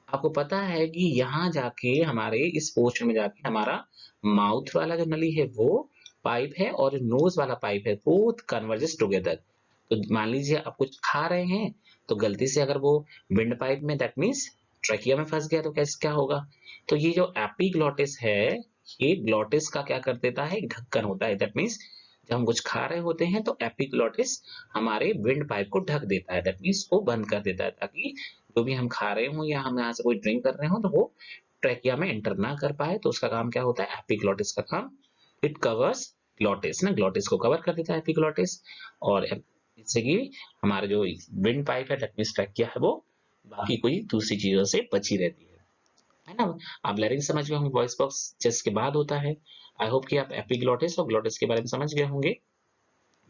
आपको पता है कि यहाँ जाके हमारे इस पोर्शन में जाके हमारा माउथ वाला जो नली है वो पाइप है और नोज वाला पाइप है, बोथ कन्वर्जेस टुगेदर। तो मान लीजिए आप कुछ खा रहे हैं तो गलती से अगर वो विंड पाइप में, दैट मीन्स ट्रैकिया में फंस गया, तो कैसे क्या होगा। तो ये जो एपिग्लोटिस है, ये ग्लोटिस का क्या कर देता है, ढक्कन होता है। दैट मीन्स जब हम कुछ खा रहे होते हैं तो एपिग्लोटिस हमारे विंड पाइप को ढक देता है, दैट मीन्स वो बंद कर देता है, ताकि जो भी हम खा रहे हो या हम यहाँ से कोई ड्रिंक कर रहे हो तो वो ट्रैकिया में एंटर ना कर पाए। तो उसका काम क्या होता है, एपिग्लोटिस का काम, इट कवर्स ग्लोटिस ना, ग्लोटिस को कवर कर देता है एपिग्लोटिस, और जिससे कि हमारे जो विंड पाइप है, दैट मीन्स ट्रैकिया है, वो बाकी कोई दूसरी चीजों से बची रहती है ना। आप लैरिंग्स समझ गए होंगे, वॉइस बॉक्स चेस्ट के बाद होता है। आई होप कि आप एपिग्लोटिस और ग्लोटिस के बारे में समझ गए होंगे।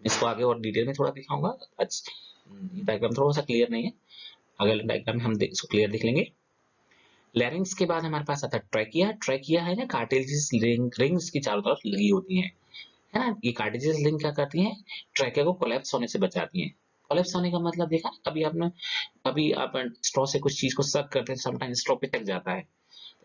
इसको आगे और डिटेल में थोड़ा दिखाऊंगा। ये डायग्राम थोड़ा सा क्लियर नहीं है, अगले डायग्राम में हम इसको क्लियर देख लेंगे। लैरिंग्स के बाद हमारे पास आता है ट्रैकिया। ट्रैकिया है ना, कार्टिलेजियस रिंग्स की चारों तरफ लगी होती है ना। ये कार्टिलेजियस रिंग क्या करती हैं, ट्रैकिया को कोलैप्स होने से बचाती हैं। कोलैप्स होने का मतलब देखा, कभी आप स्ट्रॉ से कुछ चीज को सक करते हैं, समटाइम स्ट्रॉ पिचक जाता है।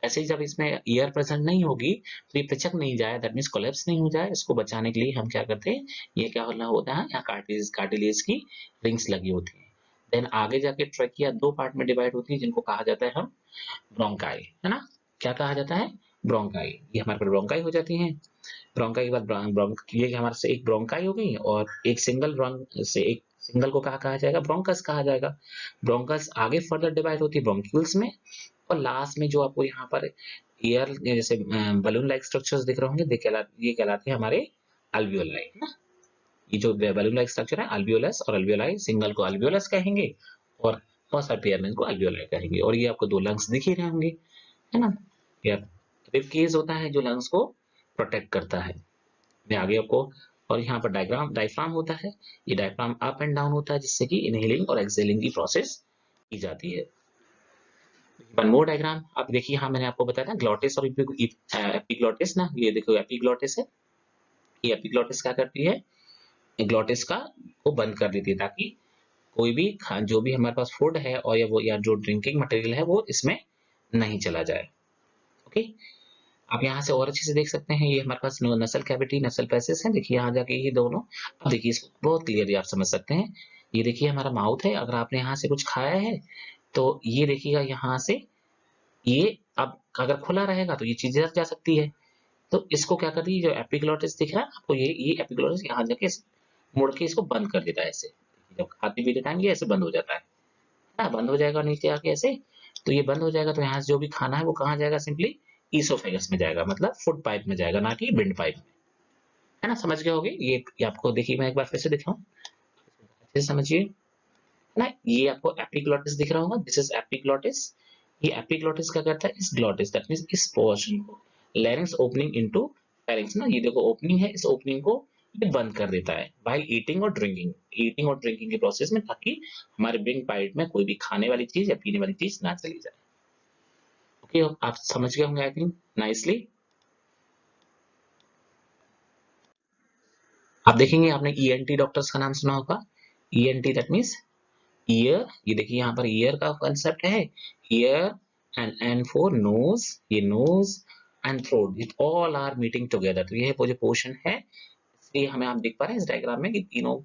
ऐसे ही जब इसमें एयर प्रेजेंट नहीं होगी तो ये पिचक नहीं जाए, दैट मीन्स कोलैप्स नहीं हो जाए, इसको बचाने के लिए हम क्या करते हैं, ये क्या होना होता है, यहाँ कार्टिलेज की रिंग्स लगी होती है। देन आगे जाके ट्रैकिया दो पार्ट में डिवाइड होती है जिनको कहा जाता है हम ब्रोंकाई, है ना। क्या कहा जाता है, ब्रोंकाई। ये हमारे पास ब्रोंकाई हो जाती है। ब्रोंकाई के बाद ये हमारे से एक ब्रोंकाई हो गई, और एक सिंगल से एक सिंगल को कहा जाएगा ब्रोंकस कहा जाएगा। ब्रोंकस आगे फर्दर डिवाइड होती है ब्रोंक्यूल्स में, और लास्ट में जो आपको यहाँ पर एयर जैसे बलून लाइक स्ट्रक्चर्स दिख रहे होंगे, ये कहलाते हैं हमारे अल्वियोलाई, है ना। ये जो बलून लाइक स्ट्रक्चर है, अल्वियोलस और अल्वियोलाई, सिंगल को अल्वियोलस कहेंगे और फर्स्ट पेयर को अल्वियोलाई कहेंगे। और ये आपको दो लंग्स दिख ही रहे होंगे, है ना। ये रिब केज होता है जो लंग्स को प्रोटेक्ट करता है। मैं आगे आपको, और यहाँ पर डायफ्राम होता है। ये डायफ्राम अप एंड डाउन होता है जिससे कि इनहेलिंग और एक्सहेलिंग की प्रोसेस की जाती है। वन मोर डायग्राम आप देखिए, यहाँ मैंने आपको बताया था ग्लॉटिस और एपिग्लॉटिस ना, ये देखो एपिग्लॉटिस है। ये एपिग्लॉटिस क्या करती है, ग्लॉटिस का को बंद कर देती है ताकि कोई भी जो भी हमारे पास फूड है और या जो ड्रिंकिंग मटेरियल है वो इसमें नहीं चला जाए। ओके, आप यहाँ से और अच्छे से देख सकते हैं, ये हमारे पास नसल कैविटी, नसल पैसेज है। देखिए यहाँ जाके ये दोनों, अब देखिए इसको बहुत क्लियरली आप समझ सकते हैं। ये देखिए हमारा माउथ है, अगर आपने यहाँ से कुछ खाया है तो ये देखिएगा यहाँ से, ये अब अगर खुला रहेगा तो ये चीजें जा सकती है। तो इसको क्या करती है, जो एपिग्लॉटिस दिख रहा है आपको, ये एपिग्लॉटिस यहाँ जाके मुड़ के इसको बंद कर देता है ऐसे। जब खाते पीते टाइम ये ऐसे बंद हो जाता है ना, बंद हो जाएगा नीचे आके ऐसे। तो ये बंद हो जाएगा तो यहाँ से जो भी खाना है वो कहाँ जाएगा, सिंपली ईसोफेगस में जाएगा, मतलब फूड पाइप में जाएगा, ना कि विंड पाइप में, है ना। समझ गए होगे ये आपको, देखिए मैं एक बार फिर से दिखाऊं, अच्छे से समझिए ना। ये आपको एपिग्लॉटिस दिख रहा होगा, दिस इज एपिग्लॉटिस। ये एपिग्लॉटिस क्या करता है, इस ग्लॉटिस दैट मींस इस पोर्शन को, लैरिंक्स ओपनिंग इनटू लैरिंक्स ना, ये देखो ओपनिंग है, इस ओपनिंग को ये बंद कर देता है व्हाइल ईटिंग और ड्रिंकिंग के प्रोसेस में, ताकि हमारे विंड पाइप में कोई भी खाने वाली चीज या पीने वाली चीज ना चली जाए। ओके, आप समझ गए होंगे आई थिंक नाइसली। आप देखेंगे आपने ईएनटी डॉक्टर्स का नाम सुना होगा। ईएनटी दैट मींस ईयर, ये देखिए यहाँ पर ईयर का कंसेप्ट है, ईयर एंड फॉर नोज, ये nose and throat, it all are meeting together. तो ये वो जो पोर्शन है, इसलिए हमें आप देख पा रहे हैं इस डायग्राम में कि तीनों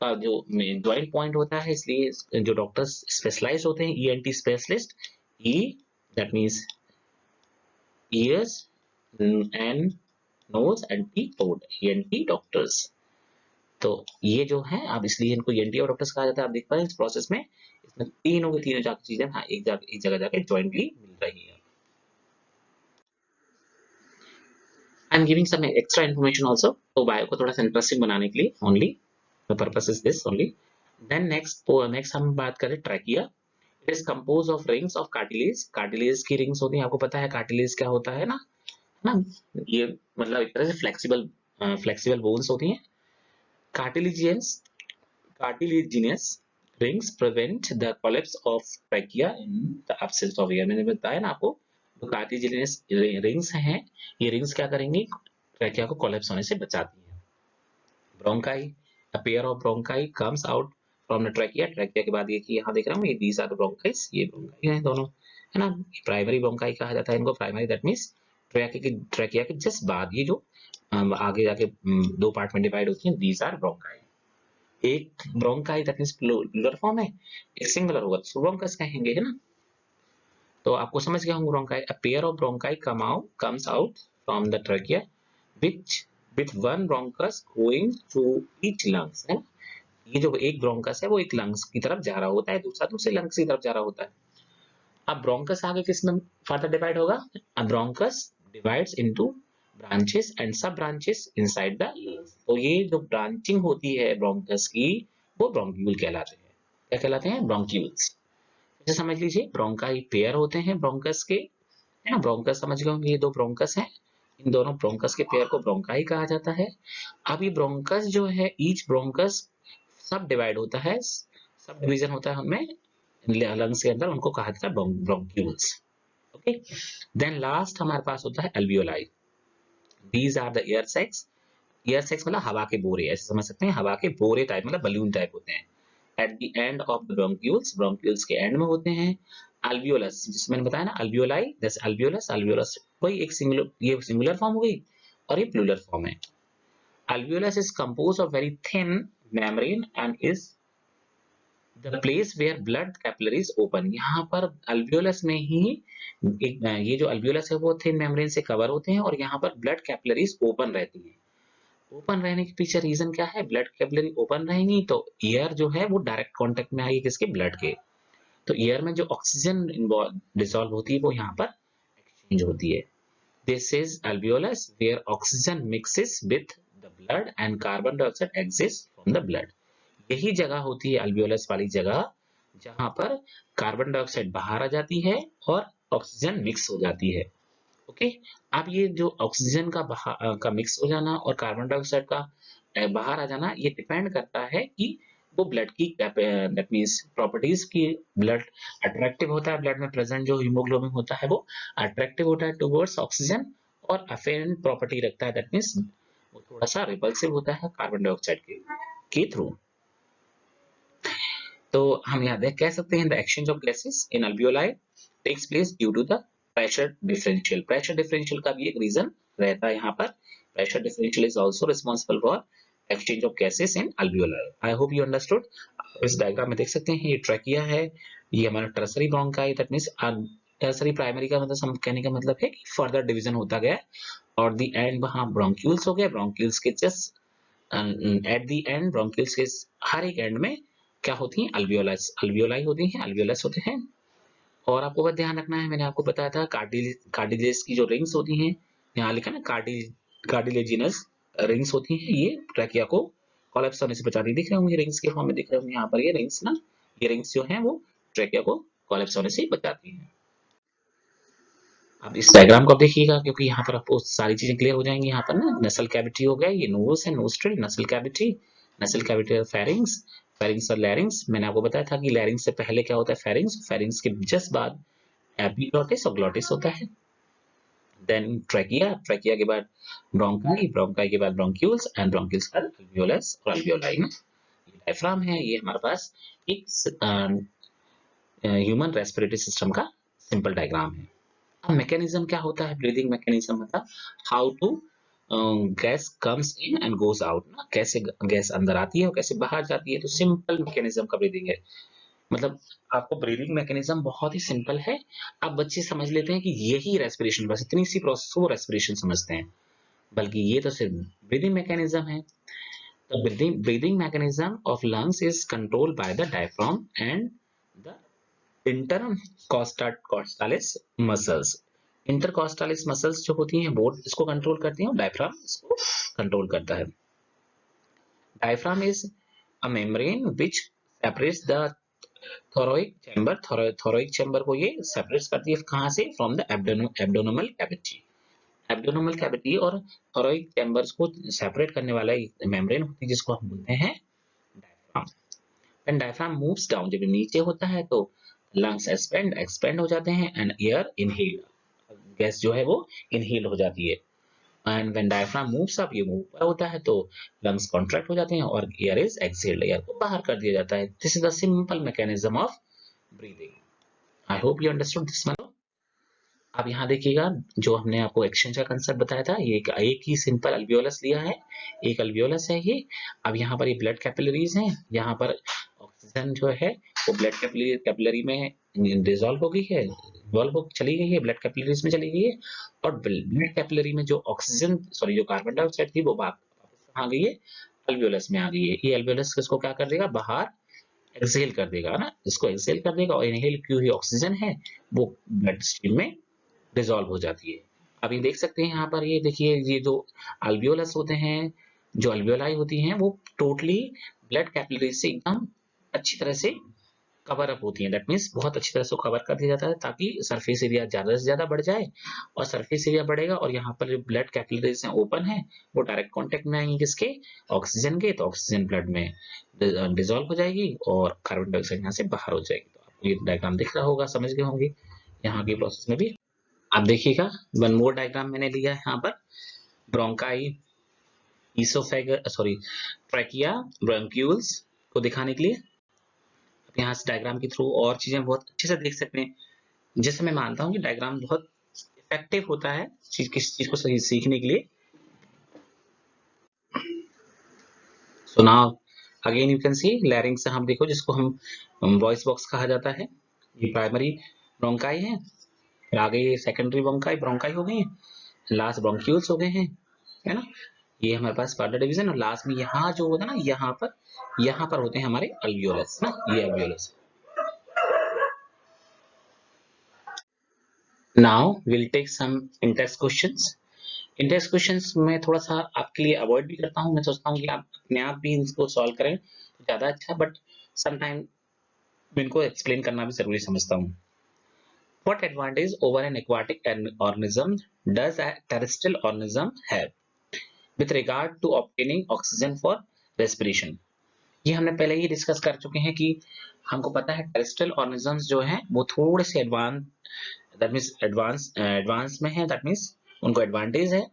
का जो ज्वाइंट पॉइंट होता है, इसलिए जो डॉक्टर्स स्पेशलाइज होते हैं, ENT specialist, E that means ears and nose and T throat, ENT doctors. तो ये जो है, अब इसलिए इनको ईएनटी और डॉक्टर्स कहा जाता है। आप देख पा रहे हैं इस प्रोसेस में, इसमें तीनों की तीनों जाकर चीजें हाँ एक जगह जाके जॉइंटली मिल रही है। I am giving some extra information also, तो बायो को थोड़ा सा इंटरेस्टिंग बनाने के लिए only, the purpose is this only. Then next हम बात करें trachea. It is compose of rings of cartilage, cartilage की रिंग्स होती हैं, आपको पता है कार्टिलेज क्या होता है ना, ये मतलब एक तरह से फ्लेक्सिबल बोन्स होती हैं। कार्टिलेजियंस cartilaginous rings prevent the collapse of trachea in the absence of air। मैंने बताया ना आपको, जो cartilaginous rings हैं, ये rings क्या करेंगी, ट्रैकिया को कोलैप्स होने से बचाती है। Bronchi, a pair of bronchi comes out from the trachea। Trachea के बाद ये कि यहाँ देख रहा हूँ, ये these are the bronchi, ये ब्रोंकाई हैं दोनों, है ना। प्राइमरी ब्रोंकाई कहा जाता है इनको, प्राइमरी दैट मीन्स ट्रैकिया के जस्ट बाद ये जो आगे जाके दो पार्ट में डिवाइड होती हैं, these are bronchi। एक bronchi that means plural form है, एक सिंगुलर होगा तो ब्रोंकस कहेंगे, है ना। तो आपको समझ गया होंगे bronchi, a pair of bronchi comes out from the trachea which with one bronchus going through each lungs, है ना। ये जो एक ब्रोंकस है वो एक लंग्स की तरफ जा रहा होता है, दूसरा दूसरे लंग्स की तरफ जा रहा होता है। अब ब्रोंकस आगे किस में फर्दर डिवाइड होगा, अब bronchus divides into branches and सब ब्रांचेस इनसाइड द लंग्स। तो ये जो ब्रांचिंग होती है ब्रोंकस की, वो ब्रोंक्यूल कहलाते हैं। क्या कहलाते हैं, ब्रोंक्यूल्स। जैसे समझ लीजिए ब्रोंकाई पेयर होते हैं ब्रोंकस के, है ना। ब्रोंकस समझ गए होंगे, ये दो ब्रोंकस हैं, इन दोनों ब्रोंकस के पेयर को ब्रोंकाई कहा जाता है। अब ये ब्रोंकस जो है, ईच ब्रोंकस सब डिवाइड होता है, सब डिवीजन होता है उनमें लंग्स के अंदर, उनको कहा जाता है ब्रोंक्यूल्स। ओके, देन लास्ट हमारे पास होता है alveoli. These are the air sacs. Air sacs मतलब हवा के बोरे, ऐसे समझ सकते हैं, हवा के बोरे टाइप, मतलब बलून टाइप होते हैं। At the end of the bronchioles, bronchioles के एंड में होते हैं। अल्वियोलस, जिसमें मैंने बताया ना अल्वियोलाई, जैसे अल्वियोलस, अल्वियोलस कोई एक सिंगुलर, ये सिंगुलर फॉर्म हो गई और ये प्लूरल फॉर्म है। Alveolus is composed of very thin membrane and is the place where blood capillaries open. यहाँ पर अल्वियोलस में ही ये जो अल्वियोलस है वो थिन मेम्ब्रेन से कवर होते हैं और यहाँ पर ब्लड कैपिलरीज ओपन रहती हैं। ओपन रहने के पीछे रीजन क्या है? ब्लड कैपिलरी ओपन रहेंगी तो एयर जो है वो डायरेक्ट कांटेक्ट में आएगी किसके? ब्लड के। तो एयर में जो ऑक्सीजन डिसॉल्व होती है वो यहाँ पर एक्सचेंज होती है। This is alveolus where oxygen mixes with the blood and carbon dioxide exist from the blood. यही जगह होती है अल्वियोलस वाली जगह जहां पर कार्बन डाइऑक्साइड बाहर आ जाती है और ऑक्सीजन मिक्स हो जाती है। ओके, अब ये जो ऑक्सीजन का मिक्स हो जाना और कार्बन डाइऑक्साइड का बाहर आ जाना, ये डिपेंड करता है कि वो ब्लड की दैट मींस प्रॉपर्टीज की। ब्लड अट्रैक्टिव होता है, ब्लड में प्रेजेंट जो हीमोग्लोबिन होता है वो अट्रैक्टिव होता है टुवर्ड्स ऑक्सीजन, और अफेरेंट प्रॉपर्टी रखता है, दैट मींस वो थोड़ा सा रिपल्सिव होता है कार्बन डाइऑक्साइड के थ्रू। तो हम यहाँ देख कह सकते हैं the exchange of gases in alveoli takes place due to the pressure differential. Pressure differential का भी एक रीजन रहता है यहाँ पर। Pressure differential is also responsible for exchange of gases in alveoli. I hope you understood. इस डायग्राम में देख सकते हैं ये ट्रैकिया है, ये हमारा tertiary bronchi, that means tertiary primary का मतलब कहने का मतलब है कि फर्दर डिवीजन होता गया और द एंड वहां ब्रोंक्यूल्स हो गए। ब्रोंक्यूल्स के just at the end, bronchioles के हर एक एंड में क्या होती हैं? अल्वियोलस, अल्वियोलाई होती हैं, अल्वियोलस होते हैं। और आपको बस ध्यान रखना है, मैंने आपको बताया था कार्टिलेज की जो रिंग्स होती हैं, यहाँ लिखा ना कार्टिलेजिनस रिंग्स होती हैं, ये ट्रैकिया को कोलैप्स होने से बचाती। दिख रहे होंगे रिंग्स के फॉर्म में, दिख रहे होंगे यहाँ पर ये रिंग्स ना, ये रिंग्स जो हैं वो ट्रैकिया को कोलैप्स होने से बचाती हैं। अब इस डायग्राम को आप देखिएगा क्योंकि यहाँ पर आपको सारी चीजें क्लियर हो जाएंगी। यहाँ पर ना नसल कैविटी हो गया, ये नोज है, नोस्ट्रिल, नसल कैविटी, नसल कैविटी फेरिंग्स, फेरिंग्स और लैरिंग्स। मैंने आपको बताया था कि लैरिंग्स से पहले क्या होता है? फेरिंग्स, फेरिंग्स के जस्ट बाद एपिग्लॉटिस और ग्लॉटिस होता है। देन ट्रैकिया, ट्रैकिया के बाद ब्रोंकाई, ब्रोंकाई के बाद ब्रोंक्यूल्स एंड ब्रोंक्यूल्स का अल्वियोलस और अल्वियोलाई में ये डायफ्राम है। ये हमारे पास एक ह्यूमन रेस्पिरेटरी सिस्टम का सिंपल डायग्राम है। अब मैकेनिज्म क्या होता है? ब्रीदिंग मैकेनिज्म मतलब how to gas comes in and goes out ना, कैसे गैस अंदर आती है और कैसे बाहर जाती है। तो सिंपल मैकेनिज्म का ब्रीदिंग है, मतलब आपको ब्रीदिंग मैकेनिज्म बहुत ही सिंपल है। अब बच्चे समझ लेते हैं कि यही रेस्पिरेशन, बस इतनी सी प्रोसेस को रेस्पिरेशन समझते हैं, बल्कि ये तो सिर्फ ब्रीदिंग मैकेनिज्म है। The breathing mechanism of lungs is controlled by the diaphragm and the intercostalis muscles। Intercostalis muscles जो होती हैं वो इसको कंट्रोल करती हैं और डायफ्राम इसको कंट्रोल करता है। Diaphragm is a membrane which separates the thoracic chamber. Thoracic chamber को ये सेपरेट करती है कहां से? From the abdominal cavity. Abdominal cavity और थोरोइक चैम्बर्स को सेपरेट करने वाला मेम्ब्रेन होती है जिसको हम बोलते हैं diaphragm. When diaphragm moves down, जब नीचे होता है तो लंग्स एक्सपेंड हो जाते हैं एंड एयर इनहेल, गैस जो है वो इनहेल हो जाती है। And when diaphragm moves up, ये मूव ऊपर होता है तो लंग्स कॉन्ट्रैक्ट हो जाते हैं और एयर इज एक्सहेल्ड, एयर को बाहर कर दिया जाता है। This is the simple mechanism of breathing. I hope you understood this. अब यहाँ देखिएगा जो हमने आपको एक्सचेंज का कंसेप्ट बताया था, ये एक ही सिंपल अल्वियोलस लिया है, एक अल्वियोलस है ये। अब यहाँ पर ये ब्लड कैपिलरीज हैं, यहाँ पर ऑक्सीजन जो है वो ब्लड कैपिलरी में डिसॉल्व हो गई है, इन्वॉल्व हो चली गई है, ब्लड कैपिलरीज में चली गई है। और ब्लड कैपिलरी में जो ऑक्सीजन सॉरी जो कार्बन डाइऑक्साइड थी वो वापस आ गई है, अल्वियोलस में आ गई है। ये अल्वियोलस किसको क्या कर देगा? बाहर एक्सहेल कर देगा ना, इसको एक्सहेल कर देगा और इनहेल की हुई ऑक्सीजन है वो ब्लड स्ट्रीम में डिसॉल्व हो जाती है। अभी देख सकते हैं यहाँ पर, ये देखिए ये जो अल्वियोलस होते हैं, जो अल्वियोलाई होती हैं वो टोटली ब्लड कैपिलरी से एकदम अच्छी तरह से कवर अप होती हैं। दैट मींस बहुत अच्छी तरह से कवर कर दिया जाता है ताकि सरफेस एरिया ज्यादा से ज्यादा बढ़ जाए, और सरफेस एरिया बढ़ेगा और यहाँ पर जो ब्लड कैपिलरीज हैं ओपन है वो डायरेक्ट कांटेक्ट में आएंगे किसके? ऑक्सीजन के। तो ऑक्सीजन ब्लड में डिसॉल्व हो जाएगी और कार्बन डाइऑक्साइड यहाँ से बाहर हो जाएगी। तो आपको ये डायग्राम दिख रहा होगा, समझ गए होंगे यहाँ की प्रोसेस में भी। आप देखिएगा वन मोर डायग्राम मैंने लिया है यहाँ पर, bronchi, oesophagus sorry trachea, bronchioles को दिखाने के लिए। यहाँ से डायग्राम के थ्रू और चीजें बहुत अच्छे से देख सकते हैं। जैसे मैं मानता हूँ कि डायग्राम बहुत इफेक्टिव होता है किसी चीज को सही सीखने के लिए। So now again you can see लैरिंग्स से हम देखो जिसको हम वॉइस बॉक्स कहा जाता है, ये प्राइमरी ब्रोंकाई है, फिर आगे ये सेकेंडरी ब्रोंकाई हो गई है, लास्ट ब्रोंक्यूल्स हो गए हैं, है ना। ये हमारे पास फर्दर डिवीजन, और लास्ट में यहाँ जो होता है ना, यहाँ पर होते हैं हमारे अल्वियोलस ना, ये alveolus. Now will take some intext questions. Intext questions में थोड़ा सा आपके लिए अवॉइड भी करता हूँ, मैं सोचता हूँ कि आप अपने आप भी इसको सॉल्व करें तो ज्यादा अच्छा, बट समटाइम इनको एक्सप्लेन करना भी जरूरी समझता हूँ। What advantage over an aquatic organism does a terrestrial organism have with regard to obtaining oxygen for respiration? ये हमने पहले ही डिस्कस कर चुके हैं कि हमको पता है टेरेस्ट्रियल ऑर्गेनिजम्स जो हैं वो थोड़े से एडवांस में है, दैट मीन्स उनको एडवांटेज है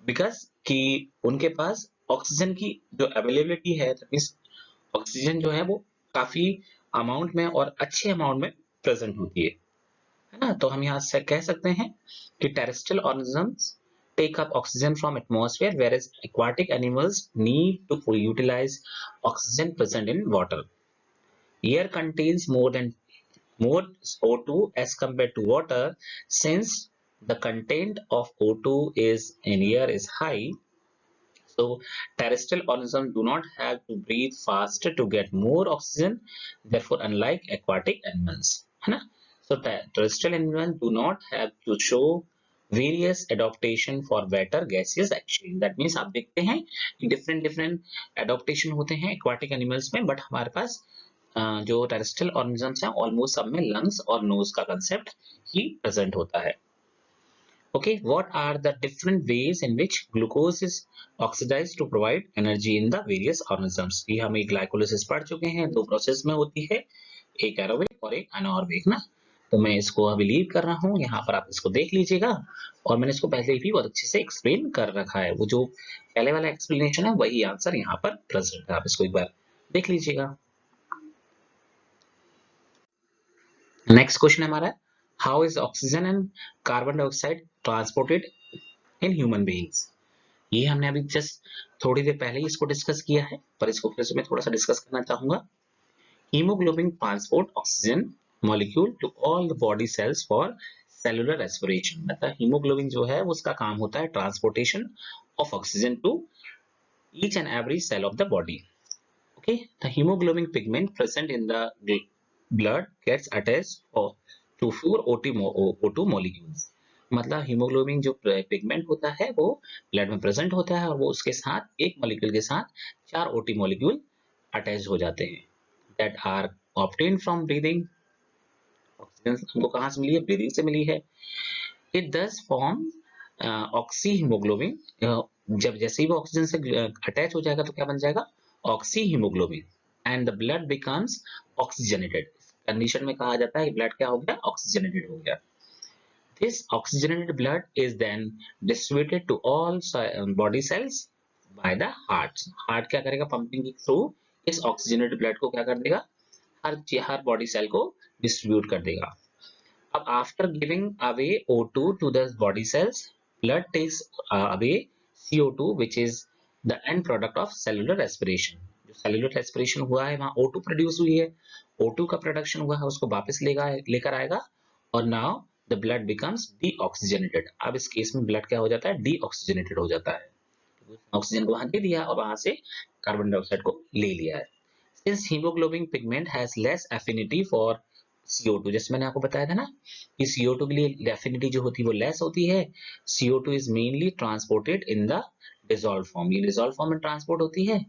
बिकॉज कि उनके पास ऑक्सीजन की जो अवेलेबिलिटी है, दैट मीन्स ऑक्सीजन जो है वो काफी अमाउंट में और अच्छे अमाउंट में प्रेजेंट होती है ना। तो हम यहाँ से कह सकते हैं कि terrestrial organisms take up oxygen from atmosphere, whereas aquatic animals need to utilize oxygen present in water. Air contains more O2 as compared to water. Since the content of O2 is in air is high, so terrestrial organisms do not have to breathe faster to get more oxygen. Therefore, unlike aquatic animals, है ना? So terrestrial animals do not have to show various adaptation for better gaseous exchange. That means आप देखते हैं कि different adaptation होते हैं aquatic animals में, but हमारे पास जो terrestrial organisms हैं almost सब में lungs और nose का concept ही present होता है. Okay, what are the different ways in which glucose is oxidized to provide energy in the various organisms? ये हम एक glycolysis पढ़ चुके हैं, दो प्रोसेस में होती है, एक एरोबिक और एक अनारोबिक ना। तो मैं इसको अभी लीव कर रहा हूँ, यहाँ पर आप इसको देख लीजिएगा, और मैंने इसको पहले भी बहुत अच्छे से एक्सप्लेन कर रखा है, वो जो पहले वाला एक्सप्लेनेशन है वही आंसर यहाँ पर प्रेजेंट है, आप इसको एक बार देख लीजिएगा। नेक्स्ट क्वेश्चन हमारा है, how is oxygen and carbon dioxide transported in human beings? ये हमने अभी जस्ट थोड़ी देर पहले ही इसको डिस्कस किया है, पर इसको फिर से मैं थोड़ा सा डिस्कस करना चाहूंगा। Haemoglobin transport oxygen molecule to all the body cells for cellular respiration. मतलब हीमोग्लोबिन जो है उसका काम होता है transportation of oxygen to each and every cell of the body. Okay, the haemoglobin pigment present in the blood gets attached to 4 O2 molecules. मतलब हीमोग्लोबिन जो पिगमेंट होता है वो ब्लड में प्रेजेंट होता है और वो उसके साथ एक मॉलिक्यूल के साथ 4 OT मॉलिक्यूल अटैच हो जाते हैं, that are obtained from breathing. Oxygen हमको कहाँ से मिली है? ब्रीदिंग से मिली है। It does form oxyhaemoglobin. जब जैसे ही वो ऑक्सीजन से अटैच हो जाएगा तो क्या बन जाएगा? Oxy haemoglobin, and the blood becomes oxygenated. Condition में कहा जाता है ब्लड क्या हो गया? ऑक्सीजनेटेड हो गया। This oxygenated blood is then distributed to all body cells by the heart. Heart क्या करेगा? पंपिंग के थ्रू इस ऑक्सीजनेटेड ब्लड को क्या कर देगा? हर बॉडी सेल को डिस्ट्रीब्यूट कर देगा। अब after giving away O2 to the body cells, blood takes away CO2 which is the end product of cellular respiration. जो सेलुलर रेस्पिरेशन हुआ है वहां O2 प्रोड्यूस हुई है, O2 का प्रोडक्शन हुआ है उसको वापस लेकर आएगा, और now the blood becomes deoxygenated. अब इस केस में ब्लड क्या हो जाता है? डीऑक्सीजनेटेड हो जाता है। ऑक्सीजन को वहां दे दिया और वहां से कार्बन डाइऑक्साइड को ले लिया है। Since haemoglobin pigment has less affinity for CO2, जैसे मैंने आपको बताया था ना कि CO2 के लिए एफिनिटी जो होती है वो लेस होती है। CO2 is mainly transported in the dissolve form, ये डिसॉल्व फॉर्म में ट्रांसपोर्ट होती है।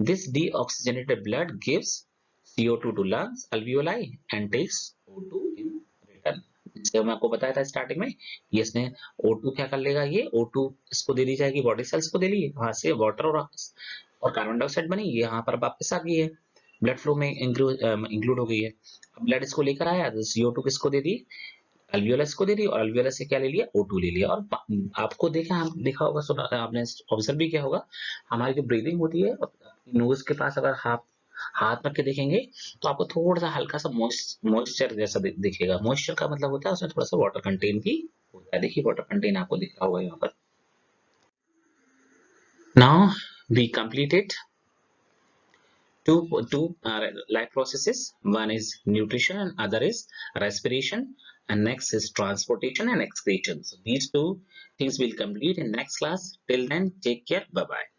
This deoxygenated blood gives CO2 to lungs, alveoli and takes O2 in return। जैसे मैं आपको बताया था स्टार्टिंग में, ये इसने O2 क्या कर लेगा? ये O2 इसको दे दी जाएगी, बॉडी सेल्स को दे ली, वहां से वाटर और कार्बन डाइऑक्साइड बनी, ये यहाँ पर वापस आ गई है, ब्लड फ्लो में इंक्लूड हो गई है। अब ब्लड इसको लेकर आया तो CO2 किसको दे दी? अल्वियोलस को दे दी, और अल्वियोलस से क्या ले लिया? O2 ले लिया। और आपको देखा होगा, सुना आपने ऑब्जर्व भी किया होगा, हमारी जो ब्रीदिंग होती है नोज के पास अगर हाथ रख के देखेंगे तो आपको थोड़ा सा हल्का सा मॉइस्चर जैसा दिखेगा। मॉइस्चर का मतलब होता है उसमें थोड़ा सा वाटर कंटेन भी होता है। देखिए वाटर कंटेन आपको दिख रहा होगा यहाँ पर। Now we completed two life processes. One is nutrition and other is respiration, and next is transportation and excretion. So these two things will complete in next class. Till then, take care. Bye bye.